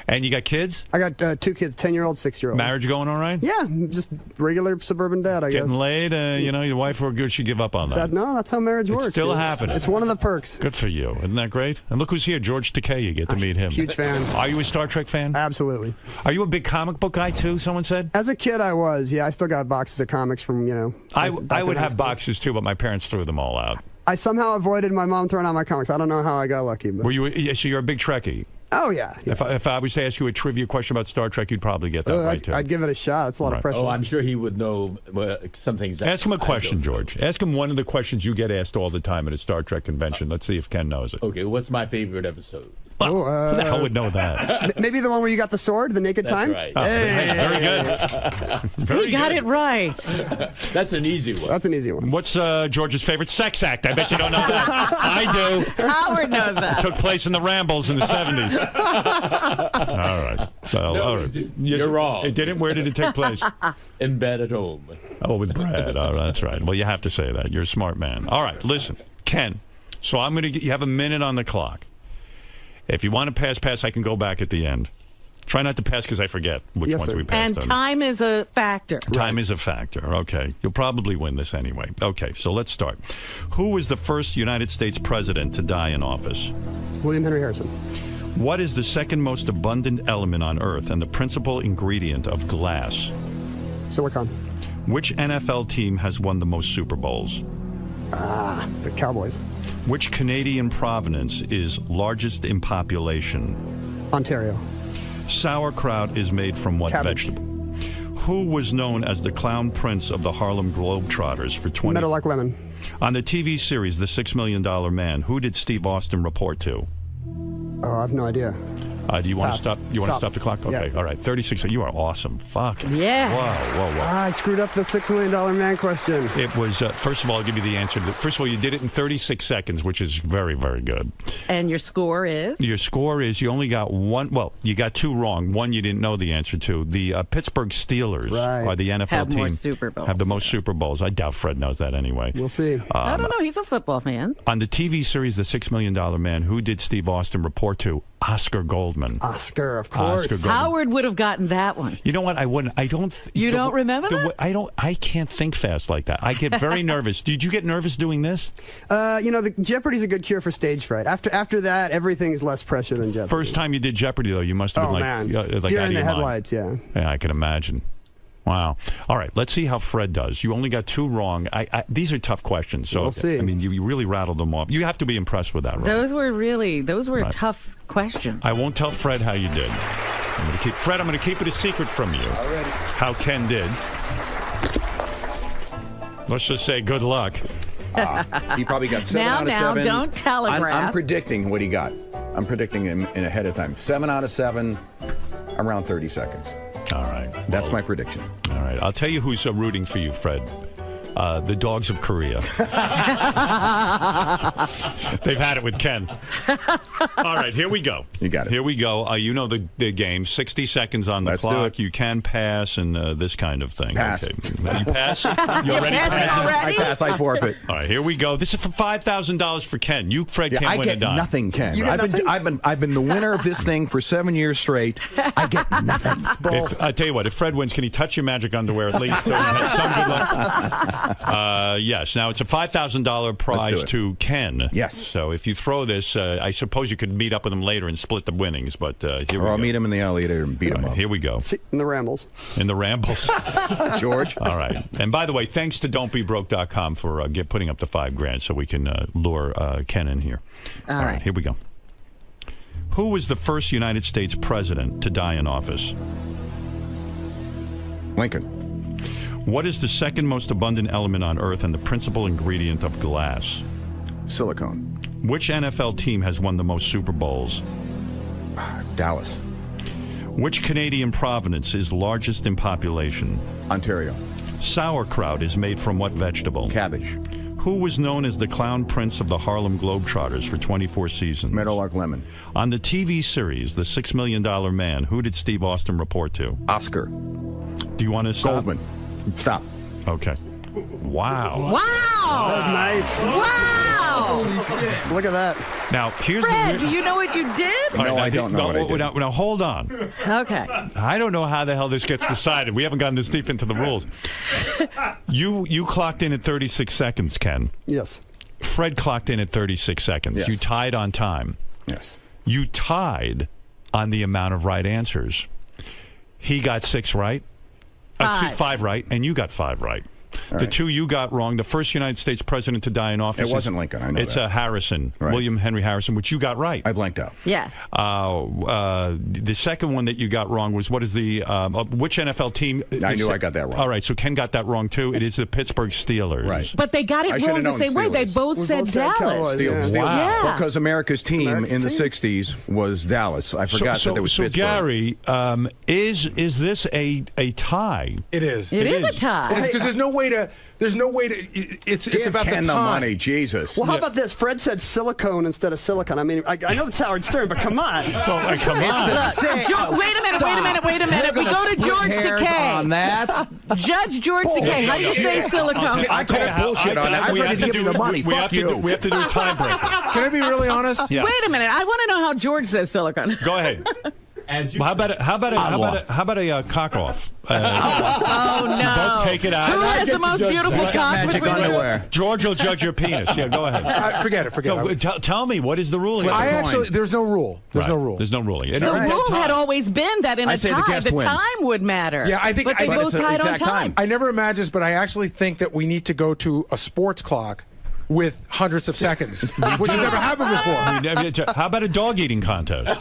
And you got kids? I got 2 kids, 10-year-old, 6-year-old. Marriage going all right? Yeah, just regular suburban dad, I guess. Getting laid? Your wife or good, she give up on that? No, that's how marriage works. It's still happening. It's one of the perks. Good for you. Isn't that great? And look who's here, George Takei. You get to meet him. Huge fan. Are you a Star Trek fan? Absolutely. Are you a big comic book guy, too, someone said? As a kid, I was. Yeah, I still got boxes of comics from, I would have boxes, too, but my parents threw them all out. I somehow avoided my mom throwing out my comics. I don't know how I got lucky. But... So you're a big Trekkie? Oh, yeah. If I was to ask you a trivia question about Star Trek, you'd probably get that right, too. I'd give it a shot. It's a lot of pressure. Oh, I'm sure he would know some things. Ask him a question, George. Ask him one of the questions you get asked all the time at a Star Trek convention. Let's see if Ken knows it. Okay, what's my favorite episode? Who the hell would know that? Maybe the one where you got the sword, the naked time? That's right. Hey. Very good. He got it right. That's an easy one. That's an easy one. What's George's favorite sex act? I bet you don't know that. I do. Howard knows that. Took place in the Rambles in the 70s. All right. All right. You're wrong. It didn't? Where did it take place? In bed at home. Oh, with Brad. Oh, that's right. Well, you have to say that. You're a smart man. All right. Listen, Ken. So I'm going to you have a minute on the clock. If you want to pass, I can go back at the end. Try not to pass because I forget which ones we passed. And time is a factor. Time is a factor. Okay. You'll probably win this anyway. Okay, so let's start. Who was the first United States president to die in office? William Henry Harrison. What is the second most abundant element on Earth and the principal ingredient of glass? Silicon. Which NFL team has won the most Super Bowls? The Cowboys. Which Canadian province is largest in population? Ontario. Sauerkraut is made from what vegetable? Who was known as the Clown Prince of the Harlem Globetrotters for 20 Meadowlark Lemon. On the TV series The $6 Million Man, who did Steve Austin report to? Oh, I have no idea. Do you want to stop? You want to stop the clock? Okay, yeah. All right. 36. You are awesome. Fuck. Yeah. Whoa. I screwed up the $6 Million Man question. It was, first of all, I'll give you the answer. First of all, you did it in 36 seconds, which is very, very good. And your score is? Your score is you only got one. Well, you got 2 wrong. One you didn't know the answer to. The Pittsburgh Steelers are the NFL have team. More Super Bowls. Have the most Super Bowls. I doubt Fred knows that anyway. We'll see. I don't know. He's a football fan. On the TV series The $6 Million Man, who did Steve Austin report to? Oscar Goldman. Oscar, of course. Howard would have gotten that one. You know what? I wouldn't. I don't. You don't remember that? I can't think fast like that. I get very nervous. Did you get nervous doing this? The Jeopardy's a good cure for stage fright. After that, everything's less pressure than Jeopardy. First time you did Jeopardy, though, you must have been like deer in the headlights. Yeah. Yeah, I can imagine. Wow. All right, let's see how Fred does. You only got 2 wrong. These are tough questions. So we'll see. I mean, you really rattled them off. You have to be impressed with that, right? Those were tough questions. I won't tell Fred how you did. I'm going to keep it a secret from you. Already. How Ken did. Let's just say good luck. He probably got 7 out of 7. Now, don't telegraph. I'm predicting what he got. I'm predicting him in ahead of time. 7 out of 7, around 30 seconds. All right. That's my prediction. All right. I'll tell you who's rooting for you, Fred. The Dogs of Korea. They've had it with Ken. All right, here we go. You got it. Here we go. You know the game. 60 seconds on the Let's do clock. it. You can pass and this kind of thing. Pass. Okay. You pass? You already I pass. I forfeit. All right, here we go. This is for $5,000 for Ken. You, Fred, can't I win get a dime. nothing, Ken. You get nothing? I've been the winner of this thing for 7 years straight. I get nothing. I tell you what, if Fred wins, can he touch your magic underwear at least? So he has some good luck? Yes. Now, it's a $5,000 prize to Ken. Yes. So if you throw this, I suppose you could meet up with him later and split the winnings. But here we go. I'll meet him in the elevator and beat him up. Here we go. In the rambles. In the rambles. George. All right. And by the way, thanks to Don'tBeBroke.com for putting up the $5,000 so we can lure Ken in here. All right. Here we go. Who was the first United States president to die in office? Lincoln. What is the second most abundant element on Earth and the principal ingredient of glass? Silicone. Which NFL team has won the most Super Bowls? Dallas. Which Canadian province is largest in population? Ontario. Sauerkraut is made from what vegetable? Cabbage. Who was known as the Clown Prince of the Harlem Globetrotters for 24 seasons? Meadowlark Lemon. On the TV series, The $6 Million Man, who did Steve Austin report to? Oscar. Do you want to stop? Goldman. Stop. Okay. Wow. Wow. That was nice. Wow. Look at that. Now, here's Fred, the do you know what you did? No, I don't know what I did. Now, hold on. Okay. I don't know how the hell this gets decided. We haven't gotten this deep into the rules. You clocked in at 36 seconds, Ken. Yes. Fred clocked in at 36 seconds. Yes. You tied on time. Yes. You tied on the amount of right answers. He got 6 right. 5 right, and you got 5 right. The 2 you got wrong. The first United States president to die in office. It wasn't Lincoln. I know it's that. Harrison, Right. William Henry Harrison, which you got right. I blanked out. Yes. The second one that you got wrong was what is the which NFL team? I knew I got that wrong. All right, so Ken got that wrong too. It is the Pittsburgh Steelers. Right. But they got I it should've wrong the known same way. They Steelers. both said Dallas. Cowboys, Steelers. Yeah. Well, because America's team America's in the team. 60s was Dallas. I forgot that there was Pittsburgh. Gary, is this a tie? It is. It is a tie. Because there's no way to. It's Give about Ken the the time. money, Jesus. Well, how about this? Fred said silicone instead of silicon. I mean, I know it's Howard Stern, but come on. Well, come on. Look, wait a minute. We go to George Takei. on that. Judge George Takei. How do you say silicone? I call bullshit on that. I'm ready to give you the money. Fuck you. We have to do a tiebreaker. Can I be really honest? Yeah. Wait a minute. I want to know how George says silicone. Go ahead. How about a cock off? Oh no! Both take it out. Who has the most beautiful cock? Magic underwear. George will judge your penis. Yeah, go ahead. Forget it. No, tell me, what is the ruling? There's no rule. There's no rule. There's no ruling. The rule had always been that in a tie, the time would matter. Yeah, I think. But they both tied on time. I never imagined this, but I actually think that we need to go to a sports clock with hundreds of seconds, which has never happened before. How about a dog eating contest? There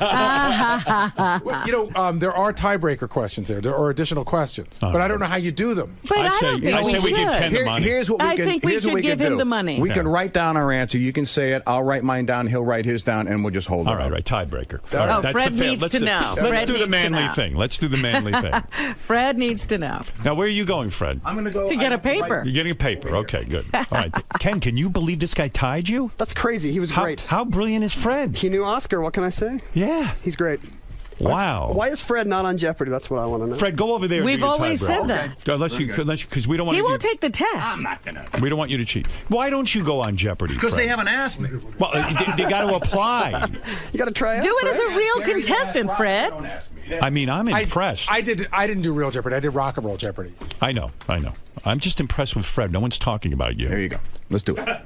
are tiebreaker questions there. There are additional questions, but I don't know how you do them. But I don't think we give Ken the money. Here's what we I can. think we here's what should we give can him do. the money. We can write down our answer. You can say it. I'll write mine down. He'll write his down, and we'll just hold it. All right, tiebreaker. Oh, Fred needs to know. Let's do the manly thing. Let's do the manly thing. Fred needs to know. Now, where are you going, Fred? I'm going to go to get a paper. You're getting a paper. Okay, good. All right, Ken, can you believe this guy tied you? That's crazy. He was great. How brilliant is Fred? He knew Oscar. What can I say? Yeah. He's great. Wow. Why is Fred not on Jeopardy? That's what I want to know. Fred, go over there. We've always said that. Unless because we don't want. He won't take the test. I'm not gonna. We don't want you to cheat. Why don't you go on Jeopardy? Because they haven't asked me. Well, they got to apply. You got to try out. Do it as a real contestant, Fred. I mean, I'm impressed. I didn't do real Jeopardy. I did rock and roll Jeopardy. I know. I'm just impressed with Fred. No one's talking about you. There you go. Let's do it.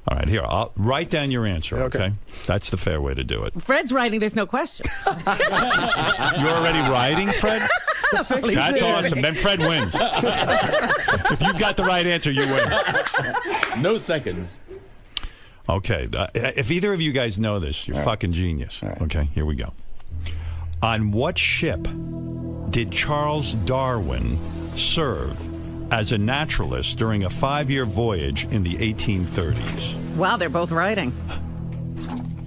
All right, here, I'll write down your answer, okay? That's the fair way to do it. Fred's writing, there's no question. You're already writing, Fred? That's awesome. Then Fred wins. If you've got the right answer, you win. No seconds. Okay, if either of you guys know this, you're fucking genius. Okay, here we go. On what ship did Charles Darwin serve as a naturalist during a 5-year voyage in the 1830s? Wow, they're both writing.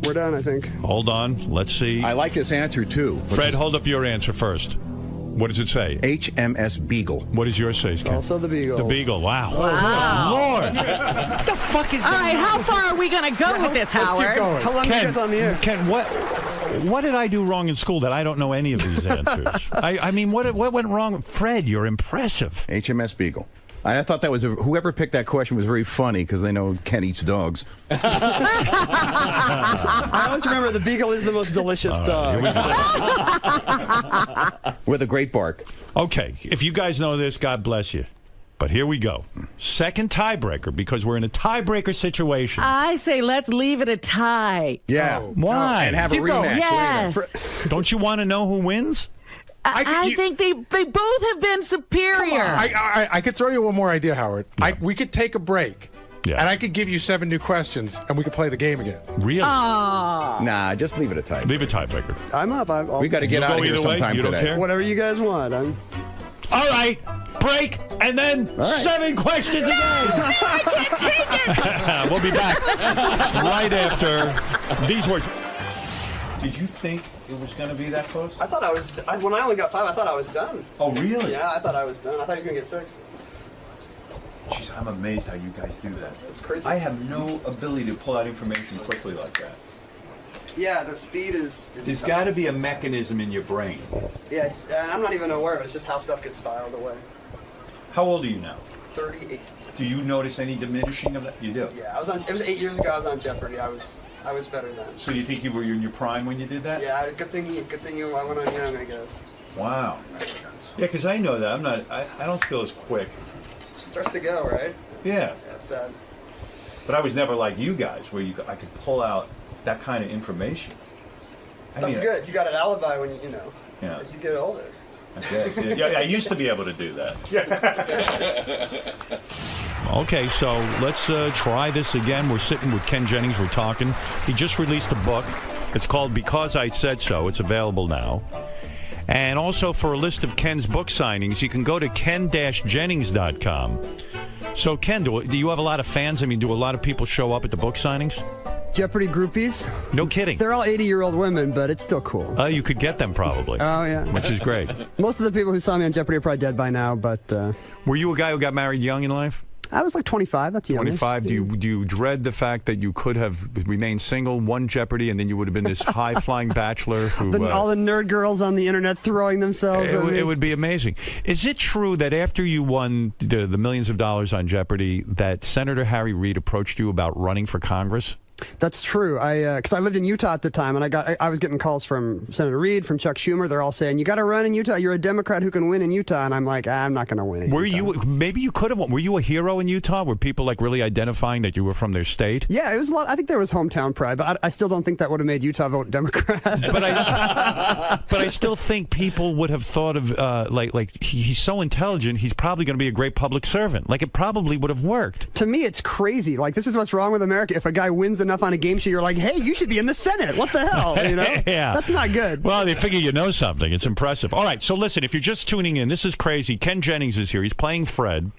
We're done, I think. Hold on. Let's see. I like this answer, too. Fred, hold up your answer first. What does it say? HMS Beagle. What does yours say, Ken? Also the Beagle. The Beagle. Wow. Wow. Lord. What the fuck is All right, how far are we going to go with this, Howard? Let's keep going. How long are you guys on the air? Ken, what did I do wrong in school that I don't know any of these answers? I mean, what went wrong? Fred, you're impressive. HMS Beagle. I thought that was whoever picked that question was very funny because they know Ken eats dogs. I always remember the Beagle is the most delicious dog. With a great bark. Okay, if you guys know this, God bless you. But here we go. Second tiebreaker, because we're in a tiebreaker situation. I say let's leave it a tie. Yeah. Why? And have a rematch. Yes. Don't you want to know who wins? I think they both have been superior. I could throw you one more idea, Howard. Yeah. We could take a break, and I could give you 7 new questions, and we could play the game again. Really? Nah, just leave it a tie. Leave a tiebreaker. I'm up. We got to get out of here sometime today. Whatever you guys want. All right, break, and then 7 questions again. I can't take it. We'll be back right after these words. Did you think it was going to be that close? I thought I was. When I only got 5, I thought I was done. Oh, really? Yeah, I thought I was done. I thought he was going to get 6. Jeez, I'm amazed how you guys do that. It's crazy. I have no ability to pull out information quickly like that. Yeah, the speed is There's got to be a mechanism in your brain. Yeah, it's. I'm not even aware of it. It's just how stuff gets filed away. How old are you now? 38. Do you notice any diminishing of that? You do? Yeah, I was on. It was 8 years ago. I was on Jeopardy. I was better then. So you think you were in your prime when you did that? Yeah, good thing I went on young, I guess. Wow. Yeah, because I know that. I don't feel as quick. Starts to go, right? Yeah. That's sad. But I was never like you guys, where I could pull out that kind of information. That's good. You got an alibi when you know. Yeah. As you get older. Okay. Yeah, I used to be able to do that. Okay, so let's try this again. We're sitting with Ken Jennings. We're talking. He just released a book. It's called Because I Said So. It's available now. And also for a list of Ken's book signings, you can go to ken-jennings.com. So, Ken, do you have a lot of fans? I mean, do a lot of people show up at the book signings? Jeopardy groupies? No kidding. They're all 80-year-old women, but it's still cool. You could get them probably. Oh, yeah. Which is great. Most of the people who saw me on Jeopardy are probably dead by now, but... Were you a guy who got married young in life? I was like 25. That's young. 25. Do you dread the fact that you could have remained single, won Jeopardy, and then you would have been this high-flying bachelor who... all the nerd girls on the internet throwing themselves at me. It would be amazing. Is it true that after you won the millions of dollars on Jeopardy, that Senator Harry Reid approached you about running for Congress? That's true. Because I lived in Utah at the time, and I was getting calls from Senator Reid, from Chuck Schumer. They're all saying, "You got to run in Utah. You're a Democrat who can win in Utah." And I'm like, I'm not going to win. Maybe you could have won. Were you a hero in Utah? Were people like really identifying that you were from their state? Yeah, it was a lot. I think there was hometown pride, but I still don't think that would have made Utah vote Democrat. But I still think people would have thought of he's so intelligent. He's probably going to be a great public servant. Like it probably would have worked. To me, it's crazy. Like this is what's wrong with America. If a guy wins enough on a game show, you're like, hey, you should be in the Senate. What the hell? You know? Yeah. That's not good. Well, they figure you know something. It's impressive. All right, so listen, if you're just tuning in, this is crazy. Ken Jennings is here. He's playing Fred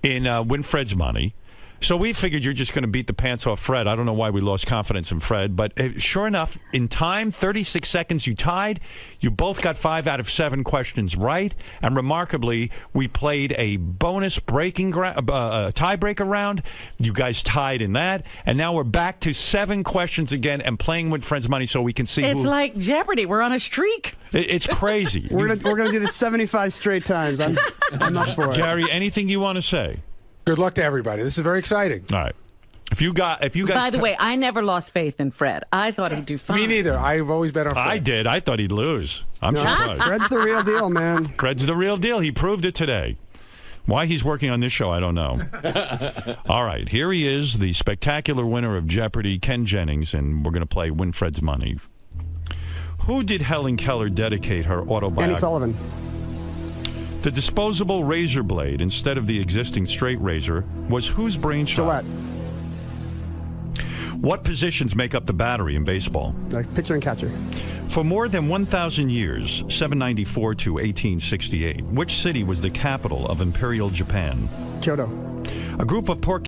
in Win Fred's Money. So we figured you're just going to beat the pants off Fred. I don't know why we lost confidence in Fred, but sure enough, in time, 36 seconds, you tied. You both got 5 out of 7 questions right, and remarkably, we played a bonus tiebreaker round. You guys tied in that, and now we're back to 7 questions again and playing Win Fred's Money so we can see. It's like Jeopardy. We're on a streak. It's crazy. We're gonna do this 75 straight times. I'm not for it. Gary, anything you want to say? Good luck to everybody. This is very exciting. All right. If you guys. By the way, I never lost faith in Fred. I thought he'd do fine. Me neither. I've always bet on Fred. I did. I thought he'd lose. I'm surprised. Fred's the real deal, man. Fred's the real deal. He proved it today. Why he's working on this show, I don't know. All right. Here he is, the spectacular winner of Jeopardy, Ken Jennings, and we're going to play Win Fred's Money. Who did Helen Keller dedicate her autobiography? Annie Sullivan. The disposable razor blade, instead of the existing straight razor, was whose brainchild? Gillette. What positions make up the battery in baseball? Pitcher and catcher. For more than 1,000 years, 794 to 1868, which city was the capital of Imperial Japan? Kyoto. A group of pork